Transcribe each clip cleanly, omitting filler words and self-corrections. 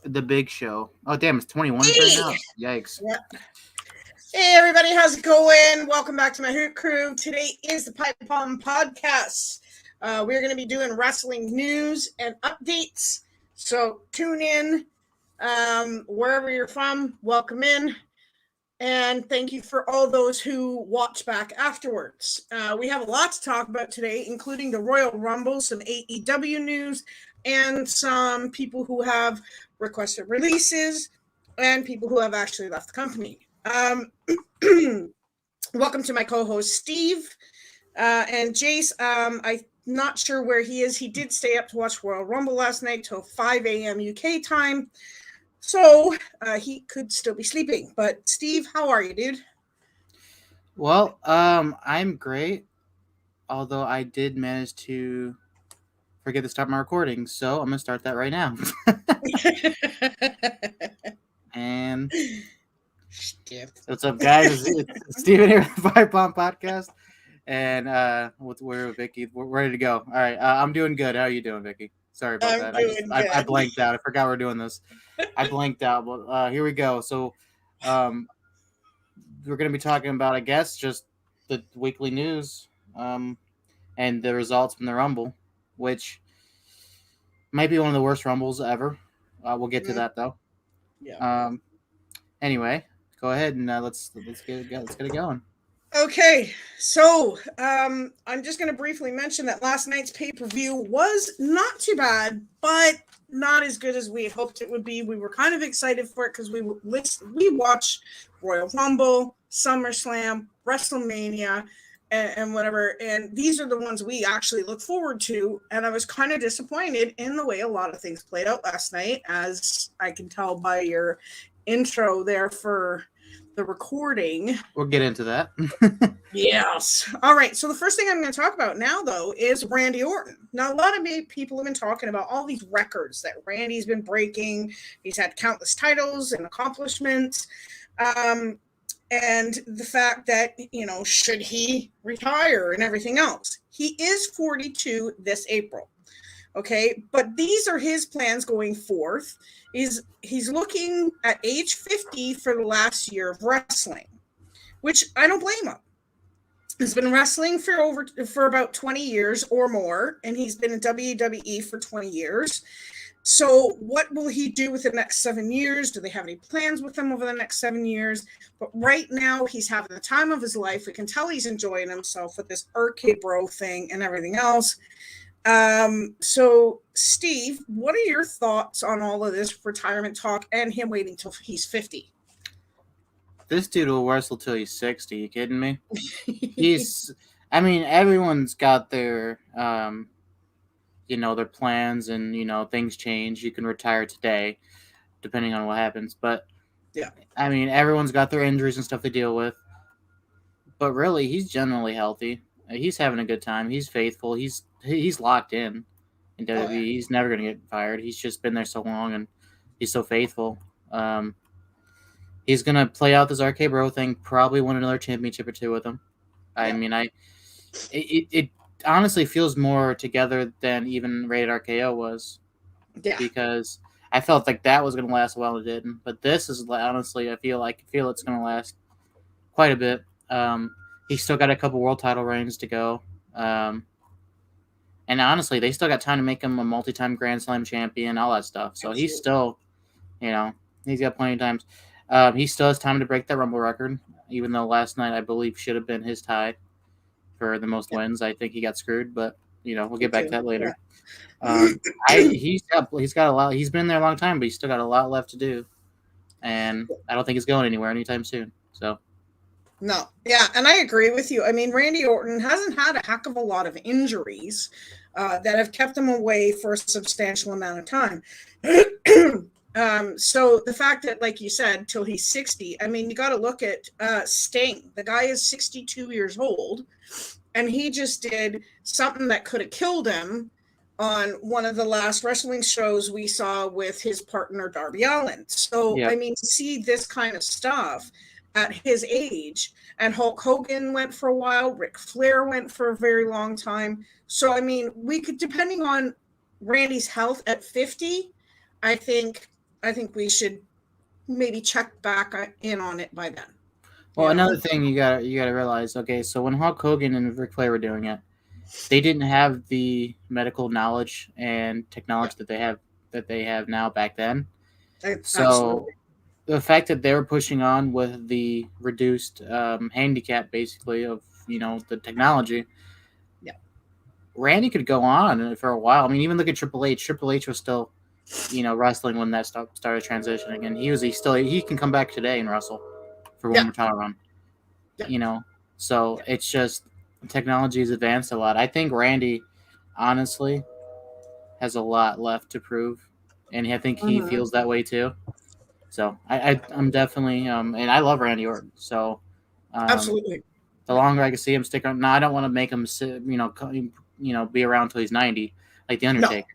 The Big Show. Oh, damn, it's 21 right now. Yikes. Yep. Hey, everybody, how's it going? Welcome back to my Hoot Crew. Today is the Pipebomb podcast. We're going to be doing wrestling news and updates. So tune in wherever you're from. Welcome in. And thank you for all those who watch back afterwards. We have a lot to talk about today, including the Royal Rumble, some AEW news, and some people who have requested releases, and people who have actually left the company. Welcome to my co-host Steve and Jace. I'm not sure where he is. He did stay up to watch Royal Rumble last night till 5 a.m. UK time. So he could still be sleeping. But Steve, how are you, dude? Well, I'm great. Although I did manage to forget to start my recording, so I'm gonna start that right now. And what's up, guys? It's Steven here with the Pipebomb podcast, and we're with Vicky. We're ready to go. All right, I'm doing good. How are you doing, Vicky? Sorry about that. I blanked out. I forgot we're doing this. I blanked out, but here we go. So, we're going to be talking about, I guess, just the weekly news, and the results from the Rumble, which might be one of the worst Rumbles ever. We'll get to that though. Yeah. Anyway, go ahead and let's get it going. Okay, so I'm just going to briefly mention that last night's pay-per-view was not too bad, but not as good as we had hoped it would be. We were kind of excited for it because we watch Royal Rumble, SummerSlam, WrestleMania, and whatever, and these are the ones we actually look forward to, and I was kind of disappointed in the way a lot of things played out last night, as I can tell by your intro there for the recording. We'll get into that. Yes. All right. So the first thing I'm going to talk about now, though, is Randy Orton. Now, a lot of people have been talking about all these records that Randy's been breaking. He's had countless titles and accomplishments. And the fact that, should he retire and everything else? He is 42 this April. Okay, but these are his plans going forth. He's looking at age 50 for the last year of wrestling, which I don't blame him. He's been wrestling for about 20 years or more, and he's been in WWE for 20 years. So what will he do with the next 7 years? Do they have any plans with him over the next 7 years? But right now, he's having the time of his life. We can tell he's enjoying himself with this arcade bro thing and everything else. So Steve, what are your thoughts on all of this retirement talk and him waiting till he's 50? This dude will wrestle till he's 60. You kidding me? Everyone's got their, their plans, and, things change. You can retire today, depending on what happens. But, yeah, everyone's got their injuries and stuff to deal with. But really, he's generally healthy. He's having a good time. He's faithful. He's locked in WWE. Oh, yeah. He's never going to get fired. He's just been there so long, and he's so faithful. He's going to play out this RK Bro thing, probably win another championship or two with him. Yeah. It honestly feels more together than even Rated RKO was. Yeah. Because I felt like that was going to last a while, and it didn't. But this is, honestly, I feel it's going to last quite a bit. He's still got a couple world title reigns to go. And honestly, they still got time to make him a multi-time Grand Slam champion, all that stuff. So he's still, he's got plenty of times. He still has time to break that Rumble record, even though last night I believe should have been his tie for the most wins. I think he got screwed, but we'll get back to that later. Yeah. He's got a lot. He's been there a long time, but he's still got a lot left to do, and I don't think he's going anywhere anytime soon. So. No. Yeah, and I agree with you. Randy Orton hasn't had a heck of a lot of injuries that have kept him away for a substantial amount of time. So the fact that, like you said, till he's 60, you got to look at Sting. The guy is 62 years old, and he just did something that could have killed him on one of the last wrestling shows we saw with his partner, Darby Allin. So, yep. To see this kind of stuff at his age, and Hulk Hogan went for a while, Ric Flair went for a very long time. So, we could, depending on Randy's health at 50, I think I think we should maybe check back in on it by then. Well, another thing you gotta realize. Okay, so when Hulk Hogan and Ric Flair were doing it, they didn't have the medical knowledge and technology that they have now back then. So Absolutely. the fact that they were pushing on with the reduced handicap, basically of the technology, Yeah. Randy could go on for a while. I mean, even look at Triple H. Triple H was still wrestling when that started transitioning, and he can come back today and wrestle for one more title run. Yeah. So it's just technology has advanced a lot. I think Randy, honestly, has a lot left to prove, and I think he feels that way too. So I'm definitely and I love Randy Orton. So Absolutely. the longer I can see him stick around. Now I don't want to make him sit, be around till he's 90 like the No. Undertaker,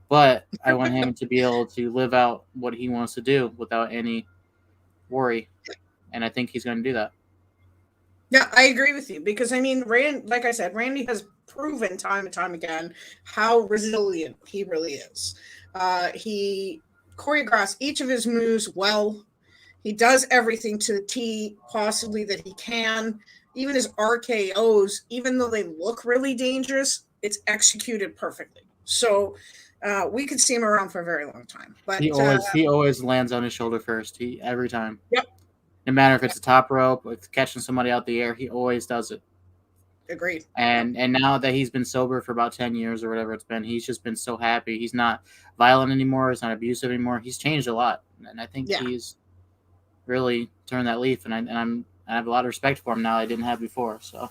but I want him to be able to live out what he wants to do without any worry, and I think he's going to do that. Yeah, I agree with you because I mean, like I said, Randy has proven time and time again how resilient he really is. He choreographs each of his moves well. He does everything to the T possibly that he can. Even his RKOs, even though they look really dangerous, it's executed perfectly. So we could see him around for a very long time. But he always lands on his shoulder first. He every time. Yep. No matter if it's a top rope, if catching somebody out the air, he always does it. Agreed. And now that he's been sober for about 10 years or whatever it's been, he's just been so happy. He's not violent anymore. He's not abusive anymore. He's changed a lot, and I think he's really turned that leaf. And I have a lot of respect for him now I didn't have before. So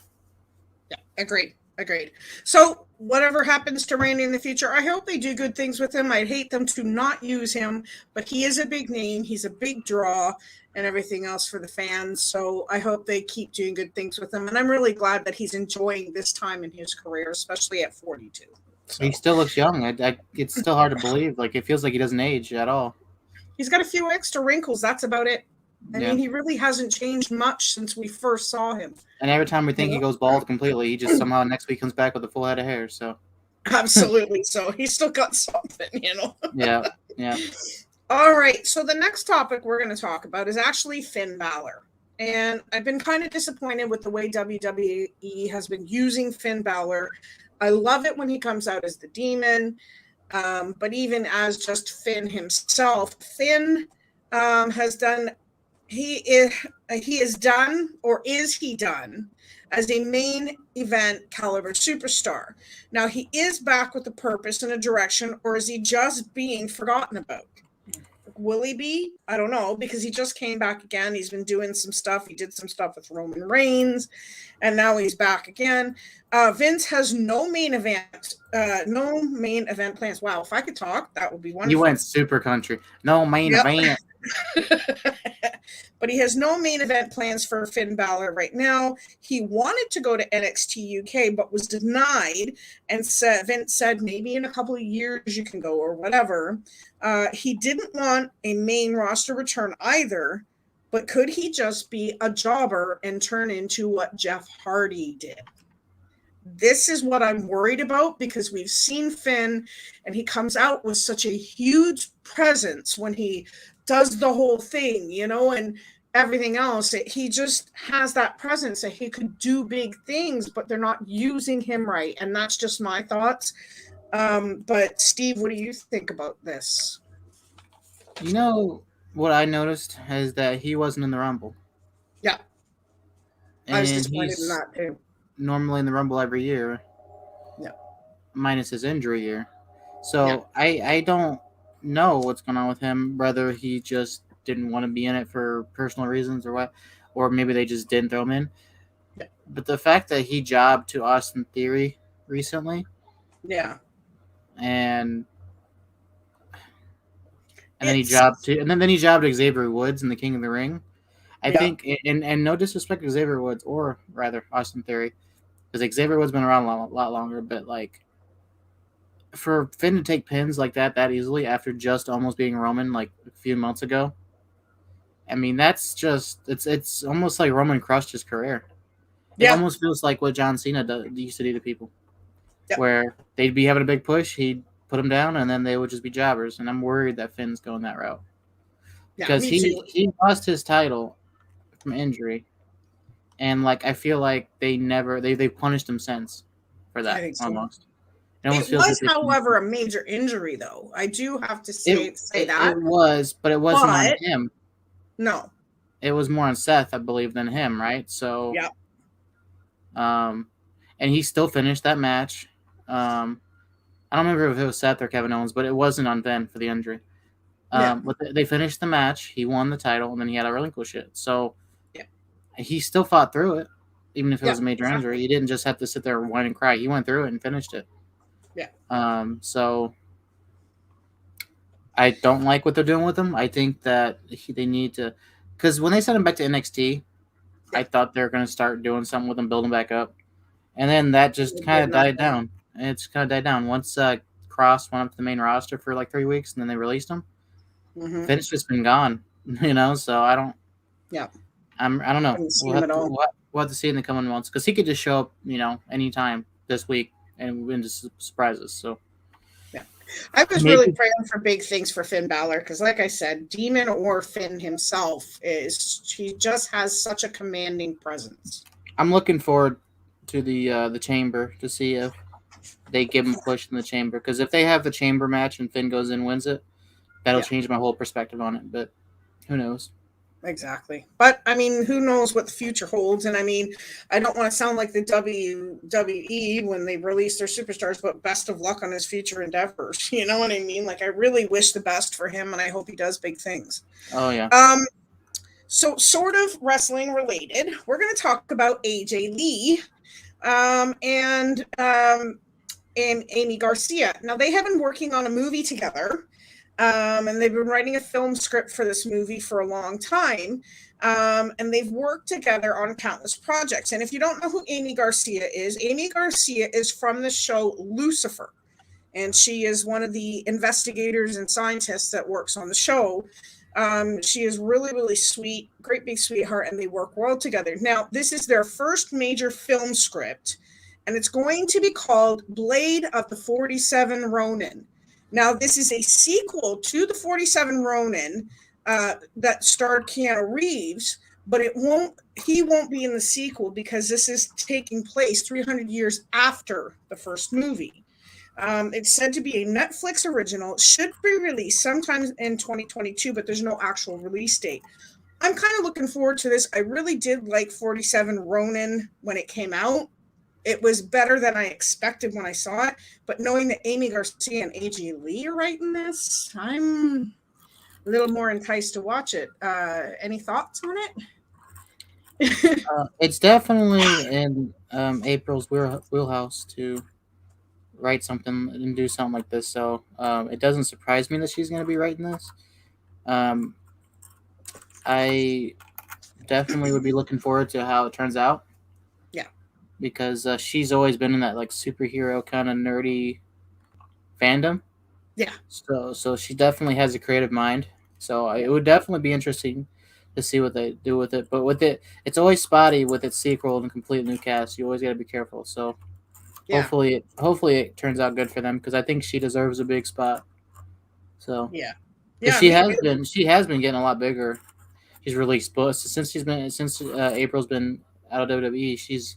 yeah, agreed. So whatever happens to Randy in the future, I hope they do good things with him. I'd hate them to not use him, but he is a big name. He's a big draw and everything else for the fans. So I hope they keep doing good things with him. And I'm really glad that he's enjoying this time in his career, especially at 42. So. He still looks young. It's still hard to believe. Like, it feels like he doesn't age at all. He's got a few extra wrinkles. That's about it. I mean, he really hasn't changed much since we first saw him. And every time we think he goes bald completely, he just somehow next week comes back with a full head of hair. So absolutely. So he's still got something, Yeah. All right. So the next topic we're going to talk about is actually Finn Balor. And I've been kind of disappointed with the way WWE has been using Finn Balor. I love it when he comes out as the demon. But even as just Finn himself, Finn has done, he is done, or is he done, as a main event caliber superstar. Now, he is back with a purpose and a direction, or is he just being forgotten about? Will he be? I don't know, because he just came back again. He's been doing some stuff. He did some stuff with Roman Reigns, and now he's back again. Vince has no main event plans. Wow, if I could talk, that would be wonderful. You went super country. No main event. But he has no main event plans for Finn Balor right now. He wanted to go to NXT UK, but was denied. And Vince said, maybe in a couple of years you can go or whatever. He didn't want a main roster return either. But could he just be a jobber and turn into what Jeff Hardy did? This is what I'm worried about, because we've seen Finn and he comes out with such a huge presence when he does the whole thing, and everything else. He just has that presence that he could do big things, but they're not using him right. And that's just my thoughts. But Steve, what do you think about this? What I noticed is that he wasn't in the Rumble. Yeah. And I was disappointed in that too. Normally in the Rumble every year. Yeah. Minus his injury year. So I don't know what's going on with him, whether he just didn't want to be in it for personal reasons or what, or maybe they just didn't throw him in. Yeah. But the fact that he jobbed to Austin Theory recently, and then he jobbed Xavier Woods in the King of the Ring. I think, and no disrespect to Xavier Woods, or rather Austin Theory, because Xavier Woods been around a lot longer, but like, for Finn to take pins like that easily after just almost being Roman like a few months ago, I mean, that's just it's almost like Roman crushed his career. It almost feels like what John Cena used to do to people, where they'd be having a big push, he'd put them down, and then they would just be jobbers. And I'm worried that Finn's going that route. because he lost his title from injury, and like I feel like they punished him since for I that think so. almost. It almost It feels was, like however, a major injury, though. I do have to say that. it was, but it wasn't on him. No. It was more on Seth, I believe, than him, right? So, Yeah. and he still finished that match. I don't remember if it was Seth or Kevin Owens, but it wasn't on Ben for the injury. But they finished the match. He won the title, and then he had to relinquish it. So he still fought through it, even if it was a major injury. He didn't just have to sit there and whine and cry. He went through it and finished it. Yeah. So I don't like what they're doing with him. I think that they need to, because when they sent him back to NXT, I thought they were going to start doing something with him, building back up, and then that just kind of died down. It's kind of died down once Cross went up to the main roster for like 3 weeks, and then they released him. Vince just been gone, So I don't. Yeah. I don't know. We'll have to see in the coming months because he could just show up, anytime this week and just surprise us. So. Yeah. I was really praying for big things for Finn Balor because, like I said, Demon or Finn himself he just has such a commanding presence. I'm looking forward to the chamber to see if they give him a push in the chamber, because if they have the chamber match and Finn goes in and wins it, that'll change my whole perspective on it. But who knows? Exactly. But I mean, who knows what the future holds? And I mean, I don't want to sound like the WWE when they release their superstars, but best of luck on his future endeavors. You know what I mean? Like, I really wish the best for him, and I hope he does big things. Oh yeah. So sort of wrestling related, we're going to talk about AJ Lee, and Amy Garcia. Now, they have been working on a movie together. And they've been writing a film script for this movie for a long time. And they've worked together on countless projects. And if you don't know who Amy Garcia is from the show Lucifer. And she is one of the investigators and scientists that works on the show. She is really, really sweet, great big sweetheart, and they work well together. Now, this is their first major film script, and it's going to be called Blade of the 47 Ronin. Now, this is a sequel to the 47 Ronin that starred Keanu Reeves, but he won't be in the sequel because this is taking place 300 years after the first movie. It's said to be a Netflix original. It should be released sometime in 2022, but there's no actual release date. I'm kind of looking forward to this. I really did like 47 Ronin when it came out. It was better than I expected when I saw it, but knowing that Amy Garcia and AJ Lee are writing this, I'm a little more enticed to watch it. Any thoughts on it? It's definitely in April's wheelhouse to write something and do something like this. So it doesn't surprise me that she's going to be writing this. I definitely would be looking forward to how it turns out. Because she's always been in that like superhero kind of nerdy fandom. Yeah. So she definitely has a creative mind. So it would definitely be interesting to see what they do with it. But with it, it's always spotty with its sequel and complete new cast. You always got to be careful. So hopefully it turns out good for them, because I think she deserves a big spot. So she has been getting a lot bigger. She's released books since April's been out of WWE. She's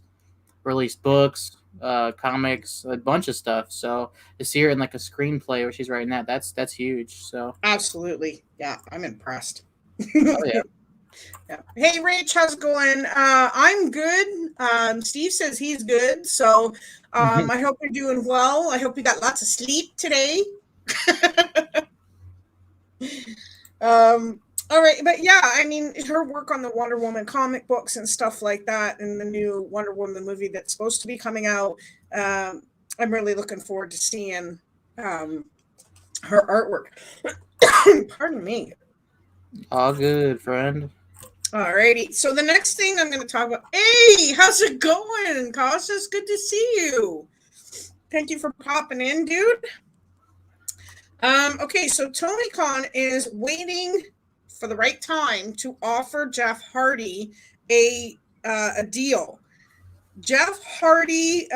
released books, comics, a bunch of stuff. So to see her in like a screenplay where she's writing that's huge. So absolutely, yeah, I'm impressed. Oh yeah. Yeah. Hey Rach, how's it going? I'm good. Steve says he's good. So I hope you're doing well. I hope you got lots of sleep today. All right, but yeah, I mean, her work on the Wonder Woman comic books and stuff like that, and the new Wonder Woman movie that's supposed to be coming out, I'm really looking forward to seeing her artwork. Pardon me. All good, friend. All righty. So the next thing I'm going to talk about. Hey, how's it going, Kasha? It's good to see you. Thank you for popping in, dude. Okay, so Tony Khan is waiting for the right time to offer Jeff Hardy a deal. Jeff Hardy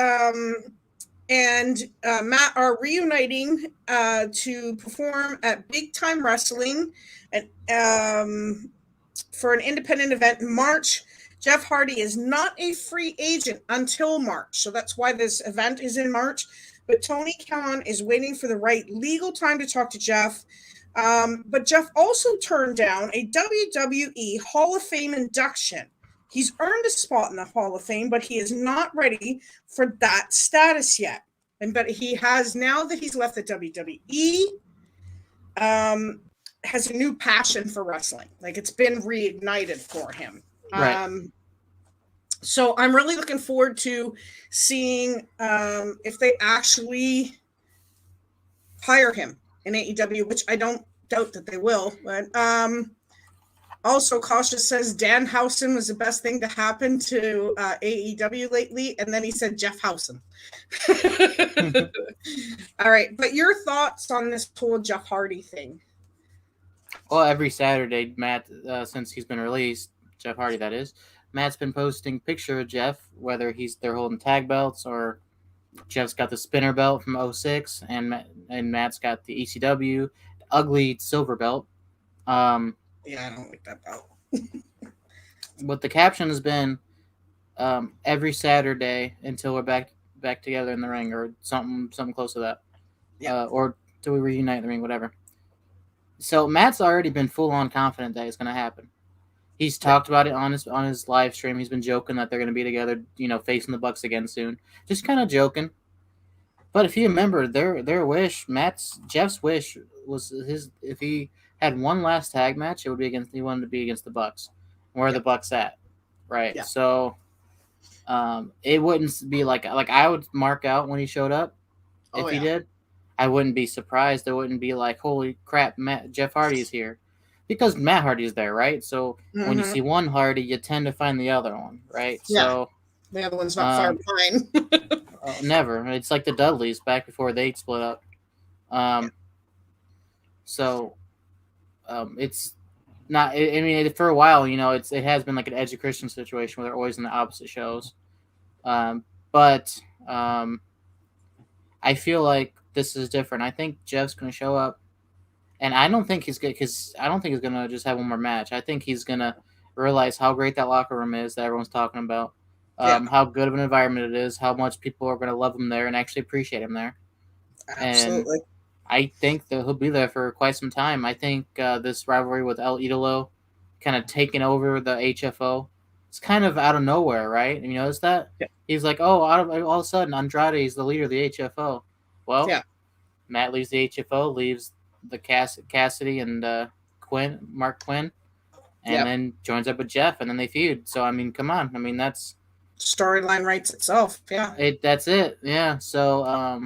and Matt are reuniting to perform at Big Time Wrestling and, for an independent event in March. Jeff Hardy is not a free agent until March, so that's why this event is in March. But Tony Khan is waiting for the right legal time to talk to Jeff. But Jeff also turned down a WWE Hall of Fame induction. He's earned a spot in the Hall of Fame, but he is not ready for that status yet. But he has, now that he's left the WWE, has a new passion for wrestling. Like, it's been reignited for him. Right. So I'm really looking forward to seeing if they actually hire him in AEW, which I don't doubt that they will. But also, Cautious says Dan Housen was the best thing to happen to AEW lately, and then he said Jeff Housen. All right, but your thoughts on this whole Jeff Hardy thing? Well, every Saturday, Matt, since he's been released, Jeff Hardy, that is, Matt's been posting picture of Jeff, whether they're holding tag belts or Jeff's got the spinner belt from 06, and Matt's got the ECW, the ugly silver belt. Yeah, I don't like that belt. But the caption has been every Saturday until we're back together in the ring, or something close to that. Yeah. Or till we reunite in the ring, whatever. So Matt's already been full on confident that it's going to happen. He's talked about it on his live stream. He's been joking that they're going to be together, facing the Bucks again soon. Just kind of joking. But if you remember, their wish, Jeff's wish was if he had one last tag match, he wanted to be against the Bucks. Where are the Bucks at? Right. Yeah. So it wouldn't be like I would mark out when he showed up. If he did, I wouldn't be surprised. I wouldn't be like, holy crap, Jeff Hardy is here. Because Matt Hardy is there, right? So when you see one Hardy, you tend to find the other one, right? Yeah. So the other one's not far behind. Never. It's like the Dudleys back before they split up. So it's not. I mean, for a while, it has been like an Edge of Christian situation where they're always in the opposite shows. But I feel like this is different. I think Jeff's going to show up. And I don't think he's good because I don't think he's gonna just have one more match. I think he's gonna realize how great that locker room is that everyone's talking about, how good of an environment it is, how much people are gonna love him there and actually appreciate him there. Absolutely. And I think that he'll be there for quite some time. I think this rivalry with El Idolo kind of taking over the HFO. It's kind of out of nowhere, right? You notice that? Yeah. He's like, all of a sudden, Andrade is the leader of the HFO. Well, Matt leaves the HFO, leaves the Cassidy and Mark Quinn, and then joins up with Jeff, and then they feud. So I mean, come on, I mean that's storyline writes itself. Yeah, that's it. Yeah. So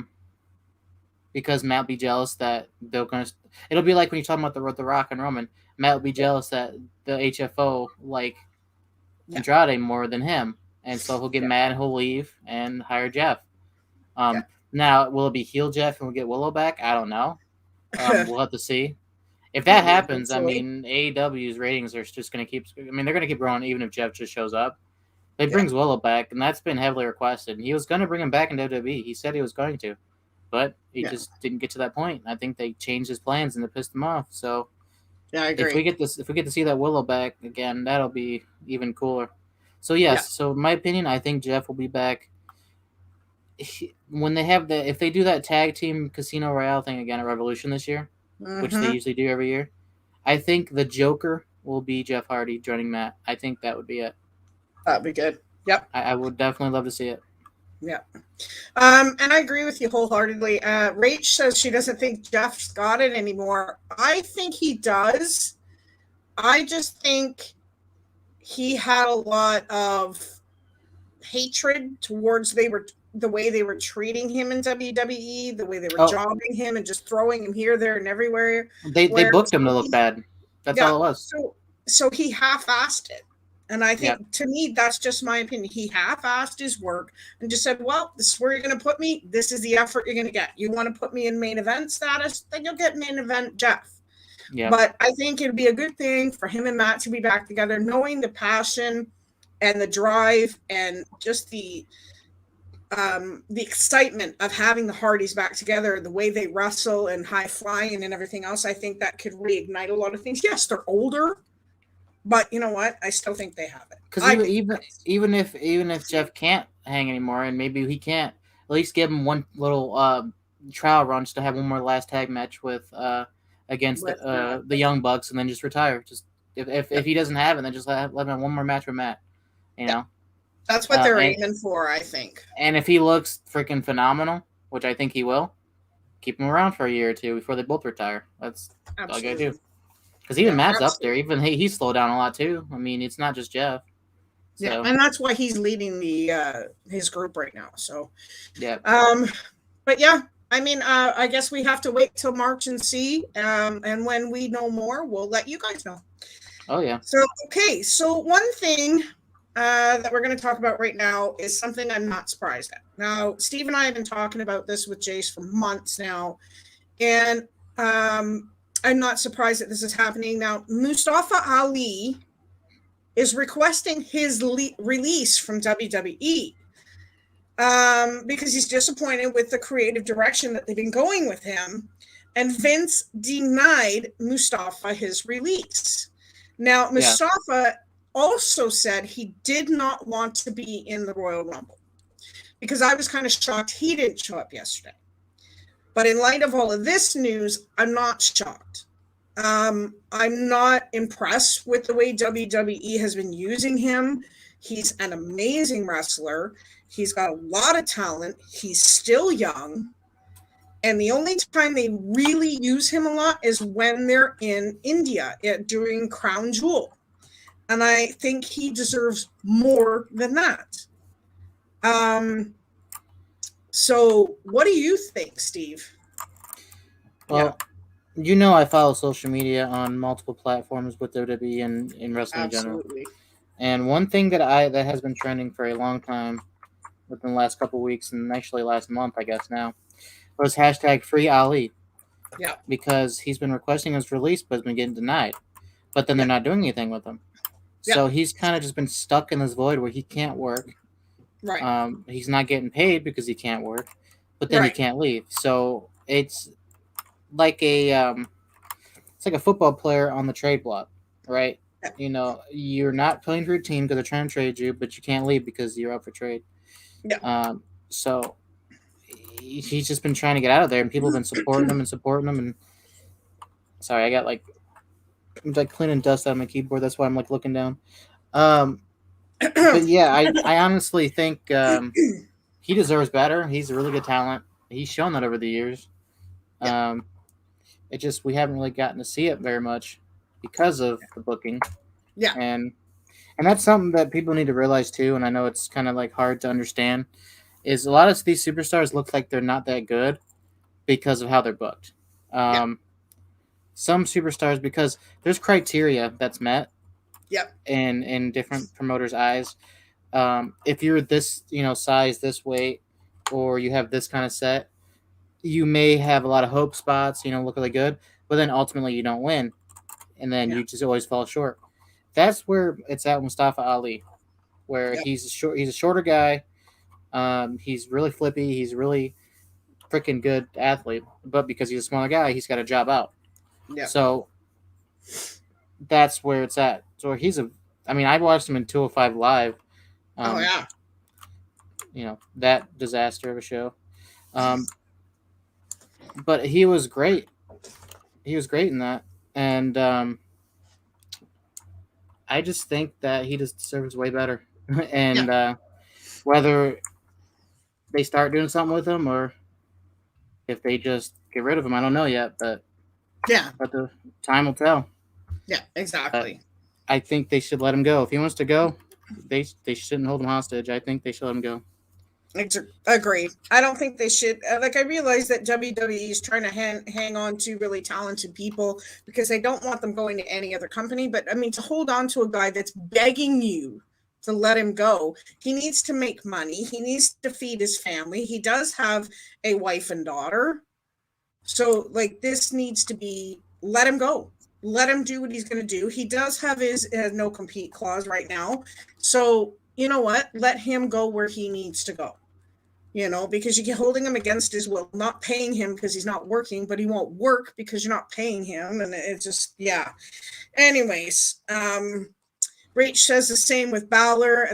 because Matt will be jealous that it'll be like when you're talking about the Rock and Roman. Matt will be jealous that the HFO like Andrade more than him, and so he'll get mad and he'll leave and hire Jeff. Now will it be heel Jeff and we'll get Willow back? I don't know. We'll have to see. If that happens, I mean, AEW's ratings are just going to keep. I mean, they're going to keep growing even if Jeff just shows up. They brings Willow back, and that's been heavily requested. And he was going to bring him back in WWE. He said he was going to, but he just didn't get to that point. I think they changed his plans and it pissed him off. So, I agree. If we get to see that Willow back again, that'll be even cooler. So So in my opinion, I think Jeff will be back. When they have if they do that tag team Casino Royale thing again at Revolution this year, which they usually do every year, I think the Joker will be Jeff Hardy joining Matt. I think that would be it. That'd be good. Yep. I would definitely love to see it. Yeah. And I agree with you wholeheartedly. Rach says she doesn't think Jeff's got it anymore. I think he does. I just think he had a lot of hatred towards the way they were treating him in WWE, the way they were jobbing him and just throwing him here, there, and everywhere. They booked him to look bad. That's all it was. So he half-assed it. And I think, to me, that's just my opinion. He half-assed his work and just said, well, this is where you're going to put me. This is the effort you're going to get. You want to put me in main event status? Then you'll get main event Jeff. Yeah. But I think it'd be a good thing for him and Matt to be back together, knowing the passion and the drive and just the the excitement of having the Hardys back together, the way they wrestle and high flying and everything else, I think that could reignite a lot of things. Yes, they're older, but you know what? I still think they have it. Because even if Jeff can't hang anymore, and maybe he can't, at least give him one little trial run just to have one more last tag match with against the Young Bucks, and then just retire. Just if he doesn't have it, then just let him have one more match with Matt. You know, that's what they're aiming for, I think. And if he looks freaking phenomenal, which I think he will, keep him around for a year or two before they both retire. That's all you gotta do. Because even Matt's up there. Even he's slowed down a lot too. I mean, it's not just Jeff. So. Yeah, and that's why he's leading the his group right now. So yeah. But yeah, I mean, I guess we have to wait till March and see. And when we know more, we'll let you guys know. Oh yeah. So okay, so one thing that we're going to talk about right now is something I'm not surprised at. Now, Steve and I have been talking about this with Jace for months now, and I'm not surprised that this is happening now. Mustafa Ali is requesting his release from WWE because he's disappointed with the creative direction that they've been going with him, and Vince denied Mustafa his release. Now, Mustafa also said he did not want to be in the Royal Rumble, because I was kind of shocked he didn't show up yesterday. But in light of all of this news, I'm not shocked. I'm not impressed with the way WWE has been using him. He's an amazing wrestler. He's got a lot of talent. He's still young. And the only time they really use him a lot is when they're in India during Crown Jewel. And I think he deserves more than that. So what do you think, Steve? Well, you know, I follow social media on multiple platforms with WWE and in wrestling in general. And one thing that has been trending for a long time, within the last couple of weeks, and actually last month, I guess now, was hashtag Free Ali. Yeah. Because he's been requesting his release, but has been getting denied. But then they're not doing anything with him. So he's kind of just been stuck in this void where he can't work. Right. He's not getting paid because he can't work, but then he can't leave. So it's like a football player on the trade block, right? You know, you're not playing for your team because they're trying to trade you, but you can't leave because you're up for trade. Yeah. So he's just been trying to get out of there, and people have been supporting him. And sorry, I got I'm like cleaning dust out of my keyboard. That's why I'm like looking down. But yeah, I honestly think he deserves better. He's a really good talent. He's shown that over the years. It just we haven't really gotten to see it very much because of the booking. Yeah. And that's something that people need to realize too. And I know it's kind of like hard to understand. Is a lot of these superstars look like they're not that good because of how they're booked. Some superstars, because there's criteria that's met. Yep. In different promoters' eyes. If you're this, size, this weight, or you have this kind of set, you may have a lot of hope spots, look really good, but then ultimately you don't win. And then you just always fall short. That's where it's at with Mustafa Ali, where he's a shorter guy. He's really flippy. He's really freaking good athlete, but because he's a smaller guy, he's got a job out. Yeah. So that's where it's at. So I watched him in 205 Live. That disaster of a show. But he was great. He was great in that. And I just think that he just deserves way better. And whether they start doing something with him or if they just get rid of him, I don't know yet. But but the time will tell. Yeah, exactly. I think they should let him go. If he wants to go, they shouldn't hold him hostage. I think they should let him go. Agreed. I don't think they should. I realize that WWE is trying to hang on to really talented people because they don't want them going to any other company. But I mean, to hold on to a guy that's begging you to let him go, he needs to make money. He needs to feed his family. He does have a wife and daughter. So this needs to be, let him go. Let him do what he's going to do. He does have his no compete clause right now. So you know what? Let him go where he needs to go. because you get holding him against his will, not paying him because he's not working, but he won't work because you're not paying him. And it's just, yeah. Anyways, Rach says the same with Balor.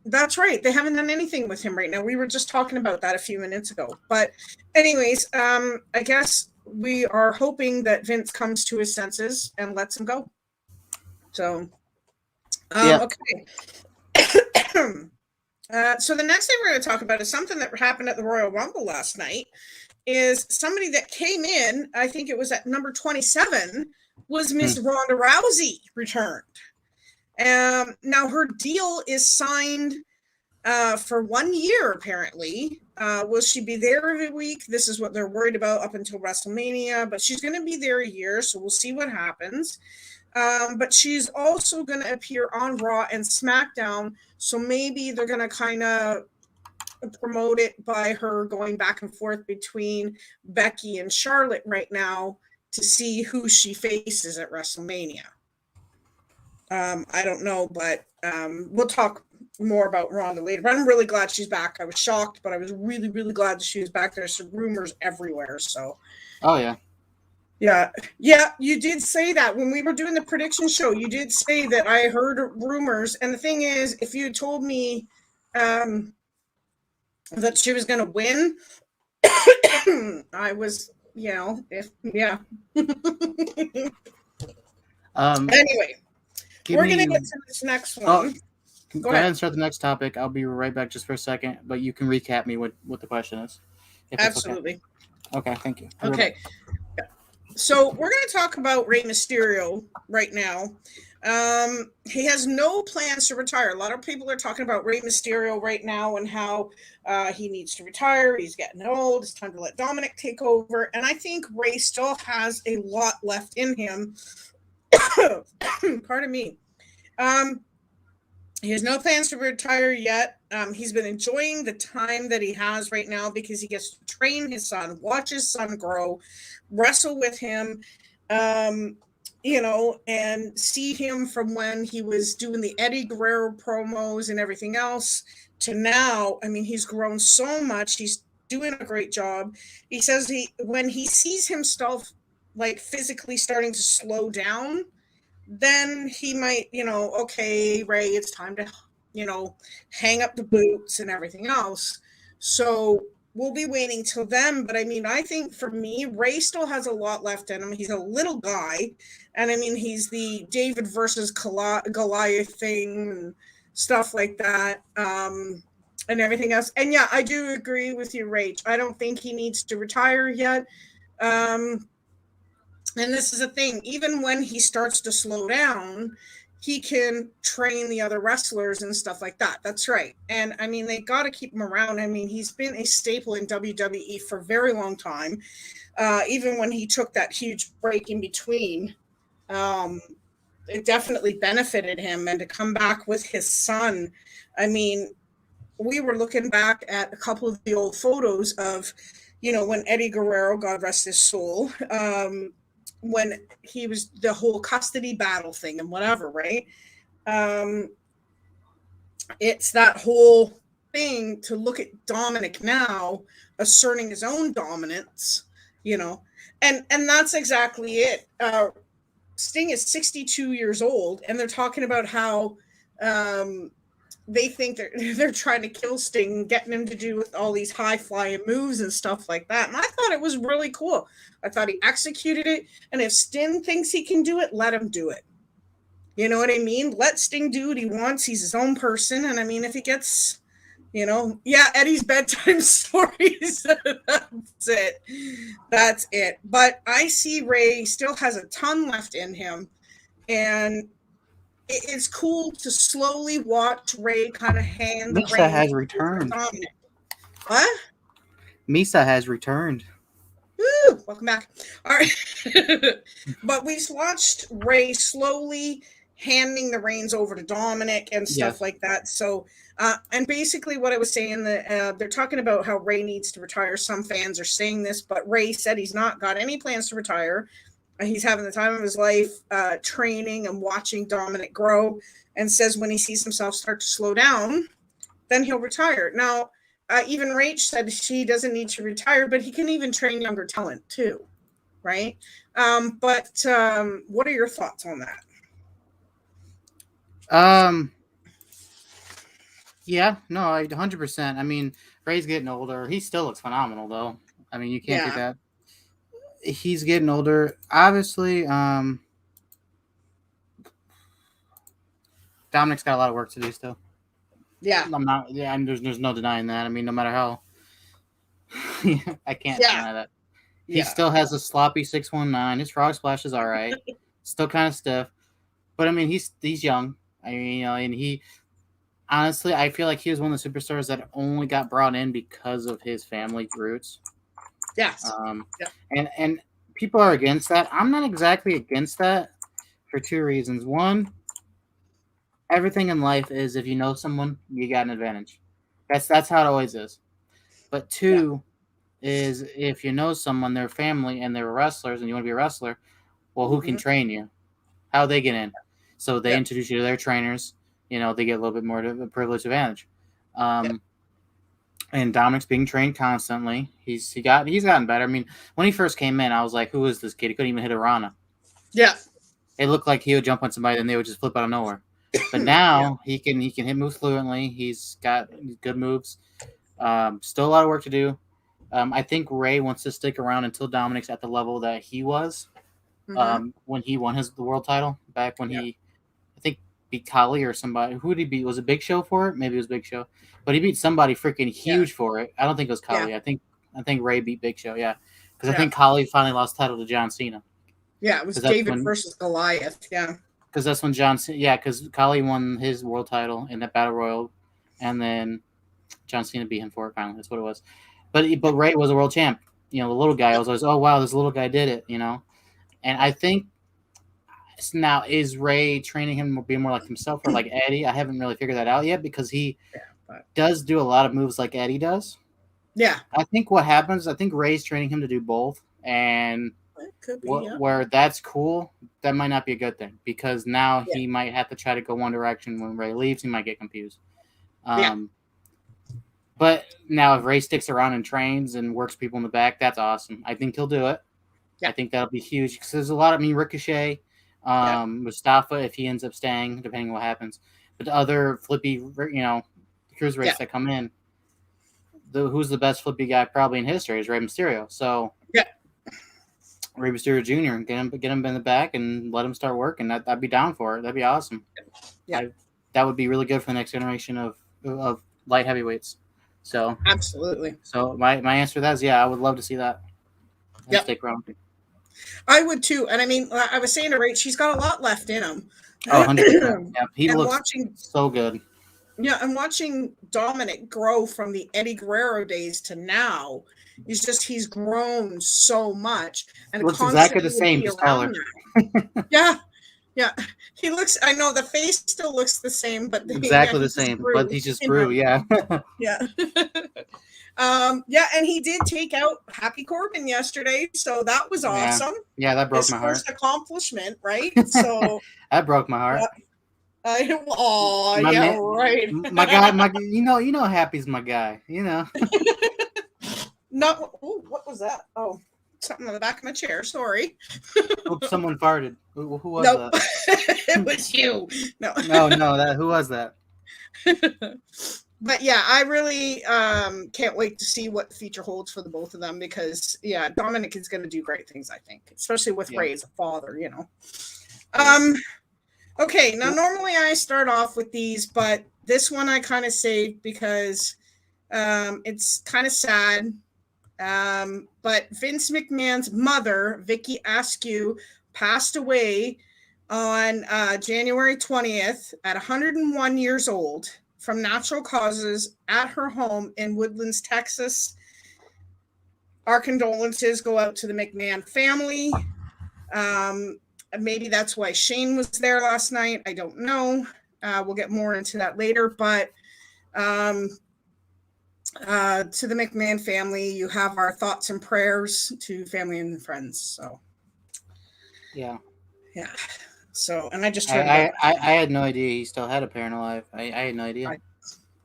That's right. They haven't done anything with him right now. We were just talking about that a few minutes ago. But anyways, I guess we are hoping that Vince comes to his senses and lets him go. So, okay. So the next thing we're going to talk about is something that happened at the Royal Rumble last night. Is somebody that came in, I think it was at number 27, was Miss Ronda Rousey returned. Now her deal is signed for 1 year, apparently. Will she be there every week? This is what they're worried about up until WrestleMania, but she's going to be there a year, so we'll see what happens. But she's also going to appear on Raw and SmackDown, so maybe they're going to kind of promote it by her going back and forth between Becky and Charlotte right now to see who she faces at WrestleMania. I don't know, but we'll talk more about Ronda later. But I'm really glad she's back. I was shocked, but I was really, really glad that she was back. There's some rumors everywhere. So, oh yeah. Yeah, you did say that when we were doing the prediction show. You did say that I heard rumors, and the thing is, if you had told me that she was going to win, I was, Anyway, we're going to get to this next one. Go ahead and start the next topic. I'll be right back just for a second, but you can recap me what the question is. Absolutely. Okay, thank you. Okay. So we're going to talk about Rey Mysterio right now. He has no plans to retire. A lot of people are talking about Rey Mysterio right now and how he needs to retire. He's getting old. It's time to let Dominic take over. And I think Rey still has a lot left in him. Pardon me. He has no plans to retire yet. He's been enjoying the time that he has right now because he gets to train his son, watch his son grow, wrestle with him, and see him from when he was doing the Eddie Guerrero promos and everything else to now. I mean, he's grown so much. He's doing a great job. He says when he sees himself like physically starting to slow down, then he might, okay, Rey, it's time to, hang up the boots and everything else. So we'll be waiting till then. But I mean, I think for me, Rey still has a lot left in him. He's a little guy. And I mean, he's the David versus Goliath thing and stuff like that. And everything else. And yeah, I do agree with you, Rach. I don't think he needs to retire yet. And this is a thing, even when he starts to slow down, he can train the other wrestlers and stuff like that. That's right. And I mean, they got to keep him around. I mean, he's been a staple in WWE for a very long time. Even when he took that huge break in between, it definitely benefited him. And to come back with his son, I mean, we were looking back at a couple of the old photos of, when Eddie Guerrero, God rest his soul, when he was the whole custody battle thing and whatever, right? It's that whole thing to look at Dominic now asserting his own dominance, and that's exactly it. Sting is 62 years old, and they're talking about how they think they're trying to kill Sting, getting him to do with all these high flying moves and stuff like that. And I thought it was really cool. I thought he executed it. And if Sting thinks he can do it, let him do it. You know what I mean? Let Sting do what he wants. He's his own person. And I mean, if he gets, Eddie's bedtime stories, that's it. But I see Rey still has a ton left in him. And it's cool to slowly watch Rey kind of hand the reins. Misa has returned. What? Misa has returned. Woo! Welcome back. All right. But we just watched Rey slowly handing the reins over to Dominic and stuff like that. So, and basically what I was saying, that they're talking about how Rey needs to retire. Some fans are saying this, but Rey said he's not got any plans to retire. He's having the time of his life training and watching Dominic grow, and says when he sees himself start to slow down, then he'll retire. Now, even Rach said she doesn't need to retire, but he can even train younger talent too, right? But what are your thoughts on that? Yeah, no, 100%. I mean, Ray's getting older. He still looks phenomenal, though. I mean, you can't do Yeah, that. He's getting older. Obviously, Dominic's got a lot of work to do still. yeah, I'm not. Yeah, and there's no denying that. I mean, no matter how, I can't yeah, deny that. He yeah. still has a sloppy 619. His frog splash is all right. Still kind of stiff, but I mean, he's young. I mean, and he honestly, I feel like he was one of the superstars that only got brought in because of his family roots. Yes. Um, Yeah. and people are against that. I'm not exactly against that for two reasons. One, everything in life is if you know someone, you got an advantage. That's how it always is. But Yeah. two is if you know someone, their family, and they're wrestlers, and you want to be a wrestler, well, who can Mm-hmm. train you? How they get in? So they Yeah. introduce you to their trainers. They get a little bit more of a privileged advantage. Yeah. And Dominic's being trained constantly. He's gotten better. I mean, when he first came in, I was like, "Who is this kid? He couldn't even hit a Rana." Yeah. It looked like he would jump on somebody, and they would just flip out of nowhere. But Yeah. now he can hit moves fluently. He's got good moves. Still a lot of work to do. I think Ray wants to stick around until Dominic's at the level that he was Mm-hmm. when he won the world title back when Yeah. I think, beat Kali or somebody. Who did he beat? Was it Big Show for it? Maybe it was Big Show, but he beat somebody freaking Yeah. huge for it. I don't think it was Yeah. Kali. I think Ray beat Big Show. Yeah, because I Yeah. think Kali finally lost title to John Cena. Yeah. It was Because that's David when versus Goliath. Yeah. because that's when John Cena. Yeah, because Kali won his world title in that battle royal, and then John Cena beat him for it. Finally, that's what it was. But Ray was a world champ. The little guy. I was always, oh wow, this little guy did it. And I think now is Ray training him to be more like himself or like Eddie? I haven't really figured that out yet because he Yeah. But does do a lot of moves like Eddie does. yeah. I think what happens, I think Ray's training him to do both, and It could be. Yeah. where that's cool, that might not be a good thing because now Yeah. he might have to try to go one direction. When Ray leaves, he might get confused. Yeah. But now if Ray sticks around and trains and works people in the back, that's awesome. I think he'll do it. Yeah. I think that'll be huge because there's a lot. I mean, Ricochet, Yeah. Mustafa, if he ends up staying, depending on what happens. But the other flippy, cruiserweights that come in, who's the best flippy guy probably in history is Rey Mysterio. So Yeah. Rey Mysterio Jr. Get him in the back and let him start working. I'd be down for it. That'd be awesome. Yeah. That would be really good for the next generation of light heavyweights. So Absolutely. So my answer to that is yeah, I would love to see that. Yep. Stick around. I would too. And I mean, I was saying to Rach, she's got a lot left in him. Oh, 100%. Yeah, he And looks watching, so good. yeah, and watching Dominic grow from the Eddie Guerrero days to now, he's grown so much and Looks exactly the constantly same, be just around taller. that. Yeah. Yeah. He looks, I know the face still looks the same, but Exactly he the just same, grew but he just in grew. height. Yeah. Yeah. Yeah, and he did take out Happy Corbin yesterday, so that was awesome. Yeah, that broke His my heart. first accomplishment, right? So that broke my heart. Yeah, yeah, right. My guy, you know, Happy's my guy. No, ooh, what was that? Oh, something on the back of my chair. Sorry. Oops, someone farted. Who was Nope. that? It was you. No. No. Who was that? But yeah, I really can't wait to see what the future holds for the both of them because yeah, Dominic is going to do great things, I think, especially with Ray as a father. Okay, now normally I start off with these, but this one I kind of saved because it's kind of sad. But Vince McMahon's mother, Vicky Askew, passed away on January 20th at 101 years old from natural causes at her home in Woodlands, Texas. Our condolences go out to the McMahon family. Maybe that's why Shane was there last night. I don't know. We'll get more into that later. But to the McMahon family, you have our thoughts and prayers to family and friends. So, yeah. So, and I just I had no idea he still had a parent alive. I had no idea.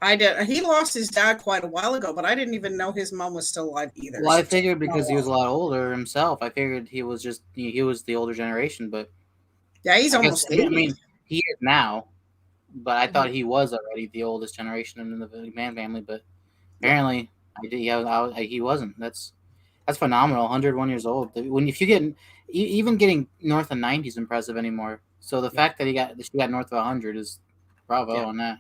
I did. He lost his dad quite a while ago, but I didn't even know his mom was still alive either. Well, I So it took figured me a because he was a while. lot older himself, I figured he was the older generation. But Yeah, he's I guess almost 80. he is now. But I thought Mhm. he was already the oldest generation in the McMahon family. But Yeah. apparently, I did. Yeah, he wasn't. That's phenomenal. 101 years old. When if you get even getting north of 90 is impressive anymore. So the Yeah. fact that she got north of 100 is bravo Yeah. on that.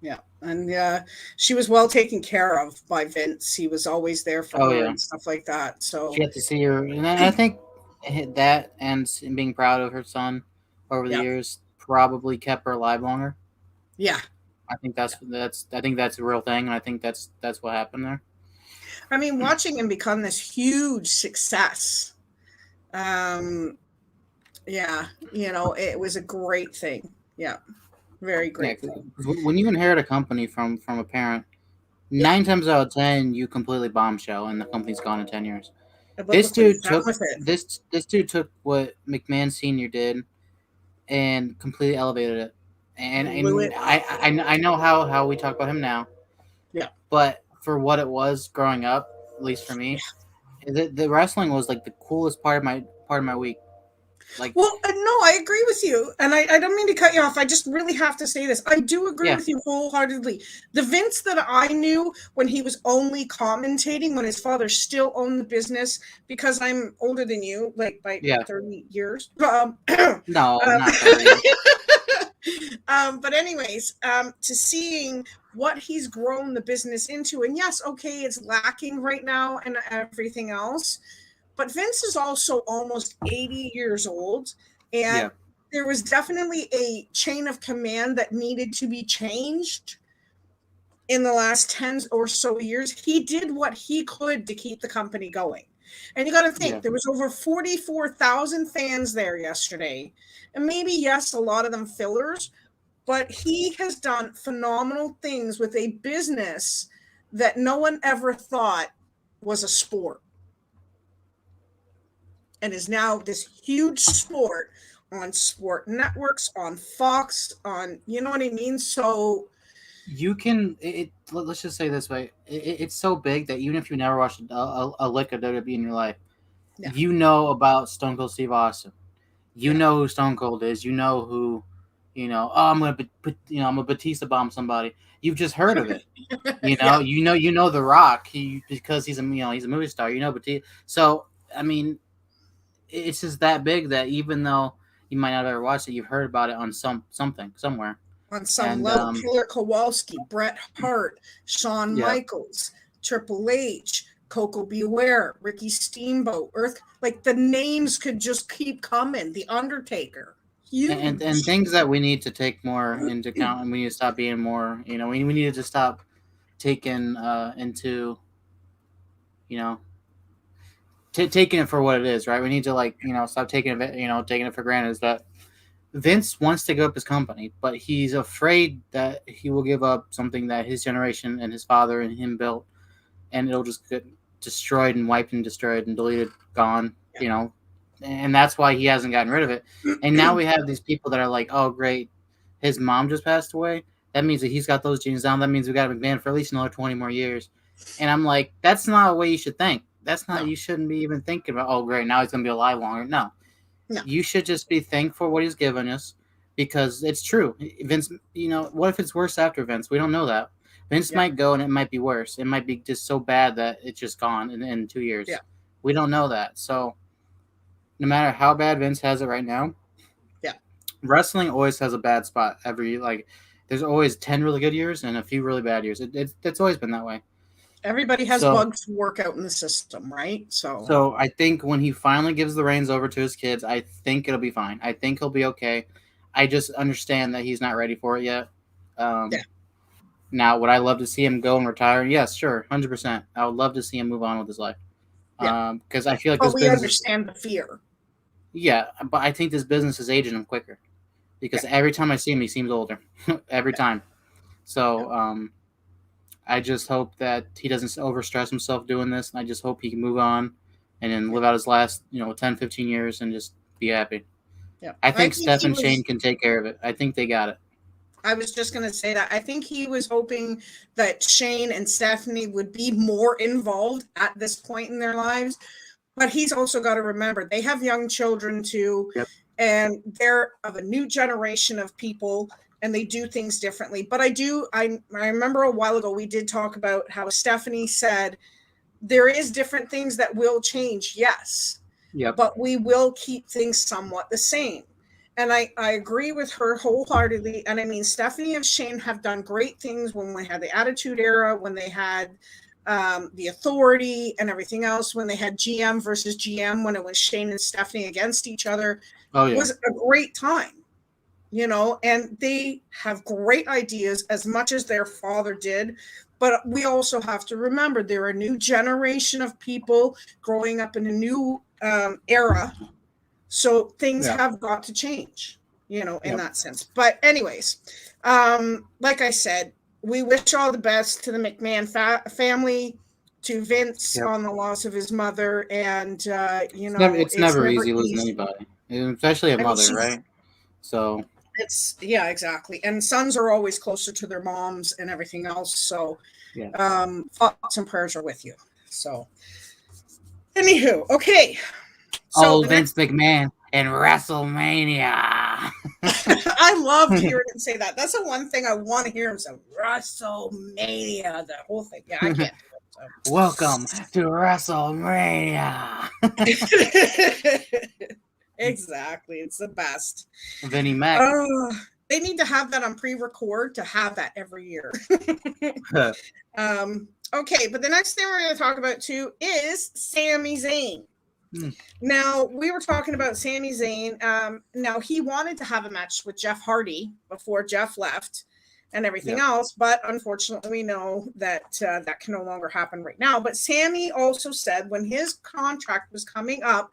Yeah. And she was well taken care of by Vince. He was always there for Oh her yeah, and stuff like that. she So, got to see her, and I think that and being proud of her son over the yeah. years probably kept her alive longer. Yeah. I think that's a real thing, and I think that's what happened there. I mean, watching him become this huge success. Um, yeah, it was a great thing. Yeah, very Yeah, great 'cause thing. when you inherit a company from a parent, Yeah, 9 times out of 10 you completely bombshell, and the company's gone in 10 years. but look what he's done with it. This dude took what McMahon Senior did and completely elevated it. Blew And it. I know how we talk about him now, Yeah. but for what it was growing up, at least for me, the wrestling was like the coolest part of my week. Like, Well, no, I agree with you. And I don't mean to cut you off. I just really have to say this. I do agree yeah, with you wholeheartedly. The Vince that I knew when he was only commentating, when his father still owned the business, because I'm older than you, like by yeah, 30 years. no, not 30. But anyways, to seeing what he's grown the business into, and yes, okay, it's lacking right now and everything else, but Vince is also almost 80 years old, and Yeah, there was definitely a chain of command that needed to be changed in the last 10 or so years. He did what he could to keep the company going. And you got to yeah. think, there was over 44,000 fans there yesterday. And maybe, yes, a lot of them fillers, but he has done phenomenal things with a business that no one ever thought was a sport, and is now this huge sport on sport networks, on Fox, on, you know what I mean? So, You can let's just say this way: it's so big that even if you never watched a lick of WWE in your life, yeah. you know about Stone Cold Steve Austin. You Yeah. know who Stone Cold is. You know who, Oh, I'm a Batista bomb somebody. You've just heard of it. Yeah. You know The Rock. Because he's a movie star. You know Batista. So I mean, it's just that big that even though you might not have ever watched it, you've heard about it on something somewhere. On some And level, Killer Kowalski, Bret Hart, Shawn yeah, Michaels, Triple H, Coco Beware, Ricky Steamboat, Earth, like the names could just keep coming. The Undertaker, and huge. things that we need to take more into account, and we need to stop being more. We need to stop taking into you know taking it for what it is, right? We need to stop taking it, taking it for granted. Is that Vince wants to give up his company, but he's afraid that he will give up something that his generation and his father and him built, and it'll just get destroyed and wiped and destroyed and deleted, gone. And that's why he hasn't gotten rid of it. And now we have these people that are like, "Oh, great, his mom just passed away. That means that he's got those genes down. That means we got McMahon for at least another 20 more years." And I'm like, that's not the way you should think. That's not. No, You shouldn't be even thinking about, oh, great, now he's gonna be alive longer. No, no, you should just be thankful for what he's given us, because it's true. Vince, what if it's worse after Vince? We don't know that. Vince yeah, might go and it might be worse. It might be just so bad that it's just gone in 2 years. yeah, We don't know that. So no matter how bad Vince has it right now, yeah. wrestling always has a bad spot every there's always 10 really good years and a few really bad years. It's always been that way. Everybody has So bugs to work out in the system, right? So, so I think when he finally gives the reins over to his kids, I think it'll be fine. I think he'll be okay. I just understand that he's not ready for it yet. yeah, Um, Now, would I love to see him go and retire? Yes, sure, 100%. I would love to see him move on with his life. yeah. Because I feel like But this we business is, understand the fear. yeah, but I think this business is aging him quicker, Yeah, because every time I see him, he seems older. Every yeah, time. yeah, So I just hope that he doesn't overstress himself doing this. And I just hope he can move on and then yeah, live out his last, 10, 15 years and just be happy. yeah. I I think think Steph he and Shane was. can take care of it. I think they got it. I was just going to say that. I think he was hoping that Shane and Stephanie would be more involved at this point in their lives. But he's also got to remember they have young children too. Yep. And they're of a new generation of people and they do things differently. But I remember a while ago we did talk about how Stephanie said there is different things that will change, yes. Yep. But we will keep things somewhat the same. And I agree with her wholeheartedly. And I mean, Stephanie and Shane have done great things when we had the Attitude Era, when they had the Authority and everything else, when they had GM versus GM, when it was Shane and Stephanie against each other. Oh, yeah. Was a great time, you know, and they have great ideas as much as their father did. But we also have to remember they're a new generation of people growing up in a new era. So things have got to change, you know, in that sense. But anyways, like I said, we wish all the best to the McMahon family, to Vince on the loss of his mother. And, you know, it's never easy losing anybody, especially a mother, right? So it's, yeah, exactly. And sons are always closer to their moms and everything else. So thoughts and prayers are with you. So anywho, okay. So Vince McMahon and WrestleMania. I love hearing him say that. That's the one thing I want to hear him say. WrestleMania, that whole thing. Yeah, I can't do it. So. Welcome to WrestleMania. Exactly. It's the best. Vinnie Mac. They need to have that on pre-record to have that every year. Okay, but the next thing we're going to talk about too is Sami Zayn. Now, we were talking about Sami Zayn. Now, he wanted to have a match with Jeff Hardy before Jeff left and everything else, but unfortunately, we know that that can no longer happen right now. But Sami also said when his contract was coming up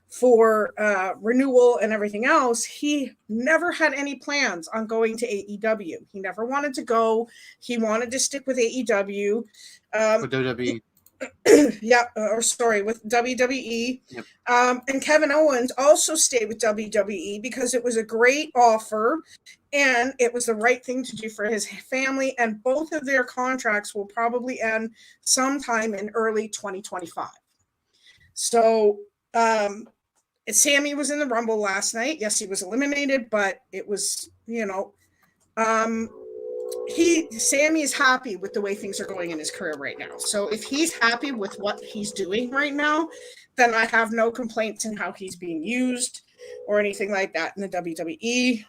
for renewal and everything else, he never had any plans on going to AEW. He never wanted to go. He wanted to stick with AEW. With WWE. With WWE. Yep. And Kevin Owens also stayed with WWE because it was a great offer and it was the right thing to do for his family. And both of their contracts will probably end sometime in early 2025. So, Sami was in the Rumble last night. Yes, he was eliminated, but it was, you know, Sami is happy with the way things are going in his career right now. So if he's happy with what he's doing right now, then I have no complaints in how he's being used or anything like that in the WWE.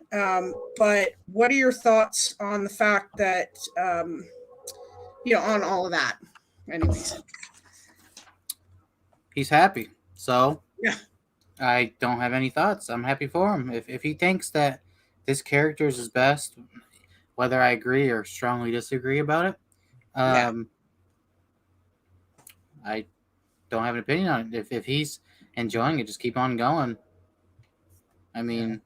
But what are your thoughts on the fact that, on all of that? Anyways. He's happy. So yeah, I don't have any thoughts. I'm happy for him. If he thinks that this character is his best, whether I agree or strongly disagree about it, I don't have an opinion on it. If he's enjoying it, just keep on going. I mean,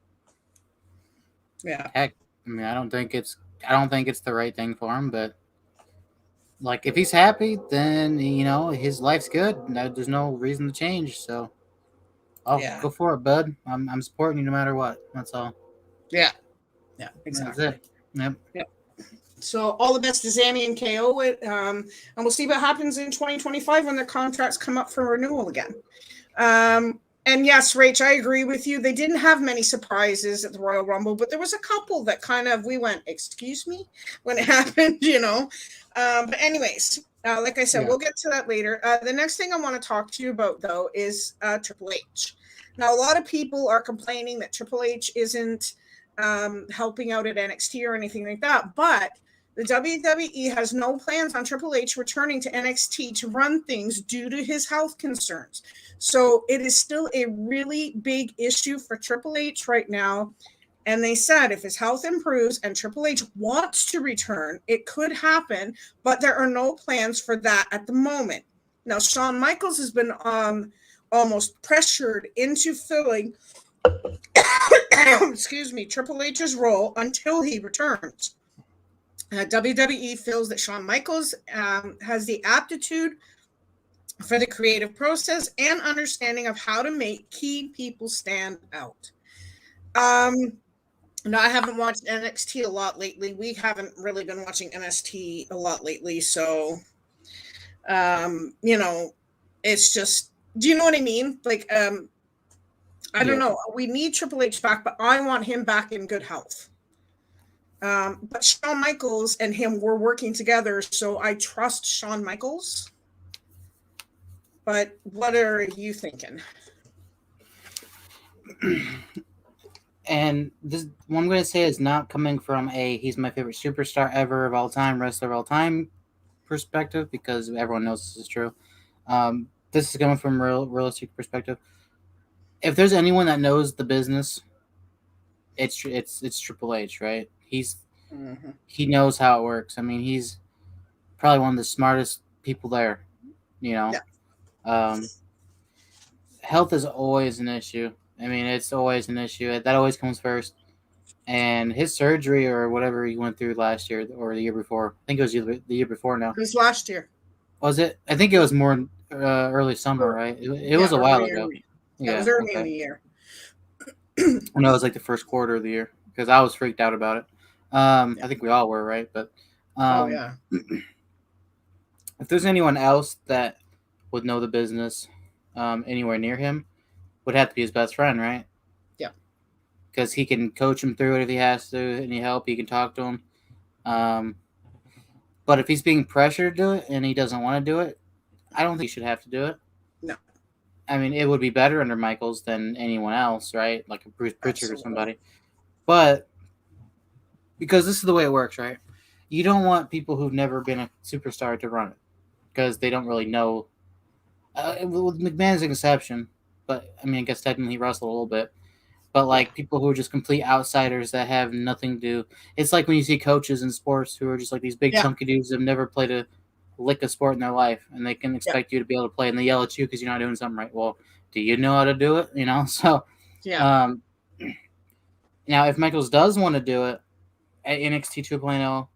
heck, I mean, I don't think it's the right thing for him, but like if he's happy, then you know his life's good. There's no reason to change. So, go for it, bud. I'm supporting you no matter what. That's all. Yeah, exactly. That's it. Yep. So all the best to Sami and KO. And we'll see what happens in 2025 when their contracts come up for renewal again. And yes, Rach, I agree with you. They didn't have many surprises at the Royal Rumble, but there was a couple that kind of, we went, excuse me, when it happened, you know. But anyways, like I said, we'll get to that later. The next thing I want to talk to you about, though, is Triple H. Now, a lot of people are complaining that Triple H isn't helping out at NXT or anything like that, but the WWE has no plans on Triple H returning to NXT to run things due to his health concerns. So it is still a really big issue for Triple H right now. And they said if his health improves and Triple H wants to return, it could happen, but there are no plans for that at the moment. Now, Shawn Michaels has been almost pressured into filling Triple H's role until he returns. WWE feels that Shawn Michaels has the aptitude for the creative process and understanding of how to make key people stand out. No, I haven't watched NXT a lot lately. We haven't really been watching NXT a lot lately, so you know, it's just, do you know what I mean? Like, I don't Yeah. know. We need Triple H back, but I want him back in good health. But Shawn Michaels and him were working together, so I trust Shawn Michaels. But what are you thinking? And this, what I'm going to say is not coming from a he's my favorite superstar ever of all time, wrestler of all time perspective, because everyone knows this is true. This is coming from a realistic perspective. If there's anyone that knows the business, it's Triple H, right? Mm-hmm. He knows how it works. I mean, he's probably one of the smartest people there. You know, Yeah. um, health is always an issue. I mean, it's always an issue. That always comes first. And his surgery or whatever he went through last year or the year before, I think it was the year before now. It was last year. Was it? I think it was more early summer, right? It Yeah, was a while earlier. ago. That was Yeah, early in okay. the year. I know it was like the first quarter of the year because I was freaked out about it. Yeah. I think we all were, right? But Oh um, yeah. if there's anyone else that would know the business anywhere near him, would have to be his best friend, right? Yeah. Because he can coach him through it if he has to. Any help, he can talk to him. Um, but if he's being pressured to do it and he doesn't want to do it, I don't think he should have to do it. No. I mean, it would be better under Michaels than anyone else, right? Like a Bruce Pritchard or Absolutely. somebody. But because this is the way it works, right? You don't want people who've never been a superstar to run it because they don't really know. With McMahon's an exception, but I mean, I guess technically he wrestled a little bit. But Yeah. like people who are just complete outsiders that have nothing to do. It's like when you see coaches in sports who are just like these big Yeah. chunky dudes that have never played a lick of sport in their life, and they can Yeah. expect you to be able to play, and they yell at you because you're not doing something right. Well, do you know how to do it? You know, so Yeah. um, now if Michaels does want to do it at NXT 2.0,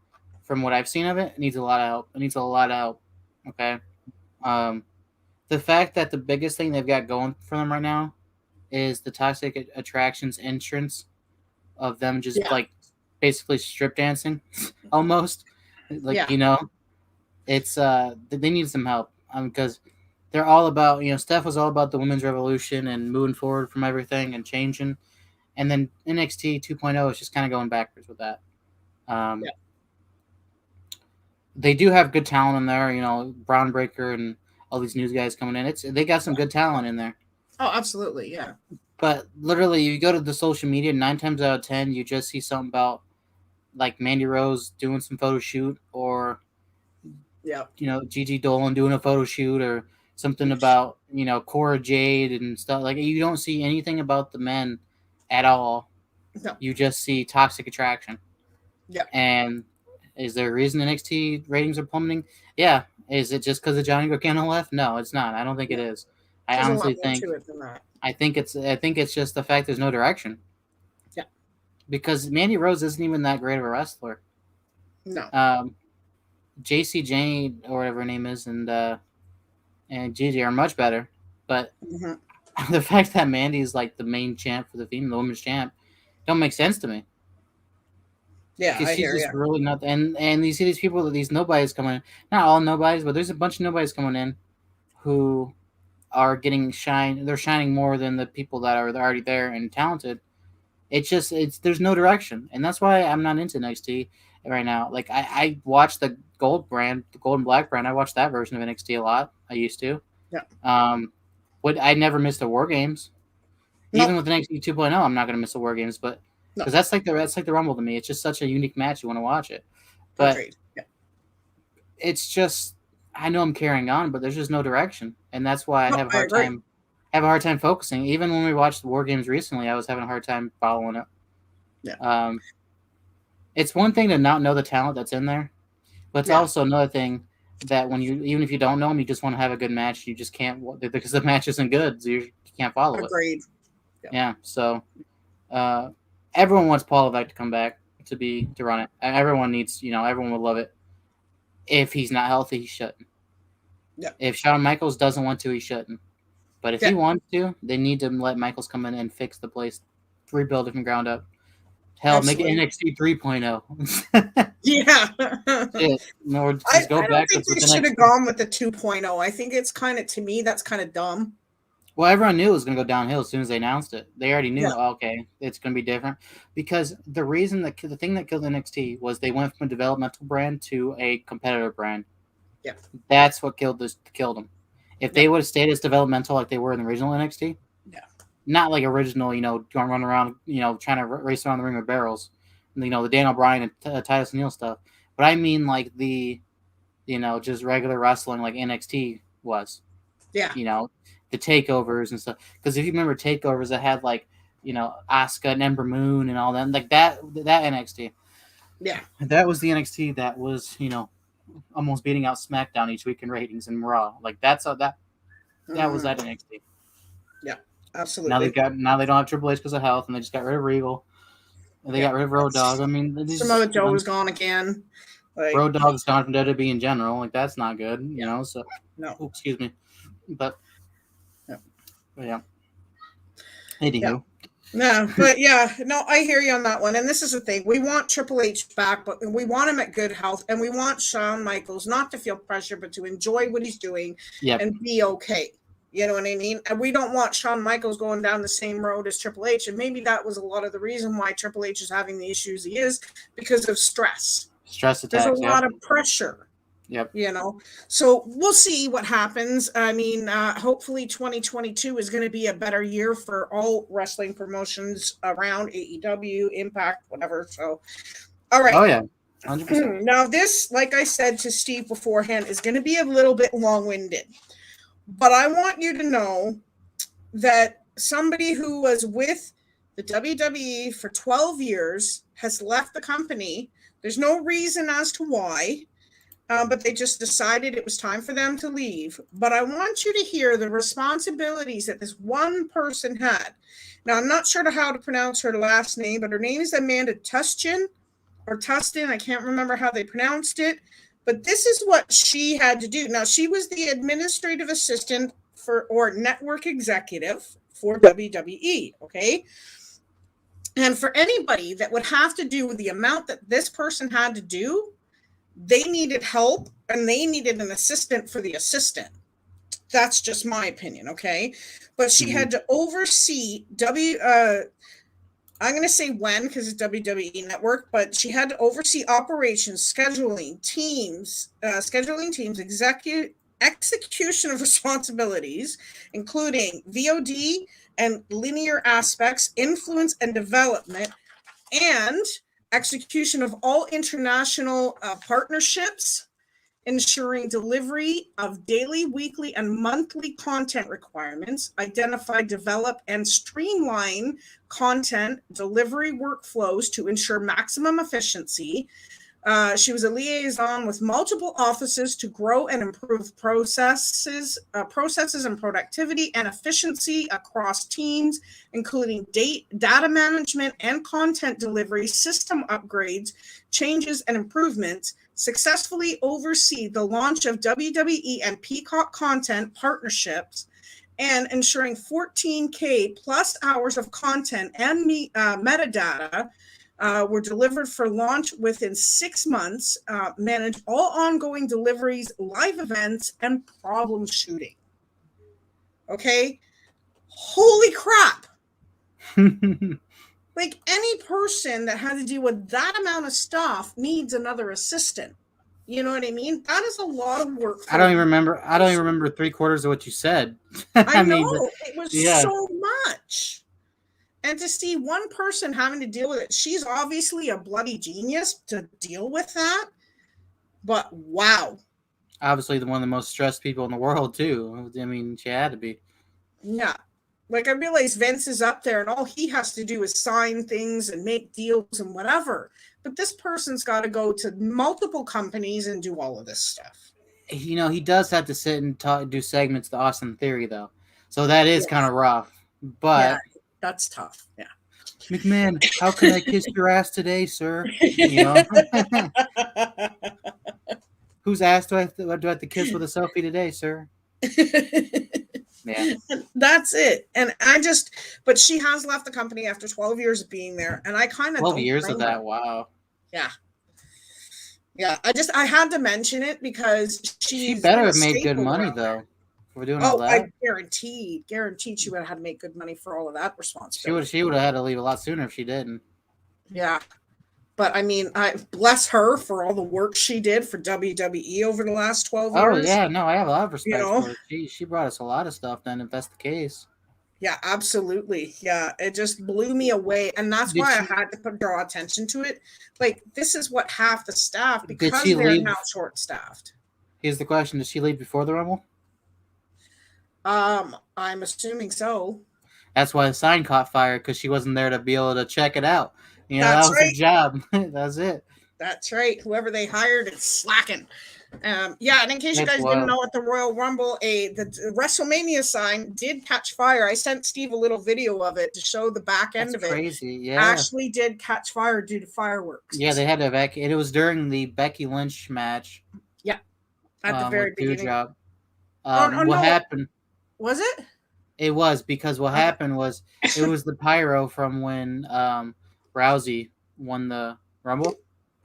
from what I've seen of it, it needs a lot of help. It needs a lot of help. Okay, um, the fact that the biggest thing they've got going for them right now is the Toxic Attractions entrance of them just Yeah. like basically strip dancing almost, like, Yeah. you know, it's they need some help because they're all about, you know, Steph was all about the women's revolution and moving forward from everything and changing, and then NXT 2.0 is just kind of going backwards with that. um Yeah. they do have good talent in there, you know, Brown Breaker and all these news guys coming in. It's They got some good talent in there. Oh, absolutely. Yeah. But literally, you go to the social media, 9 times out of 10, you just see something about like Mandy Rose doing some photo shoot, or Yeah. you know, Gigi Dolan doing a photo shoot, or something about, you know, Cora Jade and stuff. Like, you don't see anything about the men at all. No. You just see Toxic Attraction. Yeah. And is there a reason NXT ratings are plummeting? Yeah. Is it just because of Johnny Gargano left? No, it's not. I don't think it No. is. I There's a lot honestly more think to it than that. I think it's just the fact there's no direction, Yeah. because Mandy Rose isn't even that great of a wrestler. No. Um, JC Jane or whatever her name is, and Gigi are much better. But Mm-hmm. the fact that Mandy is like the main champ for the female, the women's champ, don't make sense to me, Yeah, because I she's hear just you. really not. And you see these people, these nobodies coming in. Not all nobodies, but there's a bunch of nobodies coming in who are getting shine. They're shining more than the people that are already there and talented. It's there's no direction, and that's why I'm not into NXT right now. Like, I watch the gold brand, the gold and black brand. I watch that version of NXT a lot. I used to. Yeah. Would I never missed the War Games. No. Even with NXT 2.0, I'm not going to miss the War Games, but No. because that's like the Rumble to me. It's just such a unique match. You want to watch it, but Agreed. Yeah. it's just, I know I'm carrying on, but there's just no direction, and that's why I No, have a I hard agree. time. Have a hard time focusing. Even when we watched the War Games recently, I was having a hard time following it. Yeah. It's one thing to not know the talent that's in there, but it's Yeah. also another thing that when you, even if you don't know them, you just want to have a good match. You just can't, because the match isn't good, so you can't follow it. Agreed. Yeah. Yeah. So uh, everyone wants Paul Levesque to come back to run it. Everyone needs, you know, everyone would love it. If he's not healthy, he shouldn't. Yeah. If Shawn Michaels doesn't want to, he shouldn't. But if Yeah. he wants to, they need to let Michaels come in and fix the place, rebuild it from ground up. Hell, make it NXT 3.0. Yeah. Shit. Or I just go don't think backwards they with should have NXT. gone with the 2.0. I think it's kind of, to me, that's kind of dumb. Well, everyone knew it was going to go downhill as soon as they announced it. They already knew, Yeah. okay, it's going to be different. Because the reason that the thing that killed NXT was they went from a developmental brand to a competitive brand. Yeah. That's what killed them. If they would have stayed as developmental like they were in the original NXT, not like original, going run around, trying to race around the ring with barrels, the Daniel Bryan and Titus O'Neil stuff. But I mean like the, just regular wrestling like NXT was. Yeah. The takeovers and stuff. Because if you remember takeovers that had like, Asuka and Ember Moon and all that, like that NXT. Yeah. That was the NXT that was, almost beating out SmackDown each week in ratings and Raw. Like that was that NXT. Yeah, absolutely. Now they don't have Triple H because of health, and they just got rid of Regal. And they got rid of Road Dogg. I mean, Samoa Joe was gone again. Like, Road Dogg's gone from WWE in general. Like that's not good, So no. Oh, excuse me, but yeah. Anywho. Yeah. No, but I hear you on that one. And this is the thing. We want Triple H back, but we want him at good health. And we want Shawn Michaels not to feel pressure, but to enjoy what he's doing and be okay. You know what I mean? And we don't want Shawn Michaels going down the same road as Triple H. And maybe that was a lot of the reason why Triple H is having the issues he is, because of stress. Stress attacks. There's a lot of pressure. Yep. So we'll see what happens. I mean, hopefully 2022 is going to be a better year for all wrestling promotions around AEW, Impact, whatever. So, all right. Oh, yeah. 100%. Now, this, like I said to Steve beforehand, is going to be a little bit long-winded. But I want you to know that somebody who was with the WWE for 12 years has left the company. There's no reason as to why. But they just decided it was time for them to leave. But I want you to hear the responsibilities that this one person had. Now, I'm not sure how to pronounce her last name, but her name is Amanda Tustin or Tustin. I can't remember how they pronounced it. But this is what she had to do. Now, she was the administrative assistant or network executive for WWE, okay? And for anybody that would have to do with the amount that this person had to do, they needed help and they needed an assistant for the assistant. That's just my opinion, okay? But she had to oversee I'm going to say when because it's WWE Network, but she had to oversee operations, scheduling teams, execution of responsibilities, including VOD and linear aspects, influence and development, and execution of all international partnerships, ensuring delivery of daily, weekly, and monthly content requirements, identify, develop, and streamline content delivery workflows to ensure maximum efficiency. She was a liaison with multiple offices to grow and improve processes and productivity and efficiency across teams, including data management and content delivery, system upgrades, changes, and improvements. Successfully oversee the launch of WWE and Peacock content partnerships, and ensuring 14K plus hours of content and metadata were delivered for launch within 6 months, manage all ongoing deliveries, live events, and problem shooting. Okay? Holy crap. Like any person that had to deal with that amount of stuff needs another assistant. You know what I mean? That is a lot of work. I don't even remember 3/4 of what you said. I know. It was so much. And to see one person having to deal with it, she's obviously a bloody genius to deal with that. But wow. Obviously, one of the most stressed people in the world, too. I mean, she had to be. Yeah. Like, I realize Vince is up there and all he has to do is sign things and make deals and whatever. But this person's got to go to multiple companies and do all of this stuff. He does have to sit and do segments to Austin Theory, though. So that is kind of rough. But that's tough. Yeah. McMahon, how can I kiss your ass today, sir? Whose ass do I have to kiss with a selfie today, sir? Yeah. And that's it. And but she has left the company after 12 years of being there. And I kind of 12 don't years of blame her. that. Wow. Yeah. Yeah. I had to mention it because She she's better been a have made good staple money, around there. though, for doing all Oh, I that. guaranteed she would have had to make good money for all of that responsibility. She would have had to leave a lot sooner if she didn't. Yeah. But I mean, I bless her for all the work she did for WWE over the last 12 Oh years. yeah, no, I have a lot of You respect know? for her. She brought us a lot of stuff. Then, if that's the case, Yeah, absolutely. Yeah, it just blew me away. And that's did why I she had to draw attention to it. Like, this is what half the staff, did because she they're leave? now short staffed. Here's the question: did she leave before the Rumble? I'm assuming so. That's why the sign caught fire, because she wasn't there to be able to check it out. You know, that That's was her right. job. That's it. That's right. Whoever they hired is slacking. Yeah, and in case you That's guys didn't wild. know, at the Royal Rumble, the WrestleMania sign did catch fire. I sent Steve a little video of it to show the back end That's of it. crazy. Yeah. Actually did catch fire due to fireworks. Yeah, they had to evacuate. It was during the Becky Lynch match. Yeah, at the very With beginning. Dewdrop. Oh, What no, happened? was it? It was because what happened was it was the pyro from when Rousey won the Rumble.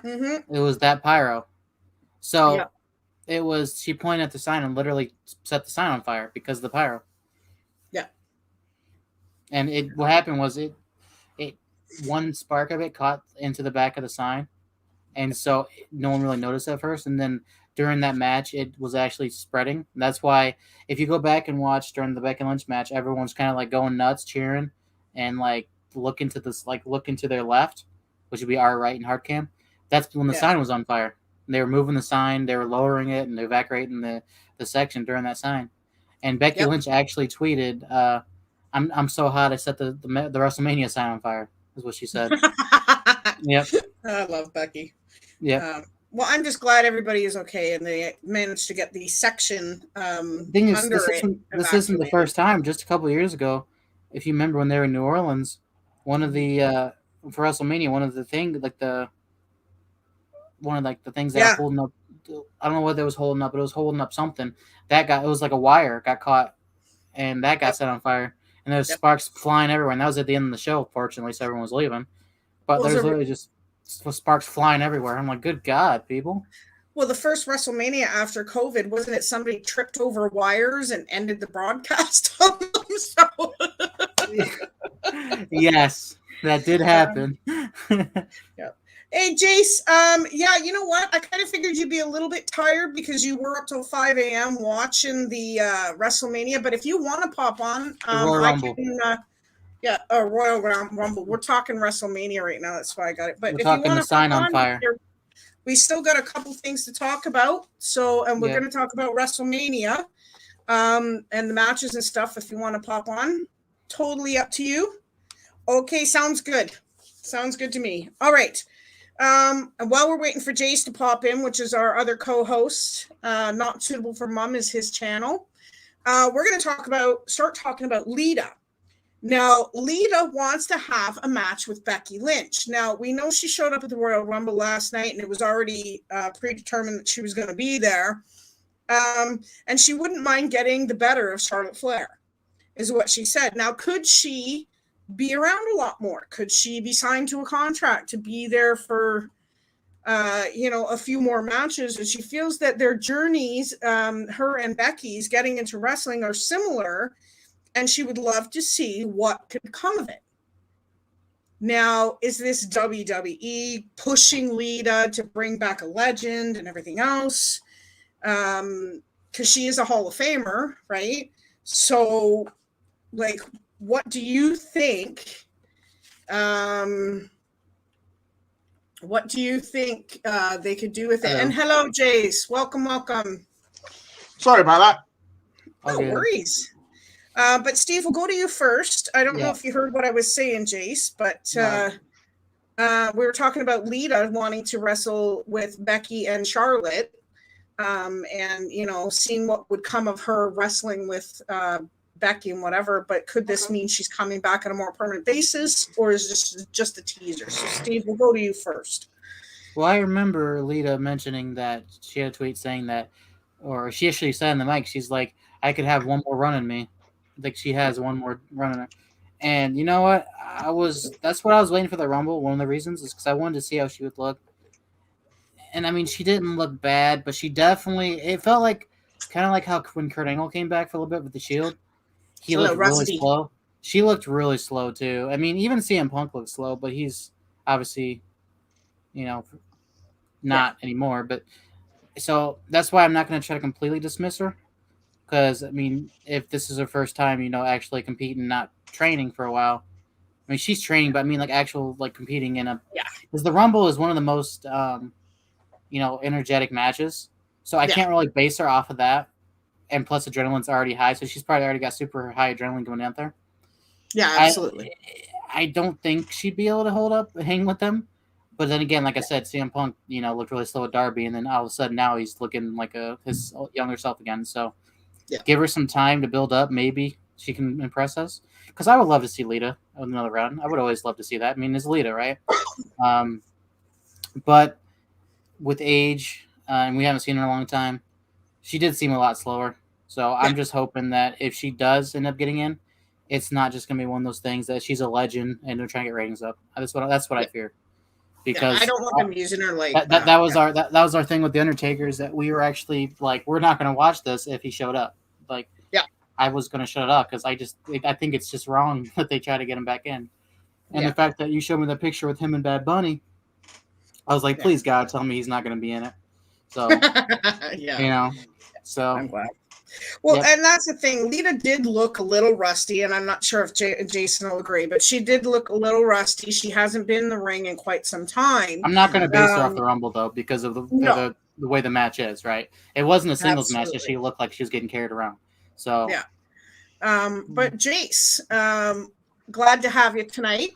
Mm-hmm. It was that pyro. So Yeah. it was, she pointed at the sign and literally set the sign on fire because of the pyro. Yeah. And what happened was it one spark of it caught into the back of the sign, and so no one really noticed at first. And then during that match, it was actually spreading. That's why if you go back and watch during the Becky Lynch match, everyone's kind of like going nuts, cheering, and like look into their left, which would be our right and hard cam. That's when the sign was on fire. And they were moving the sign, they were lowering it, and evacuating the section during that sign. And Becky Lynch actually tweeted, "I'm so hot, I set the WrestleMania sign on fire." Is what she said. Yep. I love Becky. Yep. Well, I'm just glad everybody is okay and they managed to get the section Thing is, under this isn't the first time. Just a couple of years ago, if you remember when they were in New Orleans, one of the for WrestleMania, one of the things that was holding up. I don't know what it was holding up, but it was holding up something. It was like a wire got caught, and that got set on fire. And there was sparks flying everywhere, and that was at the end of the show, fortunately, so everyone was leaving. But there's literally just sparks flying everywhere. I'm like, good God, people. Well, the first WrestleMania after COVID, wasn't it somebody tripped over wires and ended the broadcast on them? So... Yes, that did happen. Yeah. Hey, Jace, yeah, you know what? I kind of figured you'd be a little bit tired because you were up till 5 a.m. watching the WrestleMania, but if you want to pop on, Royal Rumble. Royal Rumble. We're talking WrestleMania right now. That's why I got it. But we're if you want to sign on fire. We still got a couple things to talk about. So, and we're going to talk about WrestleMania and the matches and stuff. If you want to pop on, totally up to you. Okay, sounds good. Sounds good to me. All right. And while we're waiting for Jace to pop in, which is our other co-host, Not Suitable for Mom is his channel. We're going to start talking about Lita. Now, Lita wants to have a match with Becky Lynch. Now, we know she showed up at the Royal Rumble last night, and it was already predetermined that she was going to be there. And she wouldn't mind getting the better of Charlotte Flair, is what she said. Now, could she be around a lot more? Could she be signed to a contract to be there for, a few more matches? And she feels that their journeys, her and Becky's getting into wrestling, are similar, and she would love to see what could come of it. Now, is this WWE pushing Lita to bring back a legend and everything else? Because she is a Hall of Famer, right? So, like, what do you think? What do you think they could do with it? And hello, Jace. Welcome. Sorry about that. No worries. But Steve, we'll go to you first. I don't know if you heard what I was saying, Jace, but we were talking about Lita wanting to wrestle with Becky and Charlotte, and seeing what would come of her wrestling with Becky and whatever. But could this mean she's coming back on a more permanent basis, or is this just a teaser? So, Steve, we'll go to you first. Well, I remember Lita mentioning that she had a tweet saying that, or she actually said on the mic, she's like, I could have one more run in me. think she has one more run in her. And you know what? That's what I was waiting for the Rumble. One of the reasons is because I wanted to see how she would look. And I mean, she didn't look bad, but she definitely. It felt like kind of like how when Kurt Angle came back for a little bit with the Shield, he A looked little really rusty. slow. She looked really slow too. I mean, even CM Punk looked slow, but he's obviously, not anymore. But so that's why I'm not going to try to completely dismiss her. Because I mean, if this is her first time, actually competing, not training for a while. I mean, she's training, but I mean, like actual like competing in a. Yeah. Because the Rumble is one of the most, energetic matches. So I can't really base her off of that. And plus, adrenaline's already high, so she's probably already got super high adrenaline going out there. Yeah, absolutely. I don't think she'd be able to hold up and hang with them. But then again, like I said, CM Punk, looked really slow at Darby, and then all of a sudden now he's looking like his younger self again. So give her some time to build up. Maybe she can impress us. Because I would love to see Lita on another run. I would always love to see that. I mean, it's Lita, right? But with age, and we haven't seen her in a long time, she did seem a lot slower. So I'm just hoping that if she does end up getting in, it's not just going to be one of those things that she's a legend and they're trying to get ratings up. That's what I fear. Because I don't want them using her like that was our thing with the Undertaker, is that we were actually like, we're not going to watch this if he showed up. Like, I was going to shut it up because I think it's just wrong that they try to get him back in. And the fact that you showed me the picture with him and Bad Bunny, I was like, please God, tell me he's not going to be in it. So so I'm glad. Well, and that's the thing. Lita did look a little rusty, and I'm not sure if Jason will agree, but she did look a little rusty. She hasn't been in the ring in quite some time. I'm not going to base her off the Rumble, though, because of the way the match is, right? It wasn't a singles match that she looked like she was getting carried around. So but Jace, glad to have you tonight.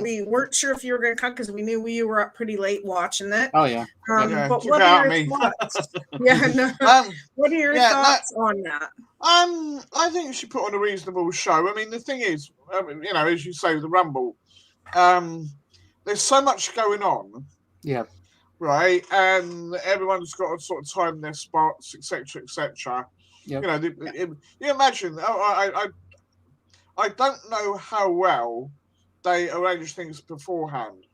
We weren't sure if you were going to come because we knew you were up pretty late watching it. Oh yeah. But what are your thoughts? What are your thoughts on that? I think she put on a reasonable show. I mean, the thing is, as you say, the Rumble, there's so much going on. Yeah. Right, and everyone's got to sort of time their spots, etc., etc. Yep. You imagine. I don't know how well they arrange things beforehand.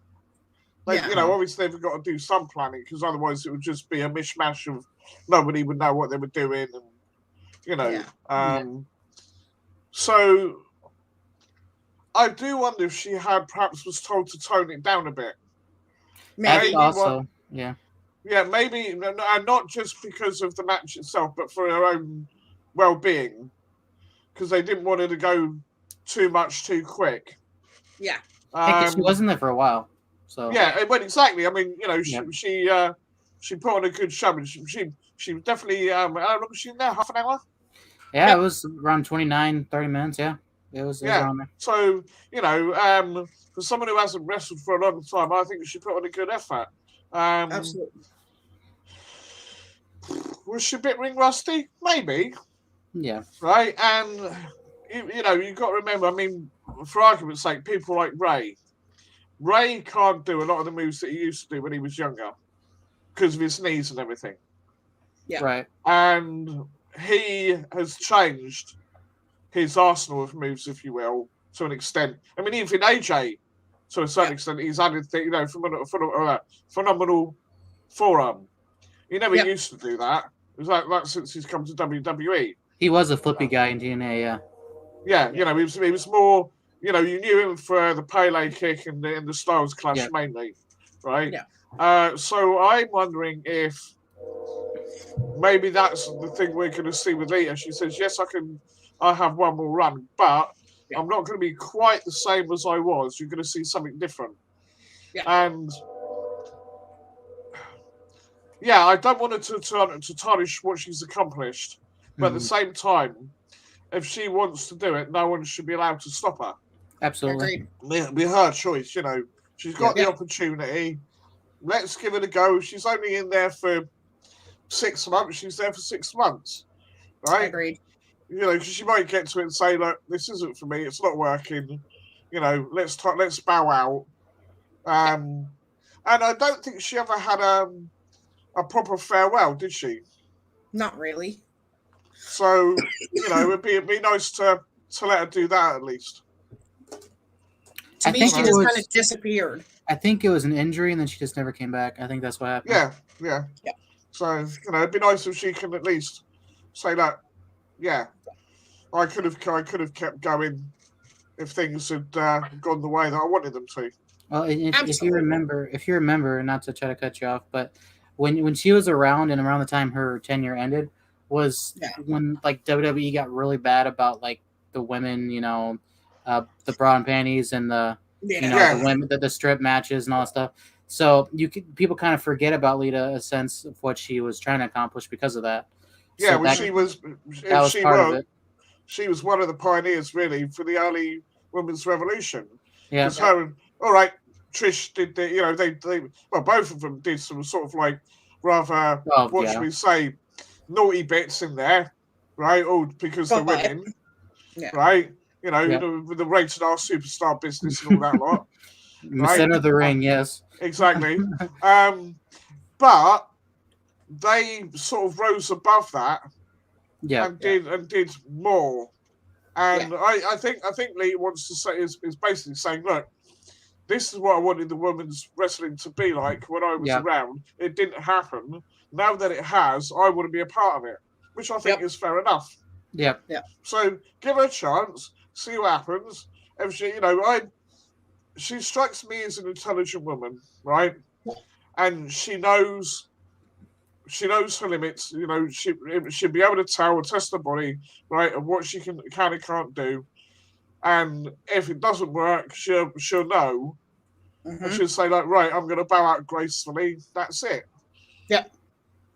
Obviously they've got to do some planning because otherwise it would just be a mishmash of nobody would know what they were doing, and So I do wonder if she perhaps was told to tone it down a bit. Maybe maybe not just because of the match itself, but for her own well-being, because they didn't want her to go too much too quick. Yeah. She wasn't there for a while. So well, exactly. I mean, she put on a good show, and she definitely how long was she in there? Half an hour? Yeah, it was around 29, 30 minutes, yeah. It was around there. So, for someone who hasn't wrestled for a long time, I think she put on a good effort. Absolutely. Was she a bit ring rusty? Maybe. Yeah. Right, and you've got to remember, I mean, for argument's sake, people like Ray can't do a lot of the moves that he used to do when he was younger because of his knees and everything. Yeah. Right. And he has changed his arsenal of moves, if you will, to an extent. I mean, even AJ, to a certain extent, he's added, phenomenal forearm. He never used to do that. It was like since he's come to WWE. He was a flippy guy in TNA, yeah. Yeah, he was more, you knew him for the Pele kick and the Styles Clash mainly, right? Yeah. So I'm wondering if maybe that's the thing we're going to see with Lita. She says, yes, I have one more run, but I'm not going to be quite the same as I was. You're going to see something different. Yeah. And I don't want her to tarnish what she's accomplished, but at the same time, if she wants to do it, no one should be allowed to stop her. Absolutely. It'll be her choice, She's got the opportunity. Let's give it a go. She's only in there for 6 months. She's there for 6 months, right? Agreed. Because she might get to it and say, look, this isn't for me. It's not working. Let's bow out. And I don't think she ever had a proper farewell, did she? Not really. So, it'd be nice to let her do that at least. To me, she just kind of disappeared. I think it was an injury, and then she just never came back. I think that's what happened. Yeah. So, it'd be nice if she can at least say that, yeah, I could have kept going if things had gone the way that I wanted them to. Well, if you remember, not to try to cut you off, but when she was around and around the time her tenure ended was when like WWE got really bad about like the women, the bra and panties and the the women, the strip matches and all that stuff. So people kind of forget about Lita a sense of what she was trying to accomplish because of that. Yeah, so well, she was part of it. She was one of the pioneers really for the early women's revolution. Yeah. All right, Trish did they both of them did some sort of like rather should we say naughty bits in there, right? All because they're women, right? With the rated R superstar business and all that lot. Right? Center of the ring, yes. Exactly. But they sort of rose above that, and did more. And I think Lee wants to say is basically saying, look, this is what I wanted the women's wrestling to be like when I was around. It didn't happen. Now that it has, I want to be a part of it, which I think is fair enough. Yeah. So give her a chance, see what happens. If she strikes me as an intelligent woman, right? And she knows her limits. She'll be able to tell or test her body, right, of what she can and can't do. And if it doesn't work, she'll know. Mm-hmm. And she'll say, like, right, I'm going to bow out gracefully. That's it. Yeah.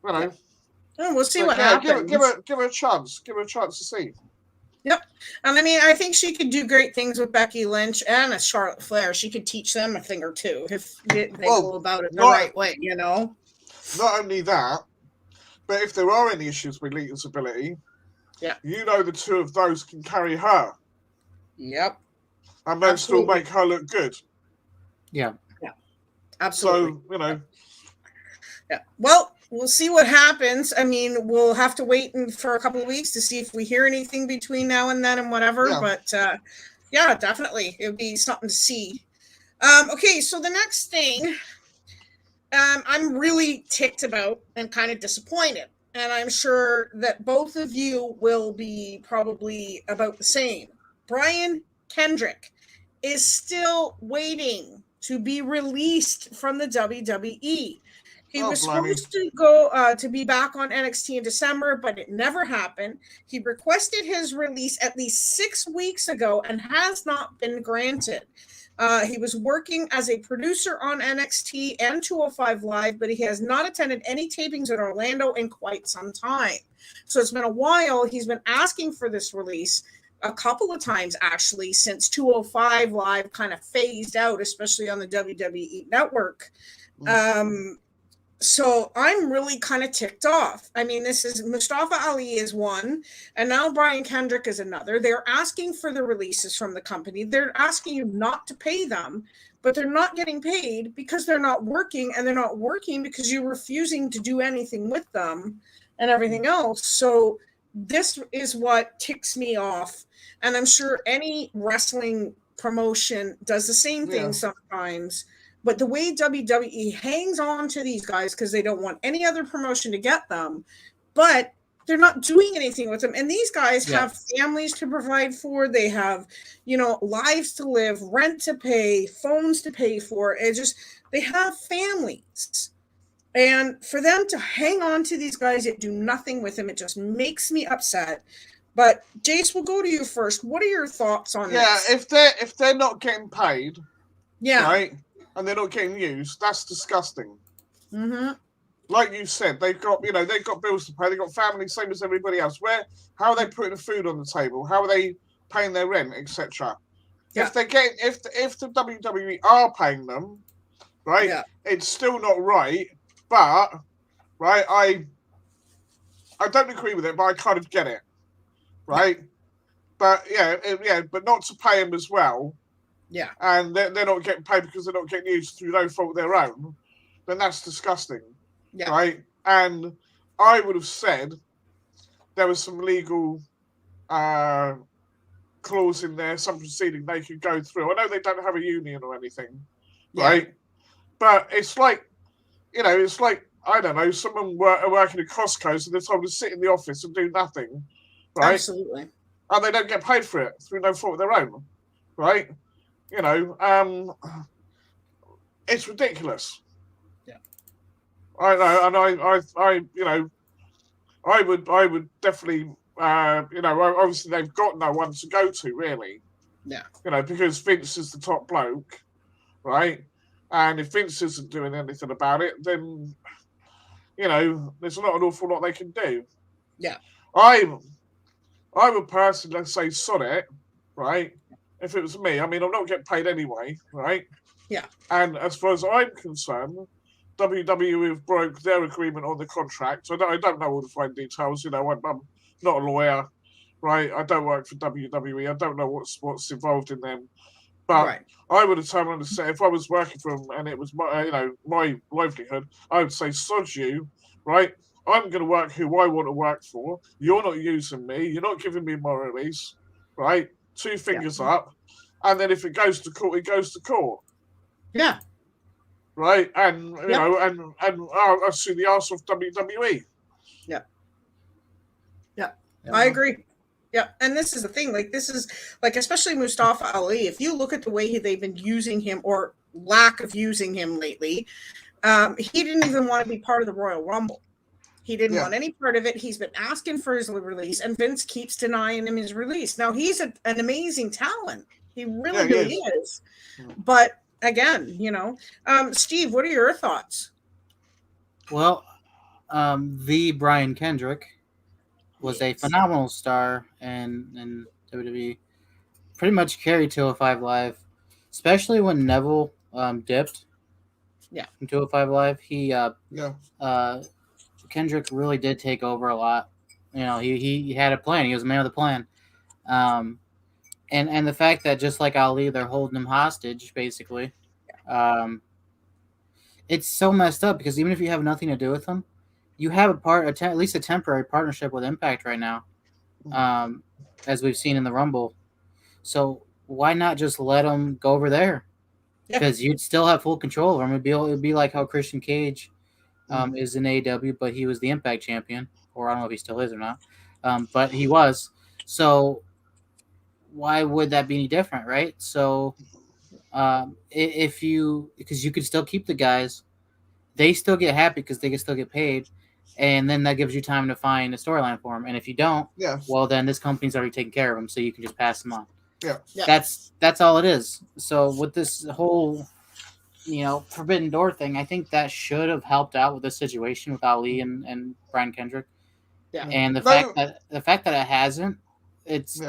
Oh, we'll see what happens. Give her a chance. Give her a chance to see. Yep. And I mean, I think she could do great things with Becky Lynch and a Charlotte Flair. She could teach them a thing or two if they go about it the right way, Not only that, but if there are any issues with Lita's ability, the two of those can carry her. Yep. And then still make her look good. Yeah. Absolutely. So, Yeah. Well, we'll see what happens. I mean, we'll have to wait for a couple of weeks to see if we hear anything between now and then and whatever. Yeah. But definitely. It would be something to see. Okay, so the next thing I'm really ticked about and kind of disappointed. And I'm sure that both of you will be probably about the same. Brian Kendrick is still waiting to be released from the WWE. He was supposed to go to be back on NXT in December, but it never happened. He requested his release at least 6 weeks ago and has not been granted. He was working as a producer on NXT and 205 Live, but he has not attended any tapings in Orlando in quite some time. So it's been a while. He's been asking for this release a couple of times, actually, since 205 Live kind of phased out, especially on the WWE network. So I'm really kind of ticked off. I mean, this is Mustafa Ali is one, and now Brian Kendrick is another. They're asking for the releases from the company. They're asking you not to pay them, but they're not getting paid because they're not working, and they're not working because you're refusing to do anything with them and everything else. So this is what ticks me off. And I'm sure any wrestling promotion does the same thing sometimes. But the way WWE hangs on to these guys because they don't want any other promotion to get them, but they're not doing anything with them. And these guys have families to provide for. They have, lives to live, rent to pay, phones to pay for. They have families. And for them to hang on to these guys and do nothing with them, it just makes me upset. But Jace, we'll go to you first. What are your thoughts on this? Yeah, if they're not getting paid, right, and they're not getting used, that's disgusting. Mm-hmm. Like you said, they've got bills to pay, they've got families, same as everybody else. How are they putting the food on the table? How are they paying their rent, etc.? Yeah. If the WWE are paying them, right, it's still not right. But I don't agree with it, but I kind of get it. Right, but but not to pay them as well. Yeah, and they're not getting paid because they're not getting used through no fault of their own. Then that's disgusting. Yeah, right. And I would have said there was some legal clause in there, some proceeding they could go through. I know they don't have a union or anything, right? But it's like, it's like, I don't know, someone working at Costco, so they're told to sit in the office and do nothing, right? Absolutely. And they don't get paid for it through no fault of their own, right? It's ridiculous. Yeah. I know, and I would definitely, obviously they've got no one to go to, really. Yeah. Because Vince is the top bloke, right? And if Vince isn't doing anything about it, then, there's not an awful lot they can do. Yeah. I would personally, let's say, sod it, right? If it was me, I mean, I'm not getting paid anyway, right? Yeah. And as far as I'm concerned, WWE have broke their agreement on the contract. So I don't know all the fine details. I'm not a lawyer, right? I don't work for WWE. I don't know what's involved in them. But I would have turned around and said, if I was working for them and it was my livelihood, I would say, sod you, right? I'm going to work who I want to work for. You're not using me. You're not giving me my release, right? 2 fingers up. And then if it goes to court, it goes to court. Yeah. Right? And, and I'll sue the arse of WWE. Yeah. Yeah. I agree. Yeah. And this is the thing. This is, especially Mustafa Ali, if you look at the way they've been using him or lack of using him lately, he didn't even want to be part of the Royal Rumble. He didn't want any part of it. He's been asking for his release, and Vince keeps denying him his release. Now, he's an amazing talent. He really is. But again, Steve, what are your thoughts? Well, the Brian Kendrick was a phenomenal star in WWE. Pretty much carried 205 Live, especially when Neville dipped. Yeah. From 205 Live, he Kendrick really did take over a lot. He had a plan. He was a man with a plan. And the fact that just like Ali, they're holding him hostage, basically. It's so messed up because even if you have nothing to do with him, you have at least a temporary partnership with Impact right now, as we've seen in the Rumble. So why not just let him go over there? Because you'd still have full control of him. It'd be like how Christian Cage is in AEW, but he was the Impact champion, or I don't know if he still is or not, but he was. So why would that be any different, right? So because you could still keep the guys, they still get happy because they can still get paid, and then that gives you time to find a storyline for them. And if you don't, well, then this company's already taking care of them, so you can just pass them on. That's all it is. So with this whole Forbidden Door thing, I think that should have helped out with the situation with Ali and Brian Kendrick. Yeah. And the fact that it hasn't, it's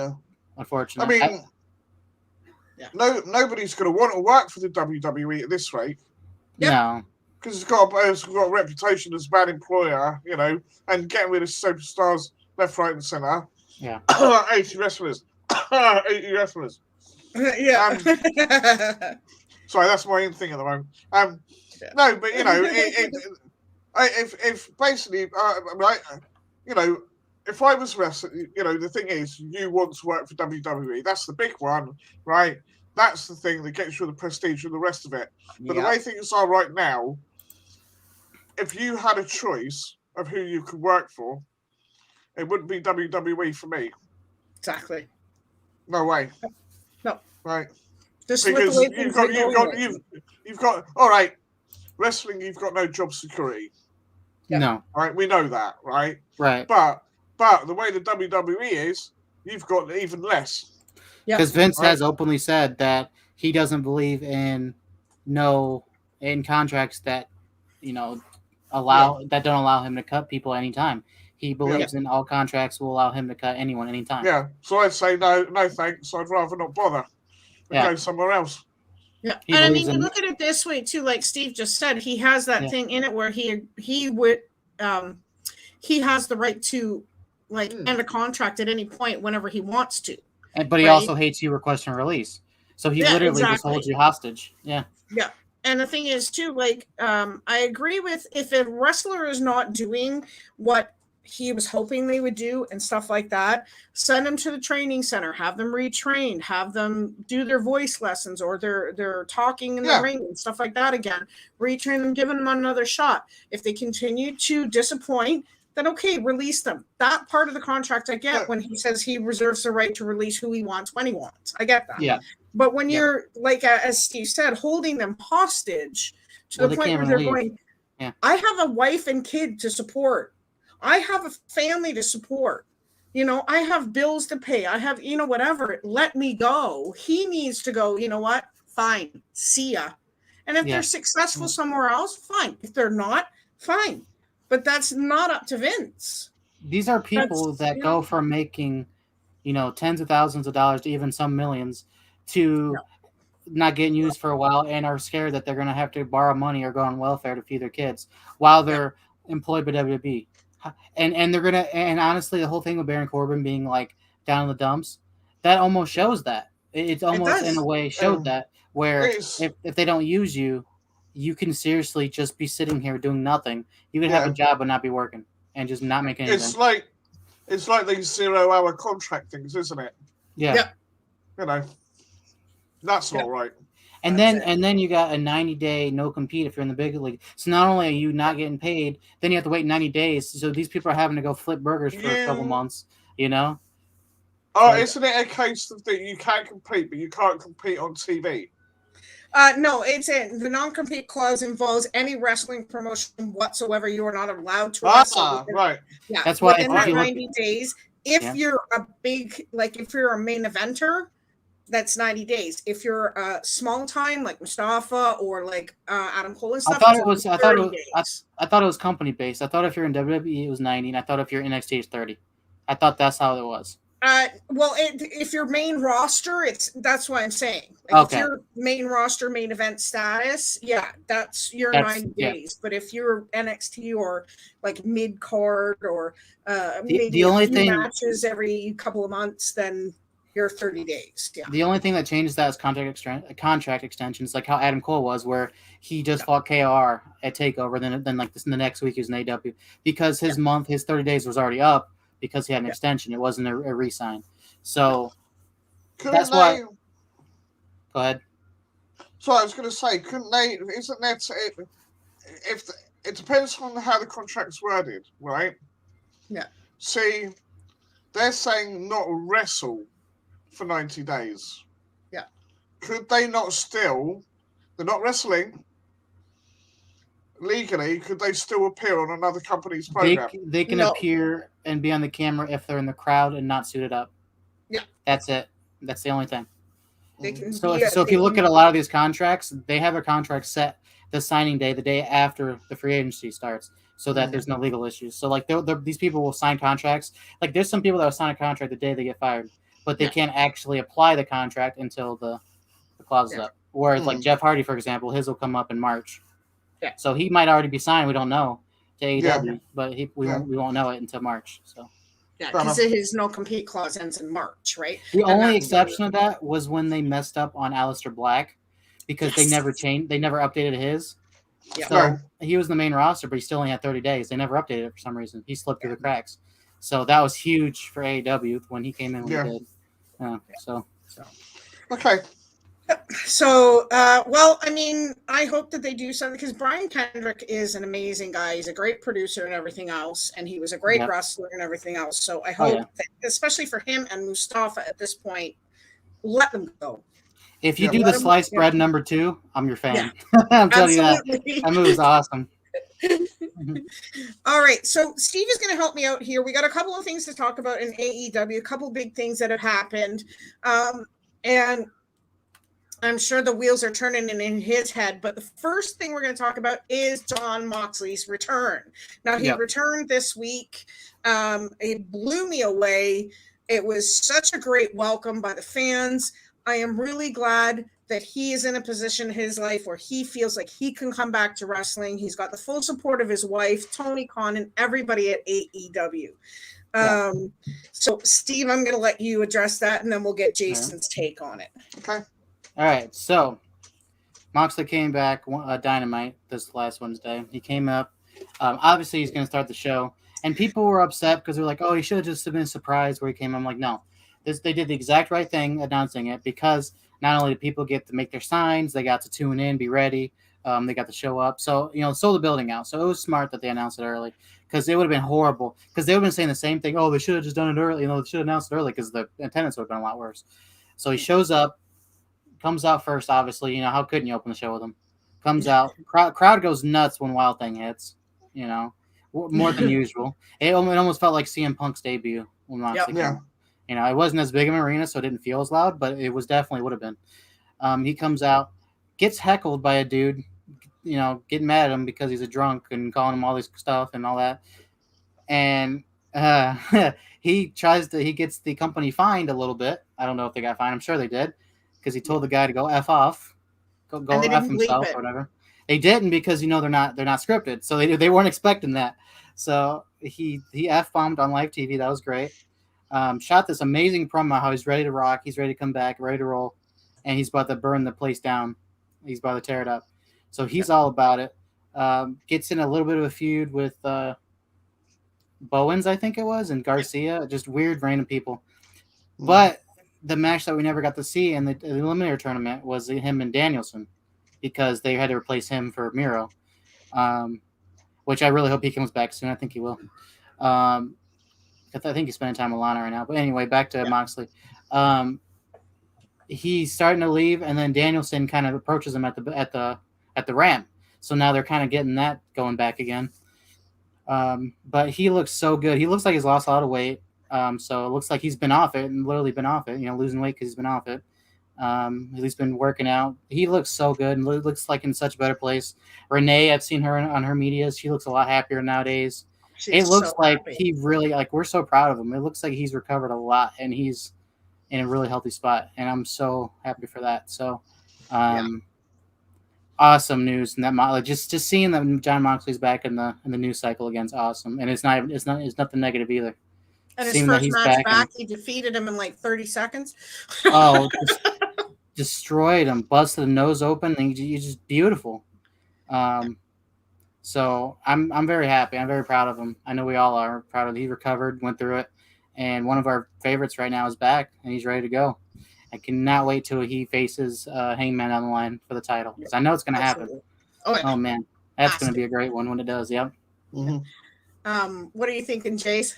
unfortunate. I mean, nobody's going to want to work for the WWE at this rate. No. Because it's got a reputation as a bad employer, and getting rid of superstars left, right, and centre. Yeah. 80 wrestlers. 80 wrestlers. Yeah. Sorry, that's my own thing at the moment. No, but if basically, if I was wrestling, the thing is, you want to work for WWE. That's the big one, right? That's the thing that gets you the prestige and the rest of it. But the way things are right now, if you had a choice of who you could work for, it wouldn't be WWE for me. Exactly. No way. No. Right. Just because you've got all right, wrestling, you've got no job security. No. Right, we know that, right? Right. But the way the WWE is, you've got even less. Because Vince has openly said that he doesn't believe in contracts that that don't allow him to cut people anytime. He believes in all contracts will allow him to cut anyone anytime. Yeah. So I'd say no thanks. I'd rather not bother. Go somewhere else. Yeah, and I mean, you look at it this way too. Like Steve just said, he has that thing in it where he has the right to end a contract at any point whenever he wants to. But he also hates you requesting release, so he literally just holds you hostage. Yeah. Yeah, and the thing is too, I agree with if a wrestler is not doing what he was hoping they would do and stuff like that. Send them to the training center, have them retrained, have them do their voice lessons or their talking in the ring and stuff like that again. Retrain them, giving them another shot. If they continue to disappoint, then okay, release them. That part of the contract I get when he says he reserves the right to release who he wants when he wants. I get that. Yeah. But when you're, like, as Steve said, holding them hostage to the point where they're going, I have a wife and kid to support. I have a family to support. You know, I have bills to pay. I have, you know, whatever. Let me go. He needs to go, you know what? Fine. See ya. And if they're successful somewhere else, fine. If they're not, fine. But that's not up to Vince. These are people that go from making, you know, tens of thousands of dollars to even some millions to not getting used for a while and are scared that they're going to have to borrow money or go on welfare to feed their kids while they're employed by WWE. And they're going to, and honestly, the whole thing with Baron Corbin being like down in the dumps, that almost shows that. It's almost in a way showed that where if they don't use you, you can seriously just be sitting here doing nothing. You can have a job but not be working and just not make anything. It's like these 0-hour contract things, isn't it? Yeah. You know, that's not right. And then you got a 90-day no compete if you're in the big league. So not only are you not getting paid, then you have to wait 90 days. So these people are having to go flip burgers for a couple months, you know? Oh, isn't it a case that you can't compete, but you can't compete on TV? No, the non-compete clause involves any wrestling promotion whatsoever. You are not allowed to wrestle. Right. Yeah, that's why within that 90 days. If you're a big, like if you're a main eventer, that's 90 days. If you're a small time, like Mustafa or like Adam Cole and stuff, I thought it was company based. I thought if you're in WWE it was 90, and I thought if you're in NXT it's 30. I thought that's how it was. Well, if you're main roster, that's what I'm saying. Like if you're main roster, main event status, that's your 90 days. But if you're NXT or like mid card or maybe the only matches every couple of months, then you're 30 days. Yeah. The only thing that changes that is contract extensions, like how Adam Cole was, where he just fought KR at TakeOver, then like this in the next week he was in AW because his 30 days was already up. Because he had an extension, it wasn't a re-sign. So that's why. Go ahead. So I was going to say, couldn't they? Isn't that if it depends on how the contract's worded, right? Yeah. See, they're saying not wrestle for 90 days. Yeah. Could they not still? They're not wrestling. Legally, could they still appear on another company's program? They can appear and be on the camera if they're in the crowd and not suited up. Yeah. That's it. That's the only thing. So if you look at a lot of these contracts, they have a contract set the signing day, the day after the free agency starts, so that there's no legal issues. So like these people will sign contracts. Like there's some people that will sign a contract the day they get fired, but they can't actually apply the contract until the clause is up. Whereas like Jeff Hardy, for example, his will come up in March. Yeah. So he might already be signed. We don't know to AEW, but we won't know it until March. So because his no compete clause ends in March, right? The only exception of that was when they messed up on Aleister Black because they never changed. They never updated his. Yeah. So he was the main roster, but he still only had 30 days. They never updated it for some reason. He slipped through the cracks. So that was huge for AEW when he came in when he did. So okay. So, well, I mean, I hope that they do something because Brian Kendrick is an amazing guy. He's a great producer and everything else, and he was a great wrestler and everything else. So I hope, that, especially for him and Mustafa at this point, let them go. If you do the sliced bread number 2, I'm your fan. Yeah. I'm telling you that. That movie's awesome. All right, so Steve is going to help me out here. We got a couple of things to talk about in AEW, a couple big things that have happened, and I'm sure the wheels are turning in his head, but the first thing we're going to talk about is Jon Moxley's return. Now, he returned this week. It blew me away. It was such a great welcome by the fans. I am really glad that he is in a position in his life where he feels like he can come back to wrestling. He's got the full support of his wife, Tony Khan, and everybody at AEW. So, Steve, I'm going to let you address that, and then we'll get Jason's take on it. Okay. All right, so Moxley came back Dynamite this last Wednesday. He came up. Obviously, he's going to start the show. And people were upset because they're like, "Oh, he should have just been surprised where he came." I'm like, no, they did the exact right thing announcing it, because not only do people get to make their signs, they got to tune in, be ready, they got to show up. So sold the building out. So it was smart that they announced it early, because it would have been horrible. Because they would have been saying the same thing. Oh, they should have just done it early. They should have announced it early, because the attendance would have been a lot worse. So he shows up, comes out first. Obviously, how couldn't you open the show with him? Comes out, crowd goes nuts when Wild Thing hits. More than usual. It almost felt like CM Punk's debut when Moxley came. It wasn't as big of an arena, so it didn't feel as loud, but it was definitely would have been. He comes out, gets heckled by a dude, getting mad at him because he's a drunk and calling him all this stuff and all that. And he gets the company fined a little bit. I don't know if they got fined. I'm sure they did, because he told the guy to go F off, go F himself or whatever. They didn't, because they're not scripted, so they weren't expecting that. So he F-bombed on live TV. That was great. Shot this amazing promo how he's ready to rock, he's ready to come back, ready to roll, and he's about to burn the place down. He's about to tear it up. So he's all about it. Gets in a little bit of a feud with Bowens, I think it was, and Garcia, just weird random people. But the match that we never got to see in the Eliminator tournament was him and Danielson, because they had to replace him for Miro, which I really hope he comes back soon. I think he will. I think he's spending time with Lana right now. But anyway, back to Moxley. He's starting to leave, and then Danielson kind of approaches him at the ramp. So now they're kind of getting that going back again. But he looks so good. He looks like he's lost a lot of weight. So it looks like he's been off it, and literally been off it. Losing weight because he's been off it. He's been working out. He looks so good and looks like in such a better place. Renee, I've seen her on her medias. She looks a lot happier nowadays. It looks like he really, we're so proud of him. It looks like he's recovered a lot, and he's in a really healthy spot, and I'm so happy for that. So, awesome news. And that just seeing that John Moxley's back in the news cycle again is awesome, and it's nothing negative either. And his first match back, he defeated him in like 30 seconds. Oh, destroyed him, busted the nose open, and he's just beautiful. So I'm very happy. I'm very proud of him. I know we all are proud of him. He recovered, went through it, and one of our favorites right now is back, and he's ready to go. I cannot wait till he faces Hangman on the line for the title, because I know it's going to happen. Oh man, that's going to be a great one when it does. Yep. Mm-hmm. What are you thinking, Jace?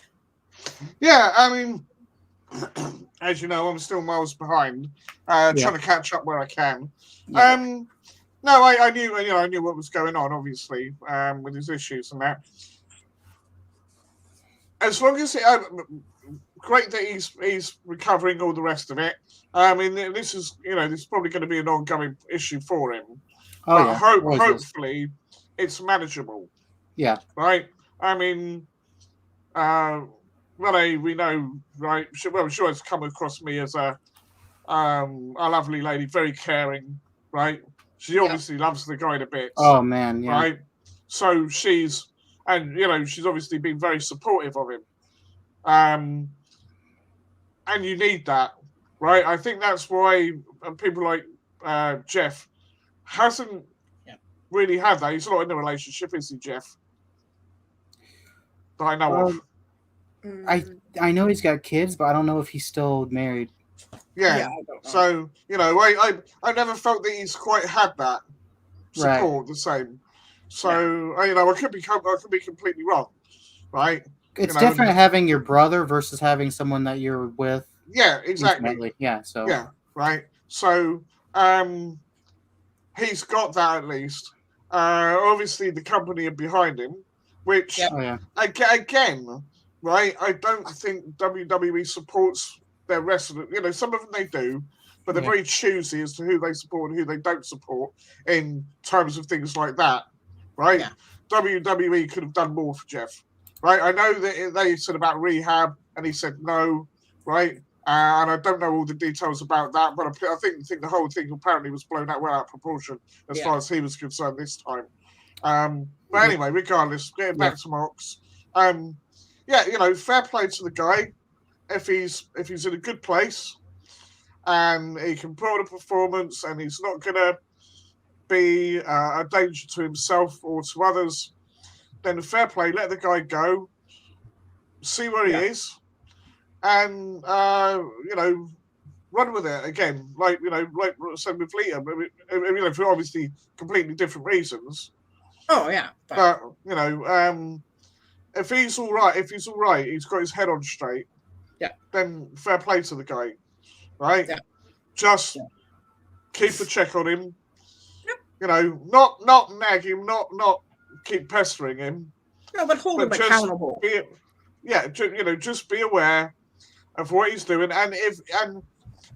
Yeah, I mean, as you know, I'm still miles behind, trying to catch up where I can. Yeah. No, I knew what was going on, obviously, with his issues and that. As long as great that he's recovering, all the rest of it. I mean, this is probably going to be an ongoing issue for him. Hopefully, it's manageable. Yeah. Right. I mean, we know, right? I'm sure it's come across me as a lovely lady, very caring, right? She obviously loves the guy to bits. Oh man, yeah. Right. So she's obviously been very supportive of him. And you need that, right? I think that's why people like Jeff hasn't really had that. He's not in a relationship, is he, Jeff? That I know of. I know he's got kids, but I don't know if he's still married. Yeah. So I never felt that he's quite had that support the same. So I could be completely wrong, right? It's different having your brother versus having someone that you're with. Yeah, exactly. Intimately. Yeah. So. Yeah. Right. So he's got that at least. Obviously, the company are behind him, which again. Right, I don't think WWE supports their wrestlers. Some of them they do, but they're very choosy as to who they support and who they don't support in terms of things like that. Right, WWE could have done more for Jeff. Right, I know that they said about rehab, and he said no. Right, and I don't know all the details about that, but I think the whole thing apparently was blown out of proportion as far as he was concerned this time. But anyway, regardless, getting back to Mox. Fair play to the guy. If he's in a good place and he can put on a performance and he's not going to be a danger to himself or to others, then fair play. Let the guy go. see where he is, and run with it again. Like like I said with Lita, for obviously completely different reasons. Oh yeah, but if he's all right, he's got his head on straight. Yeah. Then fair play to the guy, right? Yeah. Just keep a check on him. Yep. Not nag him, not keep pestering him. No, but hold him accountable. Just be aware of what he's doing, and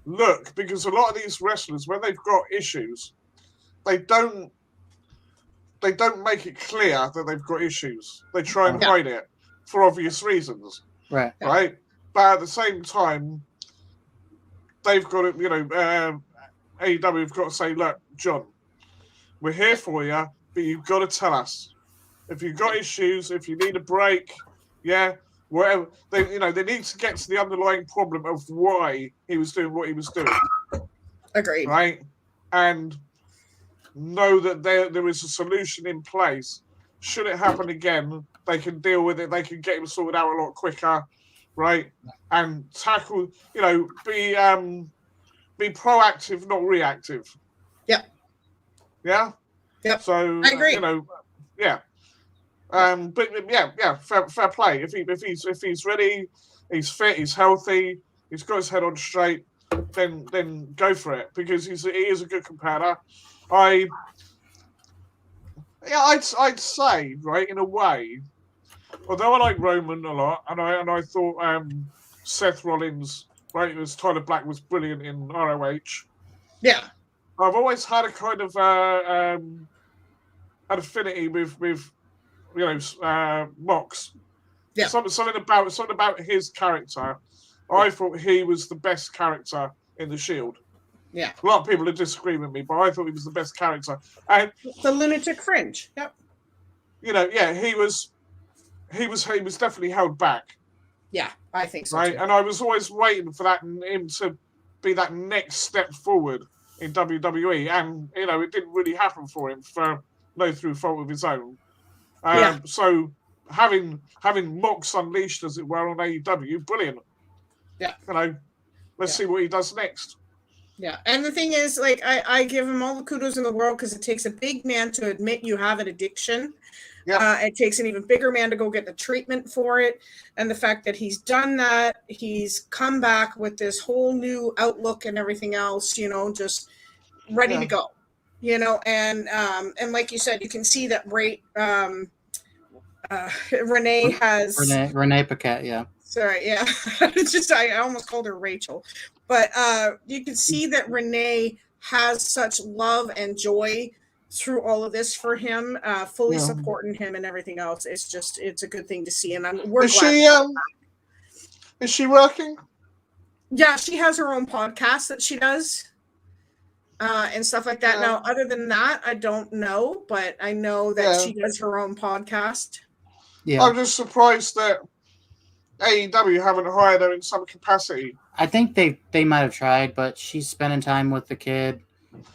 look, because a lot of these wrestlers, when they've got issues, they don't make it clear that they've got issues. They try and hide it for obvious reasons. Right. Right. But at the same time, they've got to, AEW have got to say, look, John, we're here for you, but you've got to tell us if you've got issues, if you need a break, whatever. They need to get to the underlying problem of why he was doing what he was doing. Agreed. Right. And know that there is a solution in place. Should it happen again, they can deal with it. They can get him sorted out a lot quicker, right? And tackle, be proactive, not reactive. Yeah. Yeah. Yep. So I agree. Fair play. If he's ready, he's fit, he's healthy, he's got his head on straight, then go for it, because he is a good competitor. I'd say, right, in a way, although I like Roman a lot, and I thought Seth Rollins, right, as Tyler Black was brilliant in ROH. Yeah. I've always had a kind of an affinity with Mox. Yeah. Something about his character. I thought he was the best character in the Shield. Yeah. A lot of people would disagree with me, but I thought he was the best character. And the lunatic fringe. Yep. He was definitely held back. Yeah, I think so. Right, too. and I was always waiting for him to be that next step forward in WWE, and it didn't really happen for him for no through fault of his own. So having Mox unleashed, as it were, on AEW, brilliant. Yeah. Let's see what he does next. Yeah, and the thing is, like, I give him all the kudos in the world, because it takes a big man to admit you have an addiction. Yeah. It takes an even bigger man to go get the treatment for it. And the fact that he's done that, he's come back with this whole new outlook and everything else, just ready to go. And like you said, you can see that Renee has... Renee Paquette, yeah. Sorry, yeah. It's just, I almost called her Rachel. But you can see that Renee has such love and joy through all of this for him, fully supporting him and everything else. It's a good thing to see. And we're glad. Is she working? Yeah, she has her own podcast that she does and stuff like that. Now, other than that, I don't know, but I know that she does her own podcast. Yeah. I'm just surprised that AEW haven't hired her in some capacity. I think they might have tried, but she's spending time with the kid,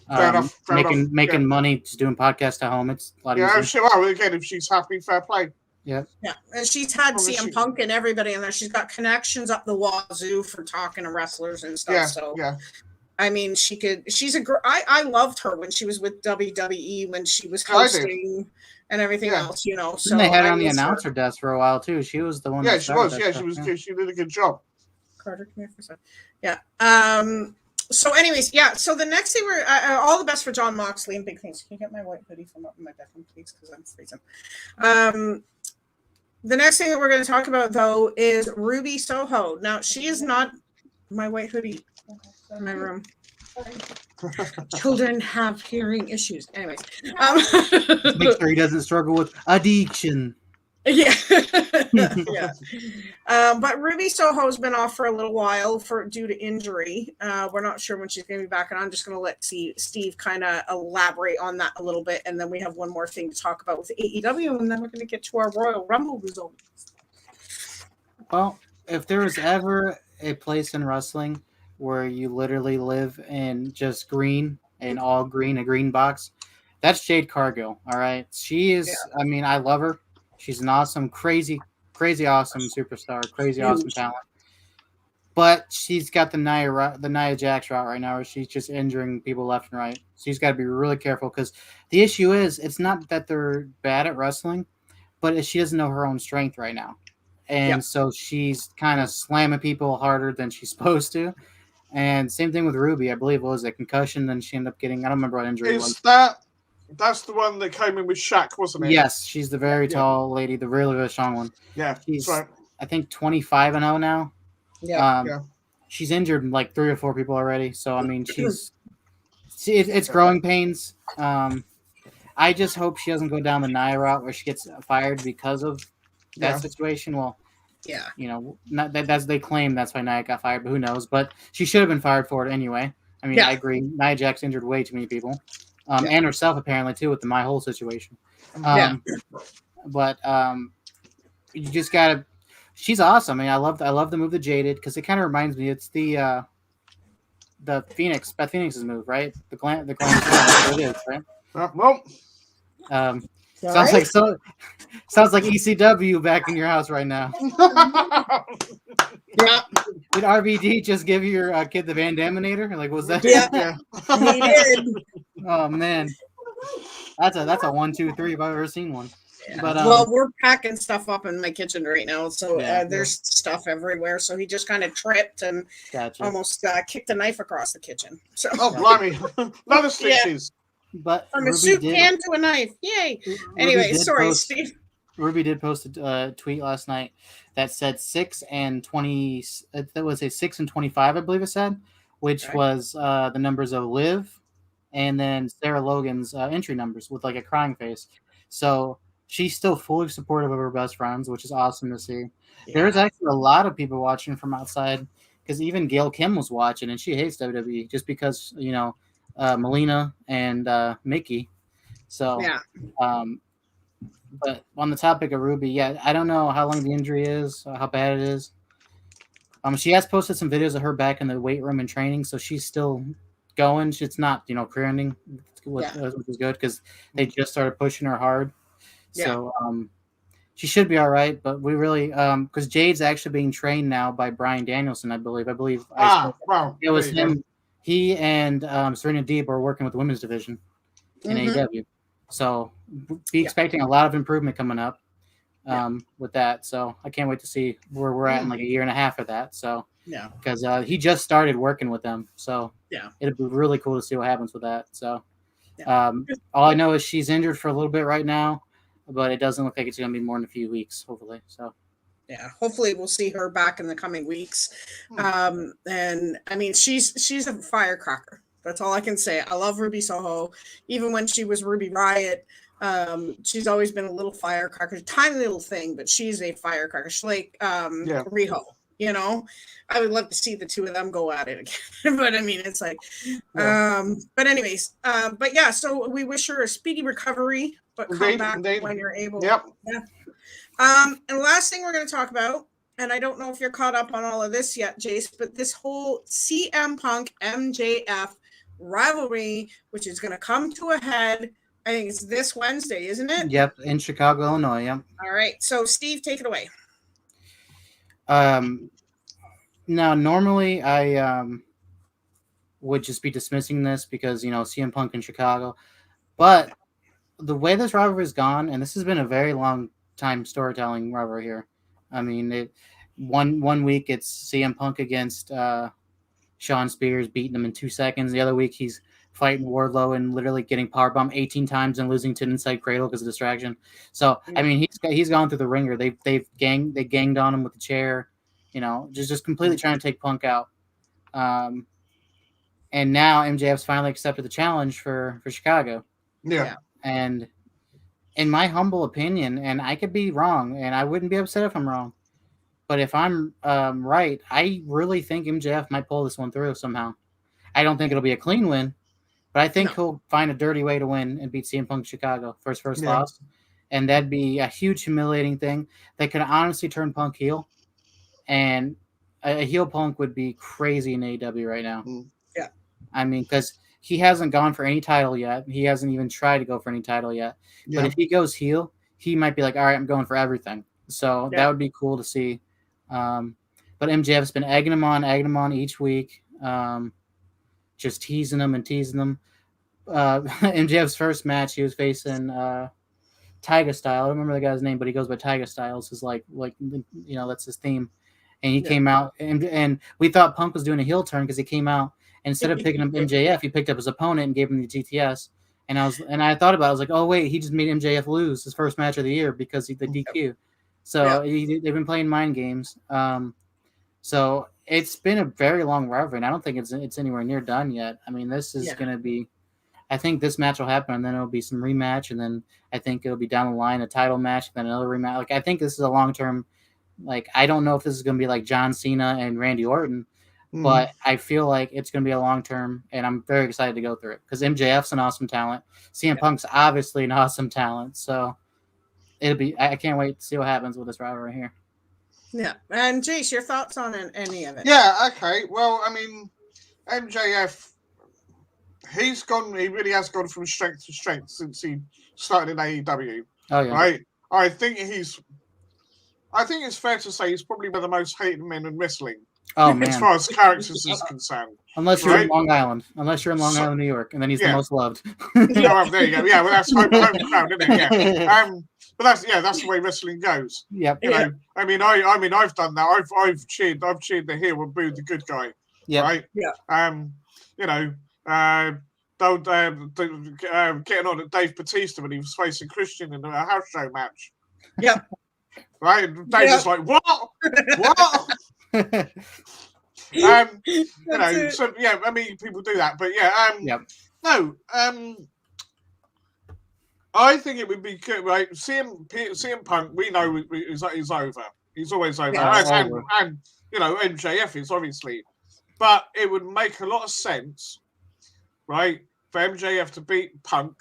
fair enough. making money, just doing podcasts at home. It's a lot easier. Again, if she's happy, fair play. Yeah. Yeah, and she's had CM Punk and everybody in there. She's got connections up the wazoo for talking to wrestlers and stuff. I mean, I loved her when she was with WWE, when she was hosting and everything else, So and they had her on the announcer desk for a while too. She was the one. Yeah, she was. Yeah, she was. Yeah. She did a good job. Carter, come here for a second. Yeah. So, anyways, So the next thing all the best for John Moxley and big things. Can you get my white hoodie from up in my bedroom, please? Because I'm freezing. The next thing that we're going to talk about, though, is Ruby Soho. Now, she is not my white hoodie in my room. Children have hearing issues. Anyways. Make sure he doesn't struggle with addiction. Yeah. But Ruby Soho's been off for a little while due to injury. We're not sure when she's going to be back, and I'm just going to let Steve kind of elaborate on that a little bit, and then we have one more thing to talk about with AEW, and then we're going to get to our Royal Rumble results. Well, if there was ever a place in wrestling where you literally live in just green and all green, a green box, that's Jade Cargill. All right, she is. I mean, I love her. She's an awesome, crazy crazy awesome superstar, crazy awesome talent. But she's got the Nia Jax route right now, where she's just injuring people left and right. So she's got to be really careful, because the issue is, it's not that they're bad at wrestling, but she doesn't know her own strength right now. And so she's kind of slamming people harder than she's supposed to. And same thing with Ruby. I believe it was a concussion, then she ended up getting, I don't remember what injury it was. That's the one that came in with Shaq, wasn't it? Yes, she's the very tall lady, the really strong one. Yeah, she's right. I think 25-0 now. Yeah. She's injured like 3 or 4 people already. So I mean, it's growing pains. I just hope she doesn't go down the Nia route where she gets fired because of that situation. Well, not that's they claim that's why Nia got fired, but who knows? But she should have been fired for it anyway. I mean, I agree. Nia Jax injured way too many people, and herself apparently too with the My Whole situation. But you just gotta. She's awesome. I mean, I love the move that Jade did, because it kind of reminds me. It's the Phoenix, Beth Phoenix's move, right? The glam it is, right? Well, sounds like ECW back in your house right now. Did RVD just give your kid the Van Daminator? Like, was that? Yeah. He did. Oh man, that's a 1, 2, 3 if I've ever seen one. Yeah. But well, we're packing stuff up in my kitchen right now, so there's stuff everywhere. So he just kind of tripped and almost kicked a knife across the kitchen. So blimey, another stitches. But from a soup can to a knife, yay! Anyway, sorry, Steve. Ruby did post a tweet last night that said 6 and 20. That was a 6 and 25, I believe it said, which was the numbers of Liv, and then Sarah Logan's entry numbers with like a crying face. So she's still fully supportive of her best friends, which is awesome to see. Yeah. There's actually a lot of people watching from outside, because even Gail Kim was watching, and she hates WWE just because, Melina and Mickey. So, but on the topic of Ruby, I don't know how long the injury is, how bad it is. She has posted some videos of her back in the weight room and training, so she's still going. It's not, career-ending, which is good, because they just started pushing her hard. So she should be all right, but we really because Jade's actually being trained now by Bryan Danielson, I believe. It was him. He and Serena Deeb are working with the women's division in AEW. So be expecting a lot of improvement coming up with that. So I can't wait to see where we're at in like a year and a half of that. So because he just started working with them. So it'd be really cool to see what happens with that. So all I know is she's injured for a little bit right now, but it doesn't look like it's going to be more than a few weeks, hopefully. So, hopefully we'll see her back in the coming weeks. And I mean, she's a firecracker. That's all I can say. I love Ruby Soho. Even when she was Ruby Riott, she's always been a little firecracker, tiny little thing, but she's a firecracker. She's like Riho. I would love to see the two of them go at it again. But I mean, it's like, but anyways, so we wish her a speedy recovery, but come back when you're able. And the last thing we're going to talk about, and I don't know if you're caught up on all of this yet, Jace, but this whole CM Punk MJF rivalry, which is going to come to a head. I think it's this Wednesday, isn't it? Yep, in Chicago, Illinois. Yep. All right. So, Steve, take it away. Now, normally I would just be dismissing this because, CM Punk in Chicago. But the way this rivalry has gone, and this has been a very long time storytelling rivalry here. I mean, one week it's CM Punk against Shawn Spears, beating him in 2 seconds. The other week he's fighting Wardlow and literally getting powerbombed 18 times and losing to an inside cradle because of distraction. So, I mean, he's gone through the ringer. They ganged on him with the chair, just completely trying to take Punk out. And now MJF's finally accepted the challenge for Chicago. Yeah. And in my humble opinion, and I could be wrong, and I wouldn't be upset if I'm wrong, but if I'm right, I really think MJF might pull this one through somehow. I don't think it'll be a clean win, but I think he'll find a dirty way to win and beat CM Punk Chicago for his first loss. And that'd be a huge humiliating thing that could honestly turn Punk heel. And a heel Punk would be crazy in AEW right now. Yeah. I mean, because he hasn't gone for any title yet. He hasn't even tried to go for any title yet. Yeah. But if he goes heel, he might be like, all right, I'm going for everything. So that would be cool to see. But MJF's been egging him on each week, just teasing them. MJF's first match, he was facing Tyga Style. I don't remember the guy's name, but he goes by Tyga Styles. Is like that's his theme. And he came out, and we thought Punk was doing a heel turn because he came out, and instead of picking up MJF, he picked up his opponent and gave him the GTS. And I thought about it. I was like, oh wait, he just made MJF lose his first match of the year because the DQ. So they've been playing mind games. So it's been a very long rivalry, and I don't think it's anywhere near done yet. I mean, this is going to be. I think this match will happen, and then it'll be some rematch, and then I think it'll be down the line a title match, then another rematch. Like I think this is a long term. Like I don't know if this is going to be like John Cena and Randy Orton, but I feel like it's going to be a long term, and I'm very excited to go through it because MJF's an awesome talent. CM Punk's obviously an awesome talent, so it'll be. I can't wait to see what happens with this rivalry here. Yeah, and Jace, your thoughts on any of it? Yeah, okay. Well, I mean, MJF. He really has gone from strength to strength since he started in AEW. Oh yeah. Right? I think it's fair to say he's probably one of the most hated men in wrestling. Oh man. As far as characters is concerned. Unless you're in Long Island. New York, and then he's the most loved. There you go. Yeah, well that's home crowd, isn't it? Yeah. But that's the way wrestling goes. Yep. You know, I mean I've done that. I've cheered the heel and booed the good guy. Yeah. Right? Yeah. You know, getting on at Dave Bautista when he was facing Christian in a house show match. Yeah. Right? Dave was like, what? What? You know, so yeah, I mean, people do that, but yeah, no, I think it would be good, right? CM Punk, we know he's over. He's always over, and you know, MJF is obviously, but it would make a lot of sense. Right, for MJF to beat Punk,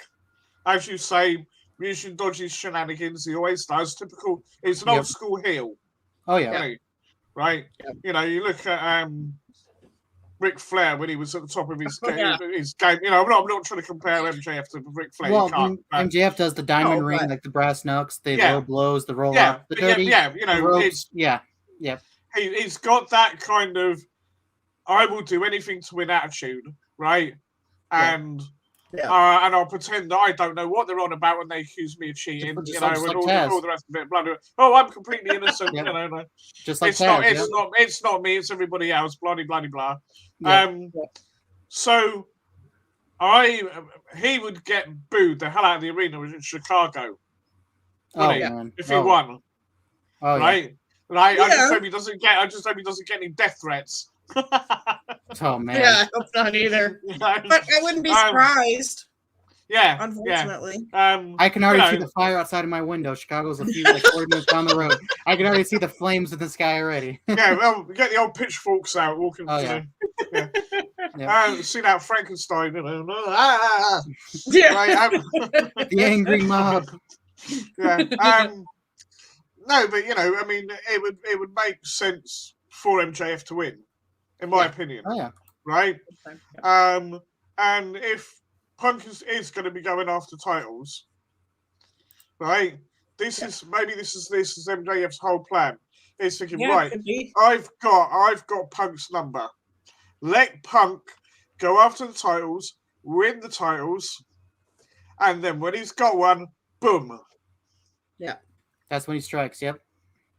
as you say, using dodgy shenanigans, he always does. Typical, he's an old school heel. Oh yeah, you know, right. Yep. You know, you look at Ric Flair when he was at the top of his game. You know, I'm not trying to compare MJF to Ric Flair. Well, MJF does the diamond ring, like the brass knucks, the low blows, the roll up, the dirty, you know, ropes. He's got that kind of I will do anything to win attitude, right? And I'll pretend that I don't know what they're on about when they accuse me of cheating, you know, and all the rest of it. Bloody, I'm completely innocent, you know. Just like it's not me, it's everybody else. Bloody, bloody, blah. So he would get booed the hell out of the arena in Chicago. If he won. Oh, right? Right? I just hope he doesn't get any death threats. Oh man! Yeah, I hope not either. But I wouldn't be surprised. Unfortunately, I can already see the fire outside of my window. Chicago's a few 40 minutes down the road. I can already see the flames in the sky already. Well, get the old pitchforks out, walking. Oh yeah. See that Frankenstein, you know? The angry mob. No, but you know, I mean, it would make sense for MJF to win. In my opinion, right? And if Punk is going to be going after titles, right? This is MJF's whole plan. He's thinking, right? I've got Punk's number. Let Punk go after the titles, win the titles, and then when he's got one, boom. Yeah, that's when he strikes. Yep.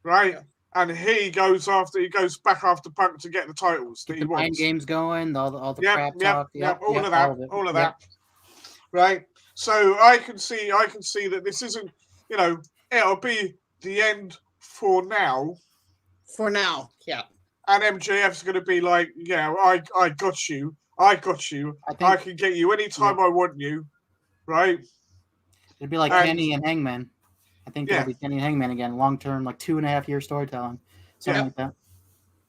Right. Yeah. And he goes back after Punk to get the titles that he wants. Mind games going, all the crap talk. All of that. Right. So I can see that this isn't, you know, it'll be the end for now. For now, yeah. And MJF's going to be like, I got you. I can get you anytime I want you. Right. It'd be like Kenny and Hangman. I think it'll be Kenny and Hangman again, long term, like 2.5-year storytelling, something like that.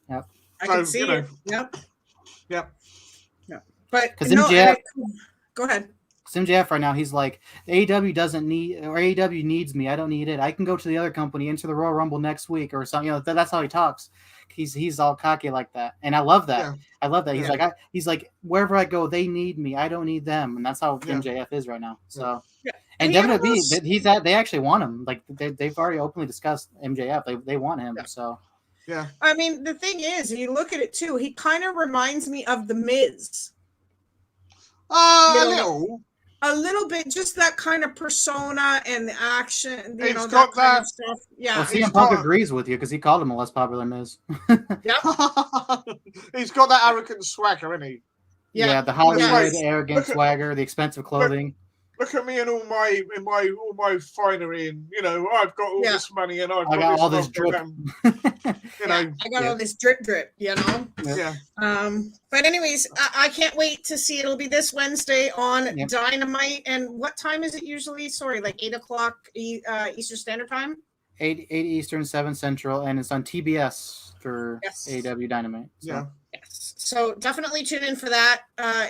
Yep. I can see it. Yep. But because MJF, go ahead. MJF right now, he's like, AEW doesn't need, or AEW needs me. I don't need it. I can go to the other company, enter the Royal Rumble next week or something. That's how he talks. He's all cocky like that, and I love that. Yeah. I love that. Yeah. He's like, wherever I go, they need me. I don't need them, and that's how MJF is right now. So, and WWE, they actually want him. Like they've already openly discussed MJF. They want him. So, yeah. I mean, the thing is, you look at it too. He kind of reminds me of the Miz. A little bit, just that kind of persona and the action, that kind of stuff. Yeah, well, CM Punk agrees with you because he called him a less popular Miz. Yep. He's got that arrogant swagger, isn't he? Yeah, the Hollywood arrogant swagger, the expensive clothing. Look at me and all my finery, and I've got all this money, and I got all this drip. I got all this drip. Yeah. But anyways, I can't wait to see. It'll be this Wednesday on Dynamite. And what time is it usually? Sorry, like 8:00 Eastern Standard Time. 8 Eastern, 7 Central, and it's on TBS for AEW Dynamite. So. Yeah. Yes. So definitely tune in for that.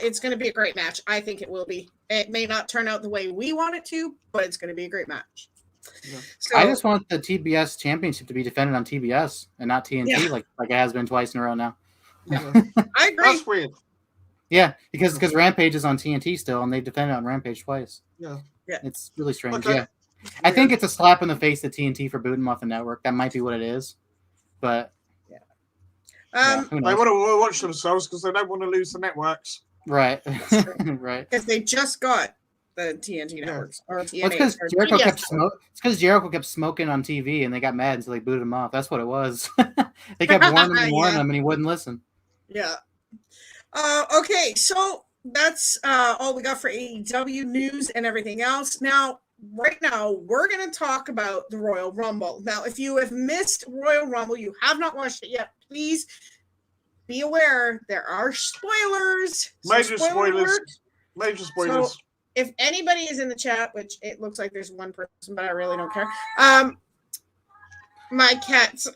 It's going to be a great match. I think it will be. It may not turn out the way we want it to, but it's going to be a great match. Yeah. So, I just want the TBS championship to be defended on TBS and not TNT like it has been twice in a row now. Yeah. I agree. That's weird. Yeah, because Rampage is on TNT still, and they defended on Rampage twice. Yeah. It's really strange. Okay. Yeah. I think it's a slap in the face to TNT for booting them off the network. That might be what it is. But they want to watch themselves because they don't want to lose the networks. Right. Right. Because they just got the TNT networks. Or TNA, it's because Jericho kept smoking on TV and they got mad, so they booted him off. That's what it was. They kept warning him, and he wouldn't listen. Yeah. Okay, so that's all we got for AEW news and everything else. Now, right now, we're going to talk about the Royal Rumble. Now, if you have missed Royal Rumble, you have not watched it yet, please be aware there are spoilers. Major spoilers. So if anybody is in the chat, which it looks like there's one person, but I really don't care. My cats.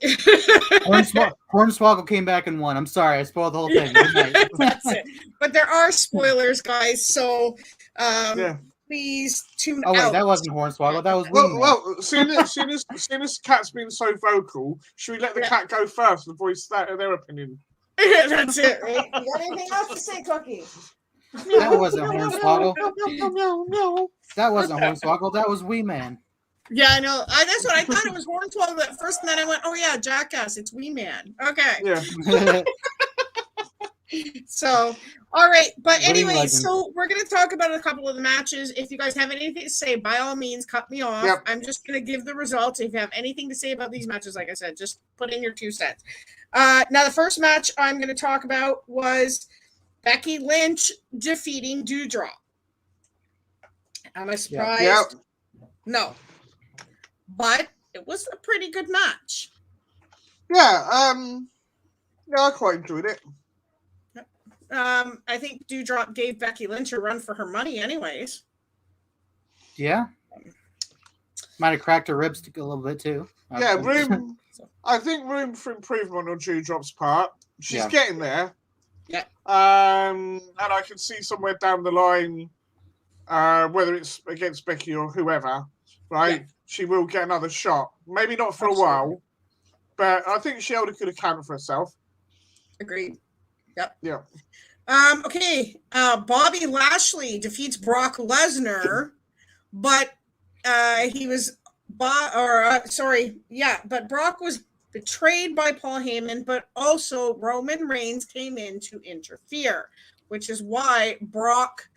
Hornswoggle came back and won. I'm sorry, I spoiled the whole thing. That's it. But there are spoilers, guys. So please tune out. Oh wait, that wasn't Hornswoggle. That was well. Soon as Cat's been so vocal, should we let the cat go first and voice their opinion? That's it. Right? You got anything else to say, Cookie? That wasn't Hornswoggle. That wasn't Hornswoggle. That was Wee Man. Yeah, I know. That's what I thought. It was Hornswoggle at first, and then I went, "Oh yeah, Jackass. It's Wee Man." Okay. Yeah. So, all right. But anyway, so we're going to talk about a couple of the matches. If you guys have anything to say, by all means, cut me off. Yep. I'm just going to give the results. If you have anything to say about these matches, like I said, just put in your 2 cents. Now, the first match I'm going to talk about was Becky Lynch defeating Dewdrop. Am I surprised? Yep. No. But it was a pretty good match. Yeah. I quite enjoyed it. I think Dewdrop gave Becky Lynch a run for her money anyways. Yeah. Might have cracked her ribs a little bit too. Yeah, I think room for improvement on Dewdrop's part. She's getting there. Yeah. And I can see somewhere down the line, whether it's against Becky or whoever, right? Yeah. She will get another shot. Maybe not for a while, but I think she could account for herself. Agreed. Yep. Yeah. Okay. Bobby Lashley defeats Brock Lesnar, but but Brock was betrayed by Paul Heyman, but also Roman Reigns came in to interfere, which is why Brock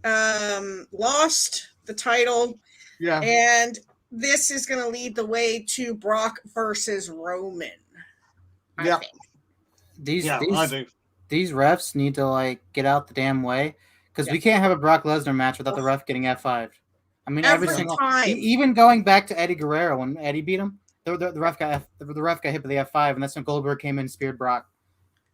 lost the title. Yeah. And this is going to lead the way to Brock versus Roman. I think. I do. These refs need to get out the damn way because we can't have a Brock Lesnar match without the ref getting F5. I mean, every single time. Even going back to Eddie Guerrero when Eddie beat him, the ref got hit by the F5, and that's when Goldberg came in and speared Brock.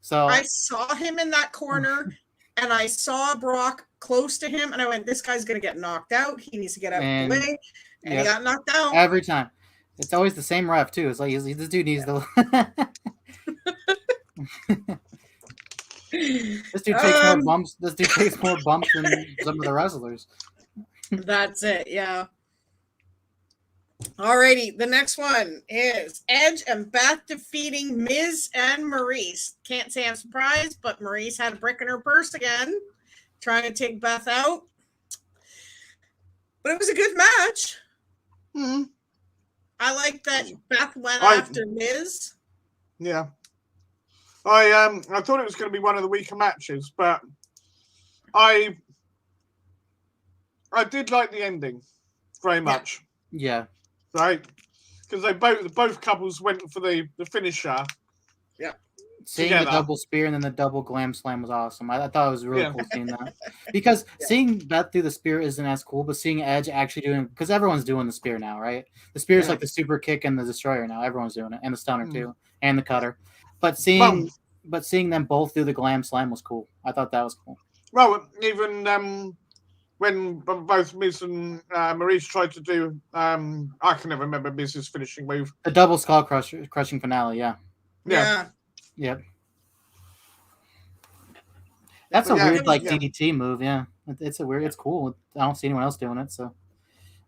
So I saw him in that corner, and I saw Brock close to him, and I went, "This guy's gonna get knocked out. He needs to get out of the way," and he got knocked out every time. It's always the same ref too. It's like this dude needs to. This dude takes more bumps. This dude takes more bumps than some of the wrestlers. That's it. Yeah. Alrighty, the next one is Edge and Beth defeating Miz and Maurice. Can't say I'm surprised, but Maurice had a brick in her purse again, trying to take Beth out. But it was a good match. Mm-hmm. I like that Beth went after Miz. Yeah. I thought it was going to be one of the weaker matches, but I did like the ending very much. Yeah. Right? Because both couples went for the finisher. Yeah. Seeing the double spear and then the double glam slam was awesome. I thought it was really cool seeing that. Because seeing Beth do the spear isn't as cool, but seeing Edge actually doing, because everyone's doing the spear now, right? The spear is like the super kick and the destroyer now. Everyone's doing it, and the stunner too, and the cutter. But seeing them both do the glam slam was cool. I thought that was cool. Well, even when both Miz and Maurice tried to do, I can never remember Miz's finishing move. The double skull crushing finale, yeah. Yep. That's a weird DDT move, yeah. It's cool. I don't see anyone else doing it, so.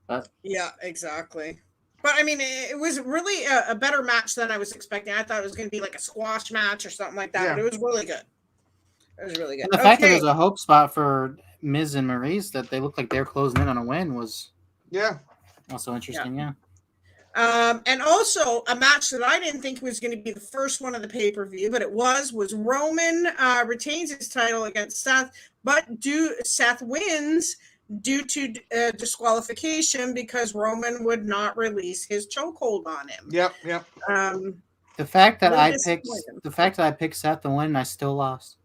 But yeah, exactly. But I mean, it was really a better match than I was expecting. I thought it was going to be like a squash match or something like that, but it was really good. It was really good. And the fact that there's a hope spot for Miz and Maurice that they look like they're closing in on a win was also interesting, yeah. And also a match that I didn't think was going to be the first one of the pay-per-view, but it was Roman retains his title against Seth, but Seth wins due to disqualification because Roman would not release his chokehold on him. Yep. The fact that I picked Seth to win and I still lost.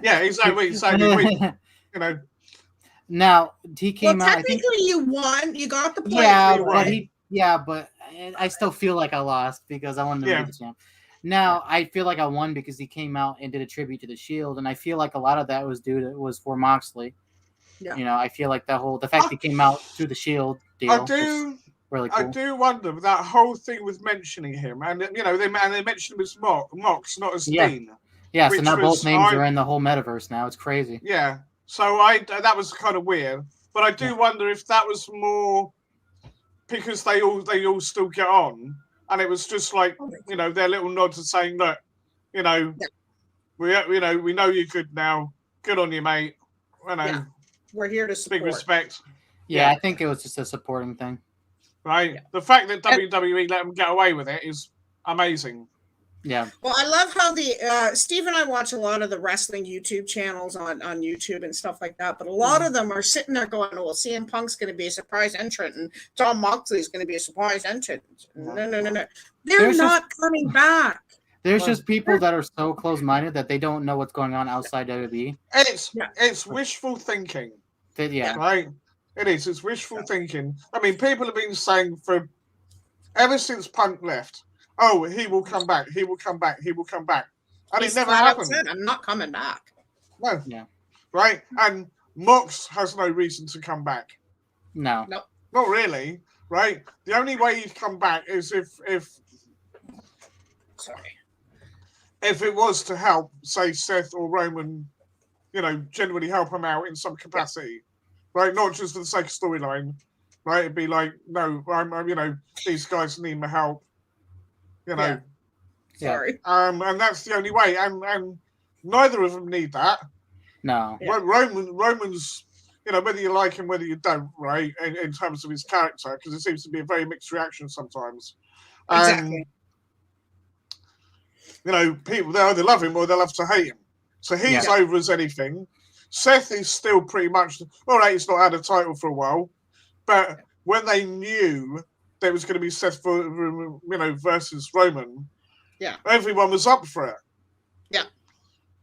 Yeah, exactly. You know. Now he came out. Technically, you won. You got the point. But I still feel like I lost because I wanted to be the champ. Now I feel like I won because he came out and did a tribute to the Shield, and I feel like a lot of that was for Moxley. Yeah. You know, I feel like the fact he came out through the Shield deal. Really cool. I do wonder that whole thing with mentioning him, and they mentioned him as Mox, not as Dean. Yeah, so now both names are in the whole metaverse now. It's crazy. Yeah, so that was kind of weird, but I do wonder if that was more because they all still get on, and it was just like their little nods of saying, look, we know you're good now. Good on you, mate. We're here to support. Big respect. Yeah, I think it was just a supporting thing. Right. Yeah. The fact that WWE let them get away with it is amazing. Yeah. Well, I love how Steve and I watch a lot of the wrestling YouTube channels on YouTube and stuff like that, but a lot of them are sitting there going, well, CM Punk's going to be a surprise entrant and John Moxley's going to be a surprise entrant. No. They're not coming back. There's just people that are so close-minded that they don't know what's going on outside WWE. It's wishful thinking. Right? It is. It's wishful thinking. I mean, people have been saying ever since Punk left, oh, he will come back. He will come back. He will come back. And it never happened. I'm not coming back. No. Yeah. Right? And Mox has no reason to come back. No. Not really. Right? The only way he'd come back is if it was to help, say, Seth or Roman, genuinely help him out in some capacity. Right? Not just for the sake of storyline. Right? It'd be like, no, I'm these guys need my help. Sorry. And that's the only way. And neither of them need that. No. Roman's, whether you like him, whether you don't, right? In terms of his character, because it seems to be a very mixed reaction sometimes. Exactly. People, they either love him or they'll have to hate him. So he's over as anything. Seth is still pretty much, all right, he's not had a title for a while, but when they knew there was going to be Seth versus Roman, everyone was up for it. Yeah.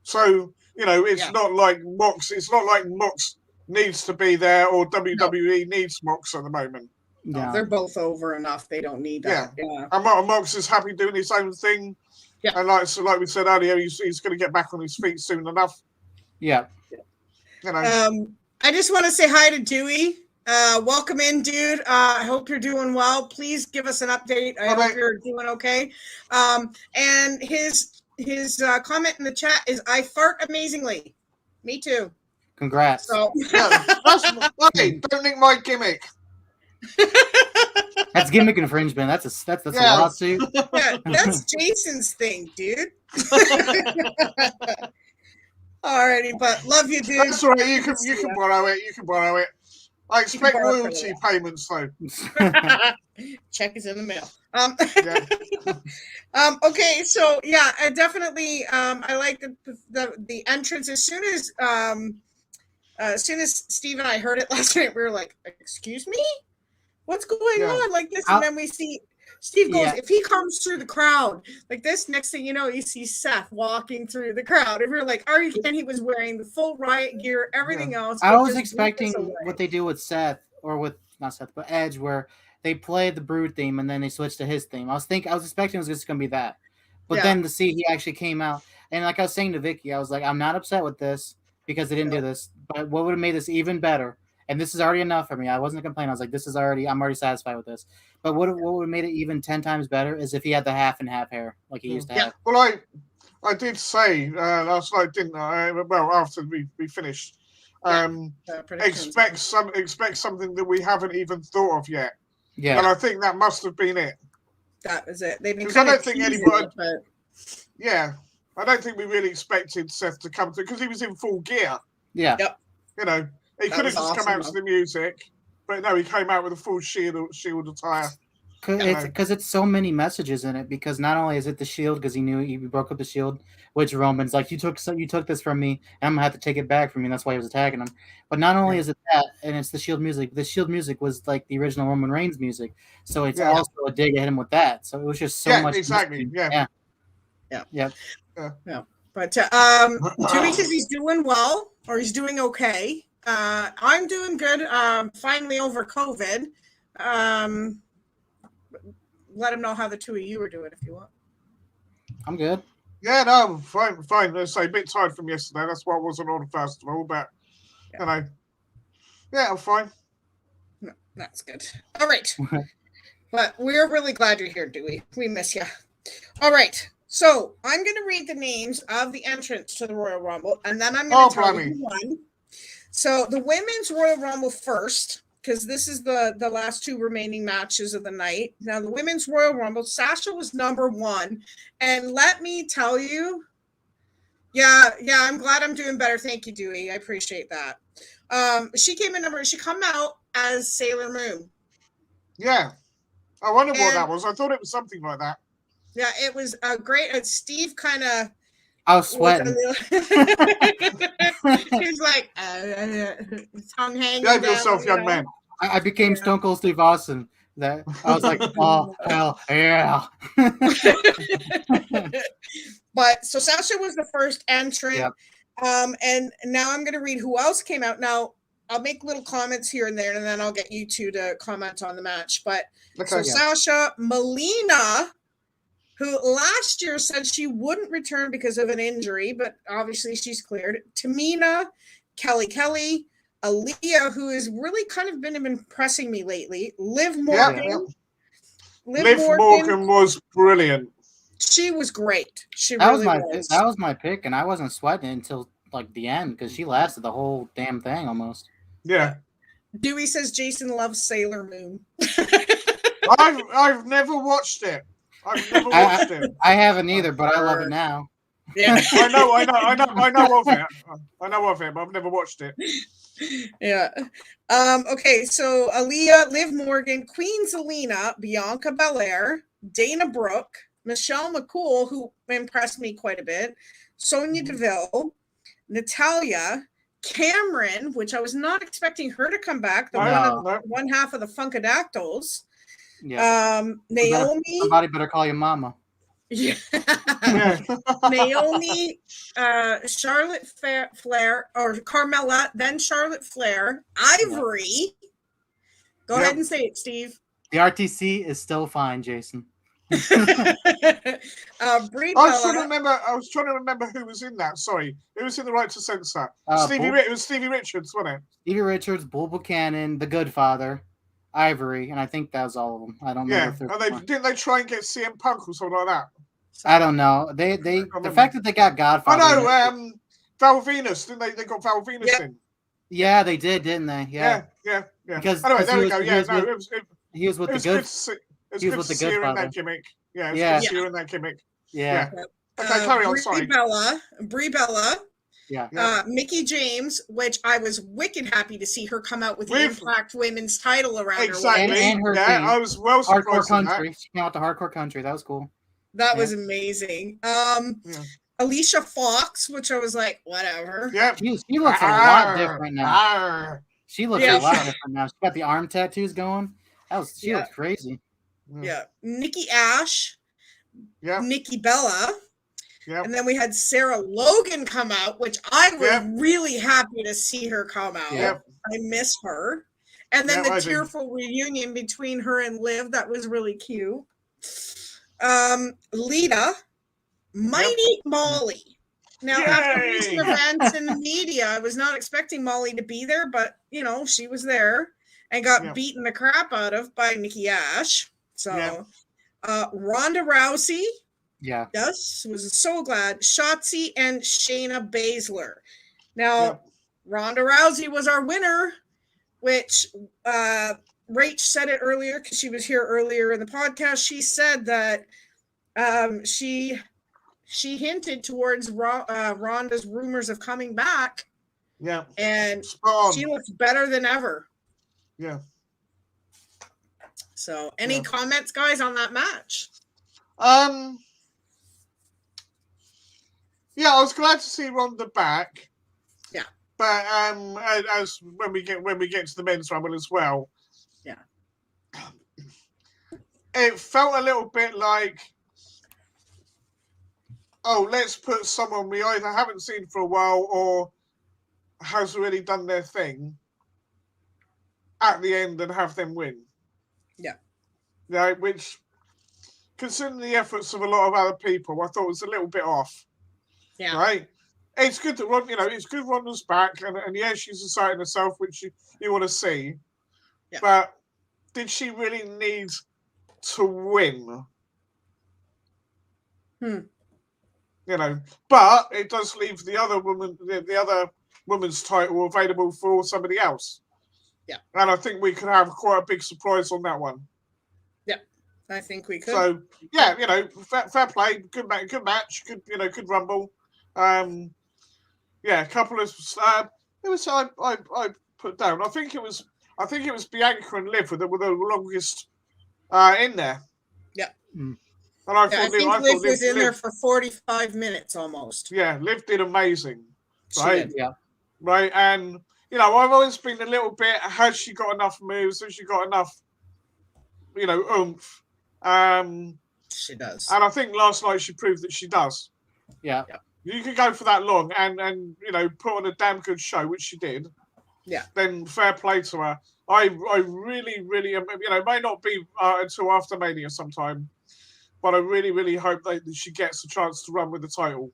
So, it's not like Mox needs to be there or WWE needs Mox at the moment. No, they're both over enough. They don't need that. Yeah. And Mox is happy doing his own thing. Yeah. And like we said earlier, he's going to get back on his feet soon enough. Yeah. I just want to say hi to Dewey. Welcome in, dude. I hope you're doing well. Please give us an update. I hope you're doing okay. And his his comment in the chat is, "I fart amazingly." Me too. Congrats. So hey, don't nick my gimmick. That's gimmick infringement. That's a lawsuit. Yeah, that's Jason's thing, dude. Alrighty, but love you, dude. That's all right. You can borrow it. You can borrow it. I expect royalty payments though. Check is in the mail. Yeah. Okay, so yeah, I definitely I like the entrance. As soon as Steve and I heard it last night, we were like, "Excuse me, what's going on?" Like this, and then we see Steve goes, if he comes through the crowd like this, next thing you know, you see Seth walking through the crowd, and we're like, "Are you?" And he was wearing the full Riot gear, everything else. I was expecting what they do with Seth, or with not Seth, but Edge, where they play the Brood theme and then they switch to his theme. I was expecting it was just going to be that, but then to see he actually came out, and like I was saying to Vicky, I was like, I'm not upset with this because they didn't do this, but what would have made this even better? And this is already enough for me. I wasn't complaining. I was like, I'm already satisfied with this. But what would have made it even 10 times better is if he had the half and half hair like he used to have. Well, I did say last night, didn't I? Well, after we finished, expect something that we haven't even thought of yet. Yeah, and I think that must have been it. That was it. They've been I don't think anybody. Yeah, I don't think we really expected Seth to come through because he was in full gear. Yeah. Yep. You know, he could have just come out to the music, but no, he came out with a full shield attire. Because it's so many messages in it. Because not only is it the Shield, because he knew he broke up the Shield, which Roman's like, you took this from me, and I'm gonna have to take it back from you. And that's why he was attacking him. But not only is it that, and it's the Shield music. The Shield music was like the original Roman Reigns music, so it's also a dig at him with that. So it was just so much. Exactly. Yeah. But Dewey says he's doing well, or he's doing okay. I'm doing good. Finally over COVID. Let him know how the two of you are doing if you want. I'm good. Yeah, no, fine. Let's say a bit tired from yesterday. That's why I wasn't on the festival, but you know, I'm fine. No, that's good. All right. But we're really glad you're here, Dewey. We miss you. All right. So I'm going to read the names of the entrants to the Royal Rumble, and then I'm going to tell you who won. So the Women's Royal Rumble first, because this is the last two remaining matches of the night. Now, the Women's Royal Rumble, Sasha was number one. And let me tell you, I'm glad I'm doing better. Thank you, Dewey. I appreciate that. She come out as Sailor Moon. Yeah. I wonder what that was. I thought it was something like that. Yeah, it was great. Steve kind of... I was sweating. He's like, tongue hanging Behave down, yourself, young man. I became Stone Cold Steve Austin. That I was like, oh hell yeah. But so Sasha was the first entrant. Yep. And now I'm gonna read who else came out. Now I'll make little comments here and there, and then I'll get you two to comment on the match. But Sasha, Melina, who last year said she wouldn't return because of an injury, but obviously she's cleared. Tamina, Kelly, Aaliyah, who has really kind of been impressing me lately. Liv Morgan. Liv Morgan was brilliant. She was great. That was my pick, and I wasn't sweating until like the end because she lasted the whole damn thing almost. Yeah. Dewey says Jason loves Sailor Moon. I've never watched it. I've never watched it. I haven't either, but I love it now. Yeah, I know of it. I know of it, but I've never watched it. Yeah. Okay, so Aaliyah, Liv Morgan, Queen Zelina, Bianca Belair, Dana Brooke, Michelle McCool, who impressed me quite a bit, Sonya Deville, Natalia, Cameron, which I was not expecting her to come back, one half of the Funkadactyls. Yeah. Naomi. Somebody better call your mama. Yeah. Naomi, Charlotte Flair, or Carmella, then Charlotte Flair, Ivory. Go ahead and say it, Steve. The RTC is still fine, Jason. Brie I was trying to remember who was in that. Sorry, who was in the Right to Censor? It was Stevie Richards, wasn't it? Stevie Richards, Bull Buchanan, The Good Father, Ivory, and I think that was all of them. I don't know. Yeah, and didn't they try and get CM Punk or something like that? So. I don't know. The fact that they got Godfather. I know. Val Venus, didn't they? They got Val Venus in. Yeah, they did, didn't they? Yeah. Because anyway, there we go. He was with the good. It's good to see her in that gimmick. Yeah, it's good to see her in that gimmick. Yeah. Okay, carry on. Sorry. Brie Bella. Yeah. Mickie James, which I was wicked happy to see her come out with the Impact Women's title around her. Exactly. And her theme. I was well surprised. Hardcore Country. She came out to Hardcore Country. That was cool. That was amazing. Alicia Fox, which I was like, whatever. Yeah. She looks a lot different now. She looks a lot different now. She got the arm tattoos going. She looks crazy. Yeah. Nikki Ash. Yeah. Nikki Bella. Yep. And then we had Sarah Logan come out, which I was really happy to see her come out. Yep. I miss her. And then the tearful reunion between her and Liv, that was really cute. Lita, Mighty Molly. Now, after recent events in the media, I was not expecting Molly to be there, but, she was there and got beaten the crap out of by Nikki Ash. So, Ronda Rousey. Yeah. Yes, was so glad. Shotzi and Shayna Baszler. Now, Ronda Rousey was our winner, which Rach said it earlier because she was here earlier in the podcast. She said that she hinted towards Ronda's rumors of coming back. Yeah. And she looks better than ever. Yeah. So, any comments, guys, on that match? Yeah, I was glad to see Ronda back. Yeah. But as when we get to the men's rumble as well. Yeah. It felt a little bit like, let's put someone we either haven't seen for a while or has already done their thing at the end and have them win. Yeah. Yeah, which, considering the efforts of a lot of other people, I thought was a little bit off. Yeah. Right. It's good that it's good Ronda's back, and she's exciting herself, which you want to see. Yeah. But did she really need to win? But it does leave the other woman's title available for somebody else. Yeah. And I think we could have quite a big surprise on that one. Yeah, I think we could. So fair play, good match, good rumble. A couple of it was I put down. I think it was Bianca and Liv with the longest in there. Yeah. And I thought Liv was in there for 45 minutes almost. Yeah, Liv did amazing. Right. Yeah. Right. And I've always been a little bit, has she got enough moves? Has she got enough oomph? She does. And I think last night she proved that she does. Yeah. You could go for that long and put on a damn good show, which she did. Yeah. Then fair play to her. I really, really, it may not be until after Mania sometime, but I really, really hope that she gets a chance to run with the title.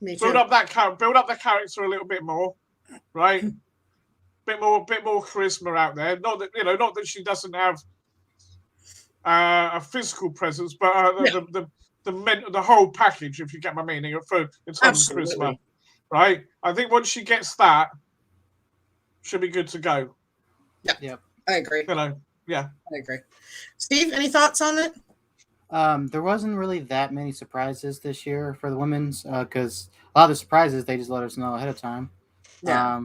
Me too. Build up that character a little bit more, right? bit more charisma out there. Not that she doesn't have a physical presence, but the whole package, if you get my meaning, in terms of charisma, right? I think once she gets that, she'll be good to go. Yeah. I agree. I agree. Steve, any thoughts on it? There wasn't really that many surprises this year for the women's because a lot of the surprises they just let us know ahead of time. Yeah.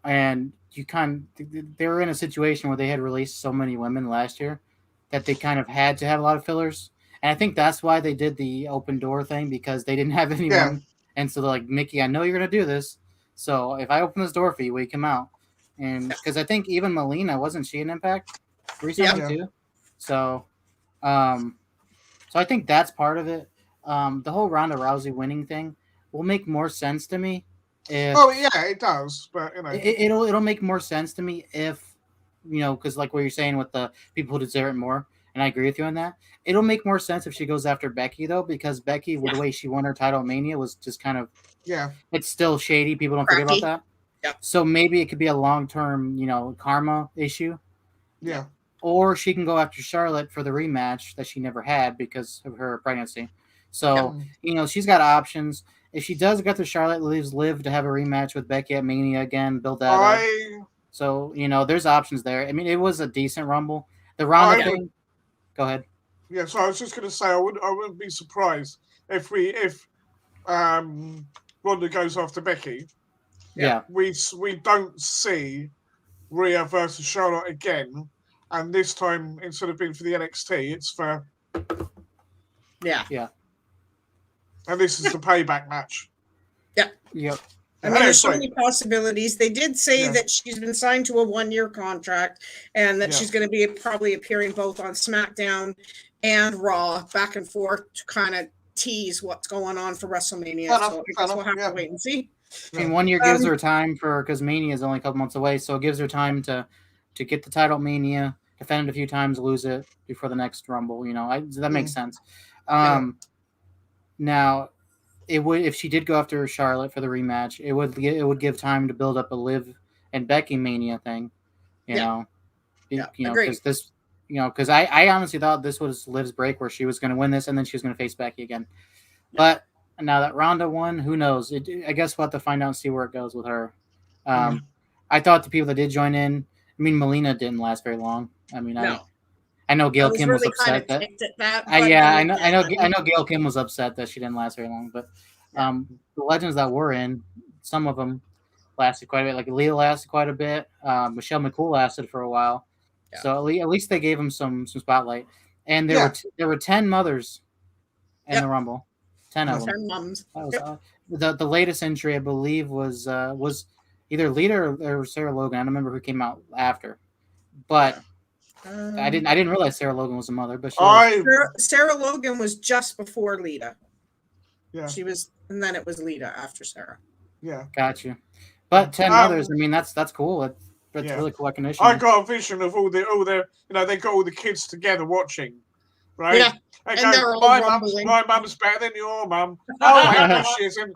And they were in a situation where they had released so many women last year that they kind of had to have a lot of fillers. And I think that's why they did the open door thing, because they didn't have anyone. Yeah. And so they're like, Mickey, I know you're going to do this. So if I open this door for you, will you come out? And because I think even Melina, wasn't she an Impact recently too? So, so I think that's part of it. The whole Ronda Rousey winning thing will make more sense to me. It does. But it'll make more sense to me if, because like what you're saying with the people who deserve it more, and I agree with you on that. It'll make more sense if she goes after Becky though, because Becky, with the way she won her title at Mania, was just kind of it's still shady. People don't forget about that. Yeah. So maybe it could be a long-term, karma issue. Yeah. Or she can go after Charlotte for the rematch that she never had because of her pregnancy. So she's got options. If she does get to Charlotte, leaves Liv to have a rematch with Becky at Mania again, build that up. So there's options there. I mean, it was a decent Rumble. The Ronda thing. Go ahead. Yeah, so I was just going to say I wouldn't be surprised if Ronda goes after Becky. Yeah. We don't see Rhea versus Charlotte again, and this time instead of being for the NXT, it's for Yeah. And this is the payback match. Yeah. Yep. I mean, there's so many possibilities. They did say that she's been signed to a 1-year contract and that she's going to be probably appearing both on SmackDown and Raw, back and forth, to kind of tease what's going on for WrestleMania. So I guess we'll have to wait and see. I mean, 1 year gives her time because Mania is only a couple months away, so it gives her time to get the title at Mania, defend it a few times, lose it before the next Rumble. That makes sense. Now, it would, if she did go after Charlotte for the rematch, it would give time to build up a Liv and Becky Mania thing. Because this, because I honestly thought this was Liv's break where she was going to win this and then she was going to face Becky again. But now that Ronda won, who knows? I guess we'll have to find out and see where it goes with her. I thought the people that did join in, I mean, Melina didn't last very long. I mean, I know Gail Kim was upset that. I know Gail Kim was upset that she didn't last very long. But the legends that were in, some of them lasted quite a bit. Like Leah lasted quite a bit. Michelle McCool lasted for a while. Yeah. So at least they gave him some spotlight. And there were 10 mothers in the Rumble. 10 of them. 10 moms. The latest entry, I believe, was either Lita or Sarah Logan. I don't remember who came out after, but I didn't realize Sarah Logan was a mother. But Sarah Logan was just before Lita. Yeah, she was, and then it was Lita after Sarah. Yeah, got you. But 10 mothers. I mean, that's cool. That's really cool recognition. I got a vision of all the they got all the kids together watching. Right? Yeah. And my mum's better than your mum. Oh, no, she isn't.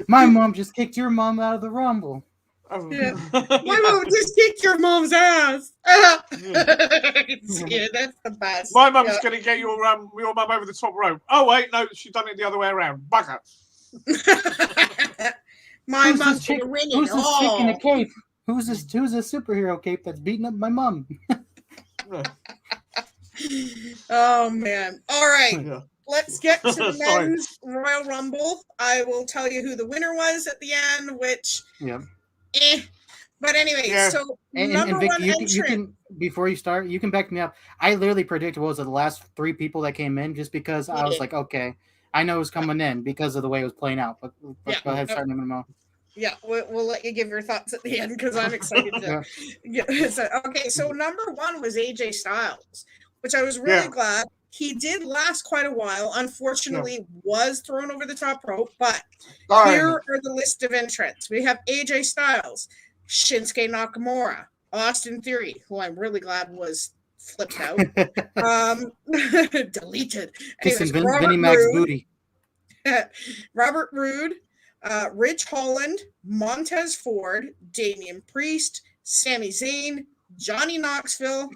My mom just kicked your mom out of the Rumble. Yeah. My mom just kicked your mom's ass. Yeah, that's the best. My mum's going to get your mum over the top rope. Oh, wait, no, she's done it the other way around. Bugger. My mom's winning. Who's this chick in a cape? Who's a superhero cape that's beating up my mom? Oh man! All right, let's get to the men's Royal Rumble. I will tell you who the winner was at the end. Which, But anyway, so number Vic, one entrant. You can, before you start, you can back me up. I literally predicted what was the last 3 people that came in, just because I was like, okay, I know who's coming in because of the way it was playing out. But go ahead, start naming them all. Yeah, we'll let you give your thoughts at the end because I'm excited to. So number 1 was AJ Styles, which I was really glad. He did last quite a while. Unfortunately, was thrown over the top rope. But here are the list of entrants. We have AJ Styles, Shinsuke Nakamura, Austin Theory, who I'm really glad was flipped out, deleted. Kissing Vinnie Mac's booty. Robert Roode, Ridge Holland, Montez Ford, Damian Priest, Sami Zayn, Johnny Knoxville.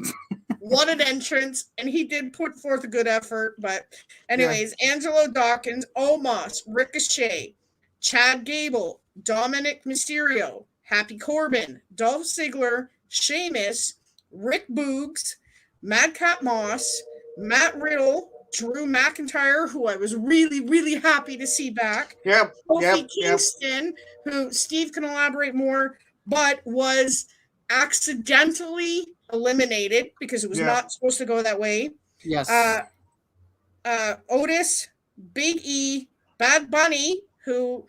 What an entrance, and he did put forth a good effort. But anyways, Angelo Dawkins, Omos, Ricochet, Chad Gable, Dominic Mysterio, Happy Corbin, Dolph Ziggler, Sheamus, Rick Boogs, Madcap Moss, Matt Riddle, Drew McIntyre, who I was really, really happy to see back. Kofi Kingston, who Steve can elaborate more, but was accidentally eliminated because it was not supposed to go that way. Yes. Otis, Big E, Bad Bunny, who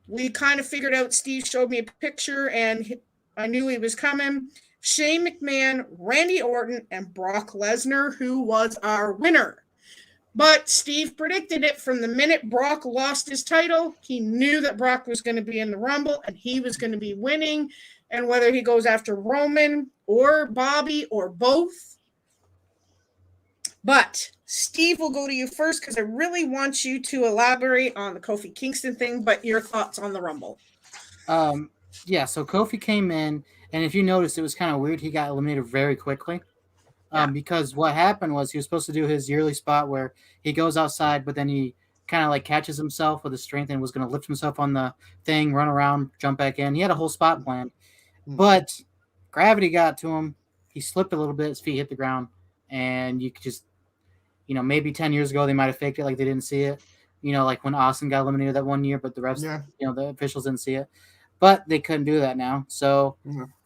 we kind of figured out. Steve showed me a picture and I knew he was coming. Shane McMahon, Randy Orton, and Brock Lesnar, who was our winner. But Steve predicted it from the minute Brock lost his title. He knew that Brock was going to be in the Rumble and he was going to be winning. And whether he goes after Roman or Bobby or both. But Steve, will go to you first because I really want you to elaborate on the Kofi Kingston thing, but your thoughts on the Rumble. So Kofi came in, and if you notice, it was kind of weird. He got eliminated very quickly. Because what happened was he was supposed to do his yearly spot where he goes outside, but then he kind of like catches himself with his strength and was going to lift himself on the thing, run around, jump back in. He had a whole spot planned, but gravity got to him. He slipped a little bit. His feet hit the ground, and you could just, maybe 10 years ago they might have faked it like they didn't see it. Like when Austin got eliminated that one year, but the refs, the officials didn't see it. But they couldn't do that now, so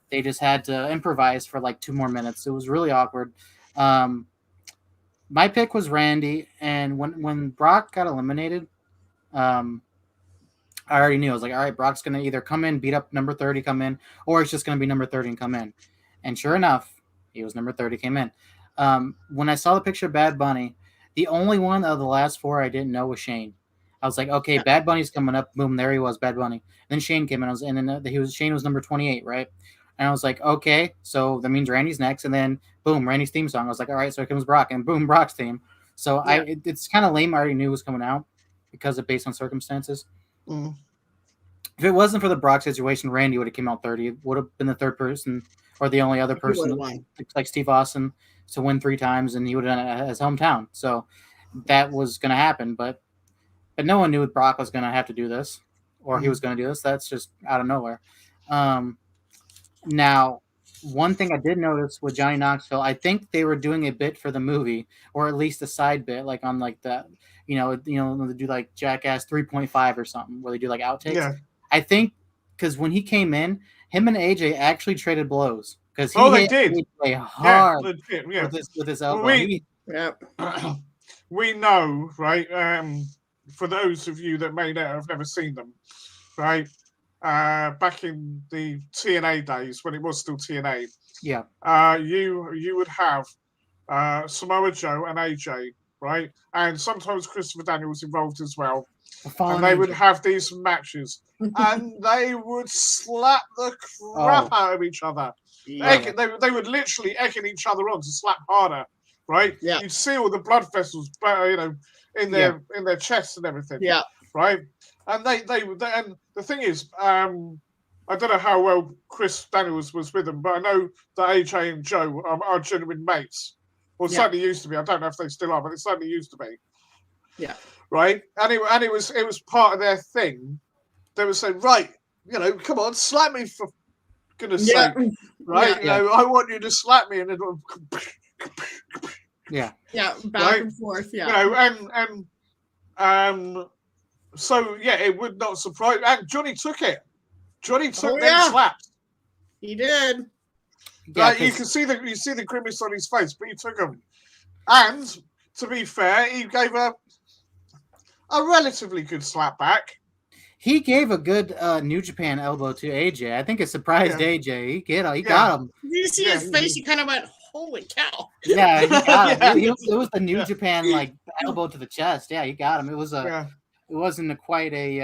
they just had to improvise for like 2 more minutes. It was really awkward. My pick was Randy, and when Brock got eliminated, I already knew. I was like, all right, Brock's going to either come in, beat up number 30, come in, or it's just going to be number 30 and come in. And sure enough, he was number 30, came in. When I saw the picture of Bad Bunny, the only one of the last 4 I didn't know was Shane. I was like, okay, Bad Bunny's coming up. Boom, there he was, Bad Bunny. And then Shane came in, Shane was number 28, right? And I was like, okay, so that means Randy's next. And then, boom, Randy's theme song. I was like, all right, so here comes Brock. And boom, Brock's theme. So it's kind of lame. I already knew it was coming out because of based on circumstances. If it wasn't for the Brock situation, Randy would have came out 30. It would have been the third person or the only other person, like Steve Austin, to win 3 times, and he would have done it at his hometown. So that was going to happen. But no one knew Brock was going to have to do this or he was going to do this. That's just out of nowhere. Now, one thing I did notice with Johnny Knoxville, I think they were doing a bit for the movie, or at least a side bit, like on like that, they do like Jackass 3.5 or something, where they do like outtakes. Yeah. I think because when he came in, him and AJ actually traded blows because he hit AJ hard with his elbow. We know, right? For those of you that may not have never seen them, right? Back in the TNA days when it was still TNA, you would have Samoa Joe and AJ, right, and sometimes Christopher Daniels involved as well, and they would have these matches, and they would slap the crap out of each other. They would literally egging each other on to slap harder, right? Yeah, you'd see all the blood vessels, in their chests and everything. Yeah, right. And they and the thing is, I don't know how well Chris Daniels was with them, but I know that AJ and Joe are genuine mates, or certainly used to be. I don't know if they still are, but they certainly used to be. Yeah. Right. And it was part of their thing. They would say, right, come on, slap me for goodness sake, right? I want you to slap me, and it'll. Back and forth. So it would not surprise. And Johnny took it. Johnny took them slaps. He did. You can see the grimace on his face, but he took them. And to be fair, he gave a relatively good slap back. He gave a good New Japan elbow to AJ. I think it surprised AJ. He got him. Did you see his face? He kind of went, "Holy cow!" Yeah, he got him. It was the New Japan like elbow to the chest. Yeah, he got him. It was It wasn't quite a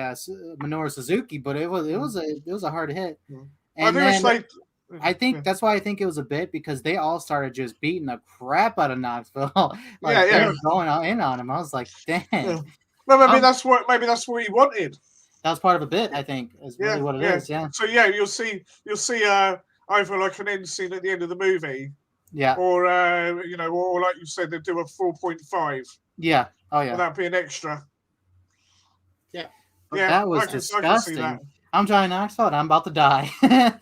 Minoru Suzuki, but it was a hard hit. And I think that's why I think it was a bit because they all started just beating the crap out of Knoxville. They were going in on him. I was like, dang. Yeah. Well, maybe that's what he wanted. That was part of a bit, I think, is really what it is. Yeah. So you'll see either like an end scene at the end of the movie. Yeah. Or or like you said, they do a 4.5. Yeah. Oh yeah. And that'd be an extra. Yeah. That was disgusting. I'm Johnny Knoxville and I'm about to die. And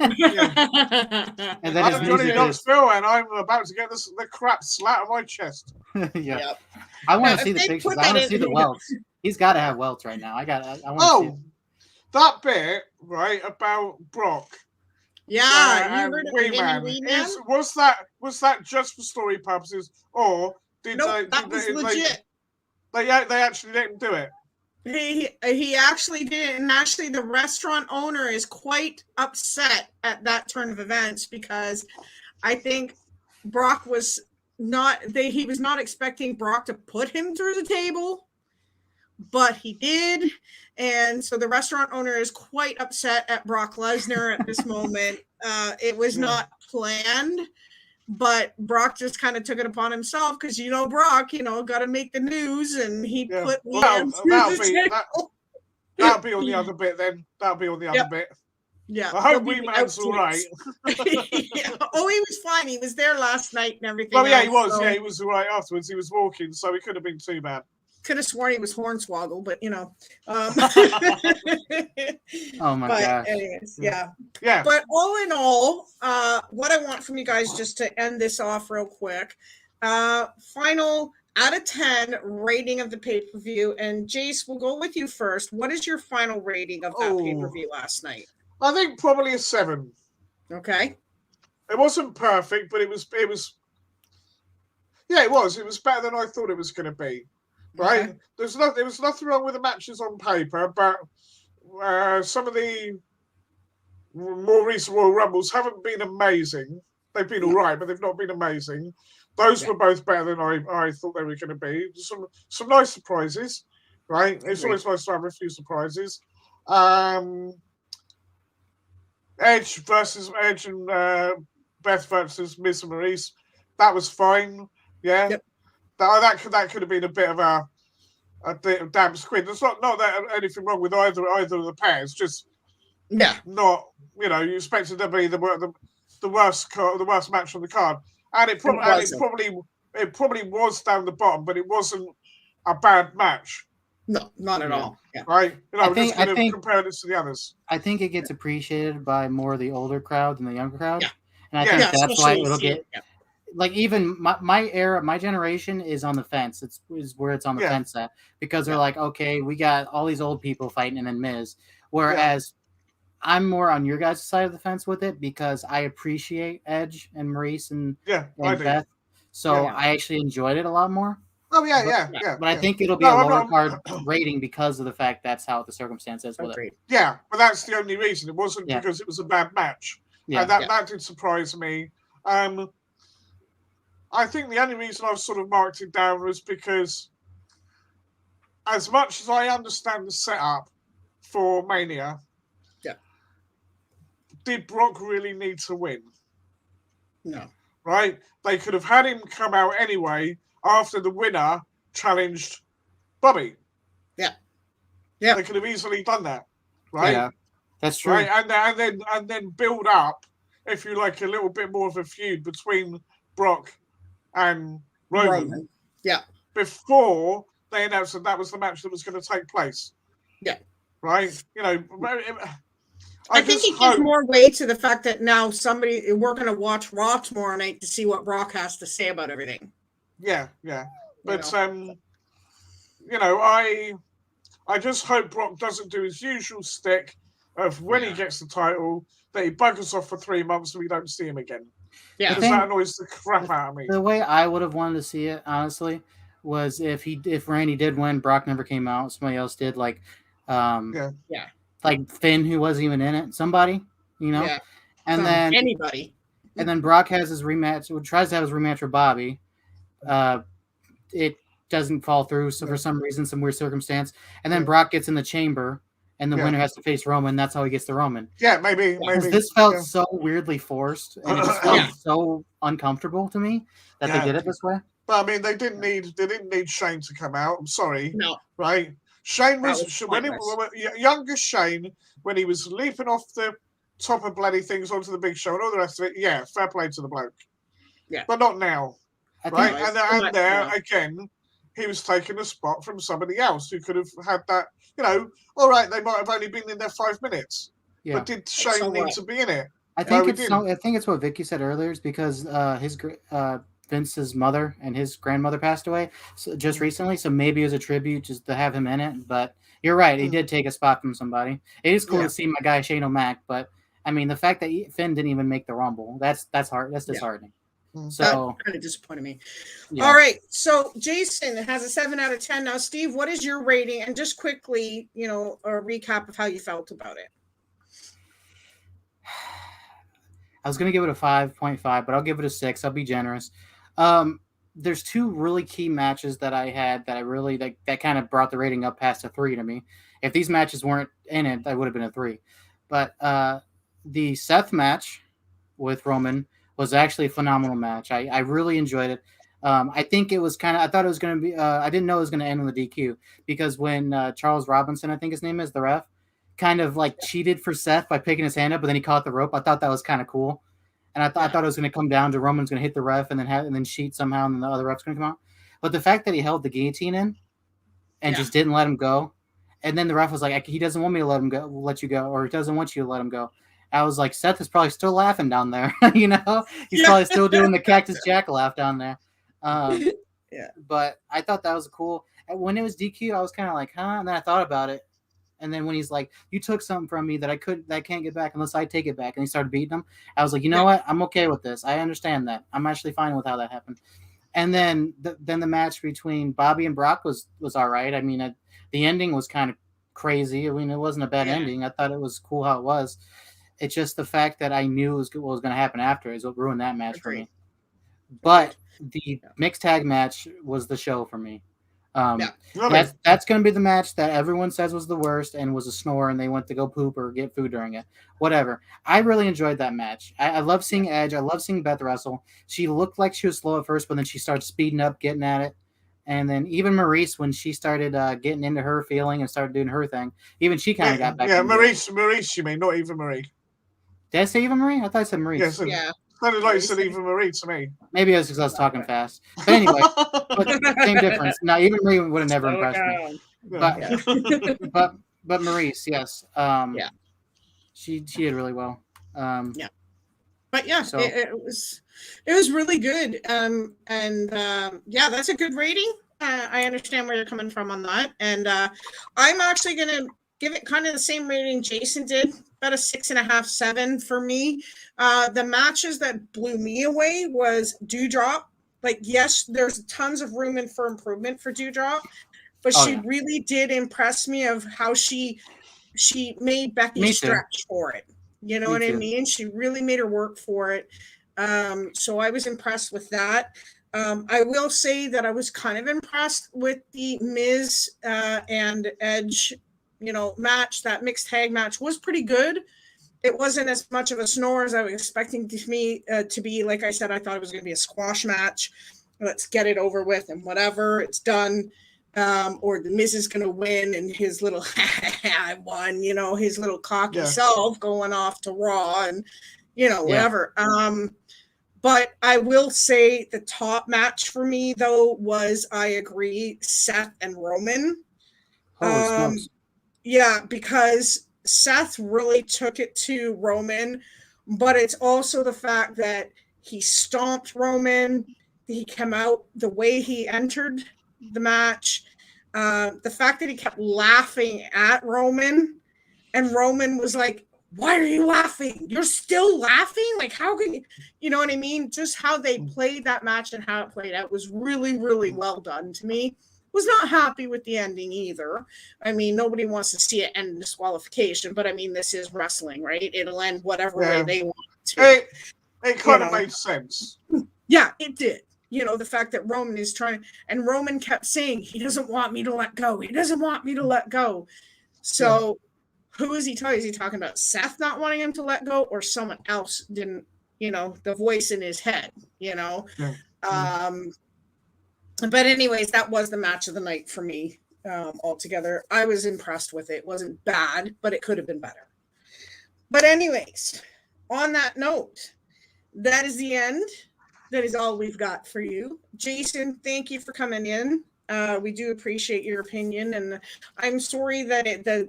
then I'm Johnny Knoxville and I'm about to get the crap slat on my chest. I want to see the pictures. I want to see the welts. He's got to have welts right now. I want to see it. That bit, right, about Brock. Yeah, was that just for story purposes, or did that was legit? They actually didn't do it. He actually did, and actually the restaurant owner is quite upset at that turn of events because I think Brock was not expecting Brock to put him through the table, but he did. And so the restaurant owner is quite upset at Brock Lesnar at this moment. It was not planned, but Brock just kind of took it upon himself because, Brock, got to make the news, and he put that'll be on the other bit then. That'll be on the other bit. Yeah. I hope Wee Man's all right. Yeah. Oh, he was fine. He was there last night and everything. Well, yeah, he else, was. so Yeah, he was all right afterwards. He was walking, so he could have been too bad. could have sworn he was Hornswoggle, but you know. Oh my but gosh. anyways, yeah. Yeah. But all in all, what I want from you guys, just to end this off real quick, final out of 10 rating of the pay-per-view. And Jace, we'll go with you first. What is your final rating of that pay-per-view last night? I think probably a 7. Okay. It wasn't perfect, but it was. Yeah, it was. It was better than I thought it was going to be. Right? Okay. There was nothing wrong with the matches on paper, but some of the more recent Royal Rumbles haven't been amazing. They've been all right, but they've not been amazing. Those were both better than I thought they were going to be. Some nice surprises, right? It's always nice to have a few surprises. Edge and Beth versus Miz and Maurice. That was fine. Yeah. Yep. That could have been a bit of a damn squid. There's not that anything wrong with either of the pairs. Just not you expected to be the worst match on the card, and it probably was down the bottom, but it wasn't a bad match. No, not at all. Yeah. Right? I think compare this to the others. I think it gets appreciated by more of the older crowd than the younger crowd, and I think that's why it'll get. Like even my era, my generation is on the fence. Is where it's on the fence at, because they're like, okay, we got all these old people fighting and then Miz. Whereas I'm more on your guys' side of the fence with it because I appreciate Edge and Maurice and Beth. So I actually enjoyed it a lot more. Oh yeah. But I think it'll be a lower card rating because of the fact that's how the circumstances with it. Yeah, but that's the only reason. It wasn't because it was a bad match. Yeah, that did surprise me. I think the only reason I've sort of marked it down was because, as much as I understand the setup for Mania, did Brock really need to win? No. Right? They could have had him come out anyway after the winner challenged Bobby. Yeah. They could have easily done that. Right? Yeah. That's true. Right? And then build up, if you like, a little bit more of a feud between Brock and Roman. Yeah. Before they announced that was the match that was going to take place. Yeah. Right? I think it gives more weight to the fact that now we're going to watch Raw tomorrow night to see what Brock has to say about everything. Yeah. But, I just hope Brock doesn't do his usual stick of when he gets the title, that he buggers off for 3 months and we don't see him again. Yeah, because that annoys the crap out of me. The way I would have wanted to see it, honestly, was if Randy did win, Brock never came out, somebody else did, like Finn, who wasn't even in it, somebody, and then anybody, and then Brock has his rematch, tries to have his rematch with Bobby, it doesn't fall through, so for some reason, some weird circumstance, and then Brock gets in the chamber. And the winner has to face Roman. That's how he gets the Roman. Yeah, maybe. This felt so weirdly forced, and it just felt so uncomfortable to me that they did it this way. But I mean, they didn't need Shane to come out. I'm sorry. No. Right? Shane was younger Shane when he was leaping off the top of bloody things onto the Big Show and all the rest of it. Yeah, fair play to the bloke. Yeah, but not now. Right? And there again, he was taking a spot from somebody else who could have had that. All right, they might have only been in there 5 minutes. Yeah. But did Shane need to be in it? I think it's what Vicky said earlier. Is because Vince's mother and his grandmother passed away just recently, so maybe it was a tribute just to have him in it. But you're right, he did take a spot from somebody. It is cool to see my guy Shane O'Mac, but I mean the fact that Finn didn't even make the Rumble, that's hard. That's disheartening. So that kind of disappointed me. Yeah. All right, so Jason has a 7 out of 10. Now, Steve, what is your rating? And just quickly, a recap of how you felt about it. I was going to give it a 5.5, but I'll give it a 6. I'll be generous. There's 2 really key matches that I had that I really that kind of brought the rating up past a 3 to me. If these matches weren't in it, that would have been a 3. But the Seth match with Roman was actually a phenomenal match. I really enjoyed it. I think it was I thought it was going to be, I didn't know it was going to end on the DQ because when Charles Robinson, I think his name is, the ref, kind of like cheated for Seth by picking his hand up, but then he caught the rope. I thought that was kind of cool, and I thought it was going to come down to Roman's going to hit the ref and then cheat somehow, and then the other ref's going to come out. But the fact that he held the guillotine in and just didn't let him go, and then the ref was like, he doesn't want me to let you go, or he doesn't want you to let him go. I was like, Seth is probably still laughing down there. He's probably still doing the Cactus Jack laugh down there. But I thought that was cool. And when it was DQ, I was kind of like, huh? And then I thought about it. And then when he's like, you took something from me that I can't get back unless I take it back. And he started beating him. I was like, you know what? I'm okay with this. I understand that. I'm actually fine with how that happened. And then the match between Bobby and Brock was all right. I mean, the ending was kind of crazy. I mean, it wasn't a bad ending. I thought it was cool how it was. It's just the fact that I knew what was going to happen after is what ruined that match for me. But the mixed tag match was the show for me. That's going to be the match that everyone says was the worst and was a snore, and they went to go poop or get food during it. Whatever. I really enjoyed that match. I love seeing Edge. I love seeing Beth wrestle. She looked like she was slow at first, but then she started speeding up, getting at it. And then even Maurice, when she started getting into her feeling and started doing her thing, even she kind of got back. Yeah, Maurice, you mean, not Eva Marie. Did I say Eva Marie? I thought I said Maurice. Sounded like you said Eva Marie to me. Maybe it was because I was talking fast. But anyway, same difference. Now, Eva Marie would have never impressed me. But Maurice, yes. She did really well. But yeah, so it was really good. That's a good rating. I understand where you're coming from on that, and I'm actually gonna give it kind of the same rating Jason did, about a 6.5, 7 for me. The matches that blew me away was Dewdrop. Like, yes, there's tons of room for improvement for Dewdrop, but she really did impress me of how she made Becky stretch for it. You know what I mean? She really made her work for it. So I was impressed with that. I will say that I was kind of impressed with the Miz and Edge, match. That mixed tag match was pretty good. It wasn't as much of a snore as I was expecting to be. Like I said, I thought it was going to be a squash match. Let's get it over with and whatever, it's done. Or the Miz is going to win and his little I won, his little cocky self going off to Raw and whatever. But I will say the top match for me though was, I agree, Seth and Roman. Because Seth really took it to Roman, but it's also the fact that he stomped Roman. He came out the way he entered the match. The fact that he kept laughing at Roman, and Roman was like, why are you laughing? You're still laughing? Like, how can you know what I mean? Just how they played that match and how it played out was really, really well done to me. Was not happy with the ending either. I mean, nobody wants to see it end in disqualification, but I mean, this is wrestling, right? It'll end whatever way they want to. It kind of made sense. Yeah, it did. The fact that Roman is trying, and Roman kept saying, he doesn't want me to let go. He doesn't want me to let go. So who is he talking? Is he talking about Seth not wanting him to let go, or someone else didn't, the voice in his head, But anyways, that was the match of the night for me altogether. I was impressed with it. It wasn't bad, but it could have been better. But anyways, on that note, that is the end. That is all we've got for you. Jason, thank you for coming in. We do appreciate your opinion, and I'm sorry that the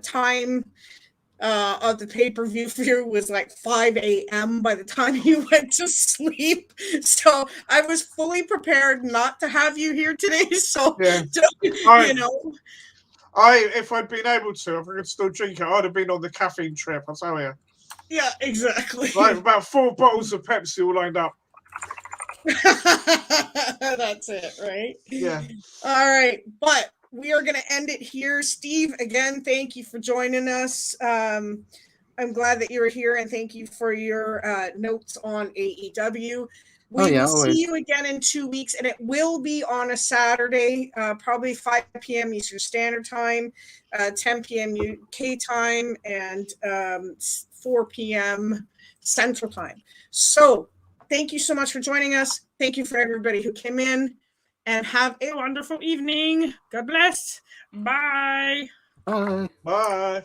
time of the pay-per-view for you was like 5 a.m. by the time you went to sleep. So I was fully prepared not to have you here today. So, if I'd been able to, if I could still drink it, I'd have been on the caffeine trip, I'll tell you. Yeah, exactly. Like about 4 bottles of Pepsi all lined up. That's it, right? Yeah. All right, but we are going to end it here. Steve, again, thank you for joining us. I'm glad that you're here, and thank you for your notes on AEW. We will see you again in 2 weeks, and it will be on a Saturday, probably 5 p.m. Eastern Standard Time, 10 p.m. UK time, and 4 p.m. Central Time. So thank you so much for joining us. Thank you for everybody who came in, and have a wonderful evening. God bless. Bye. Bye. Bye.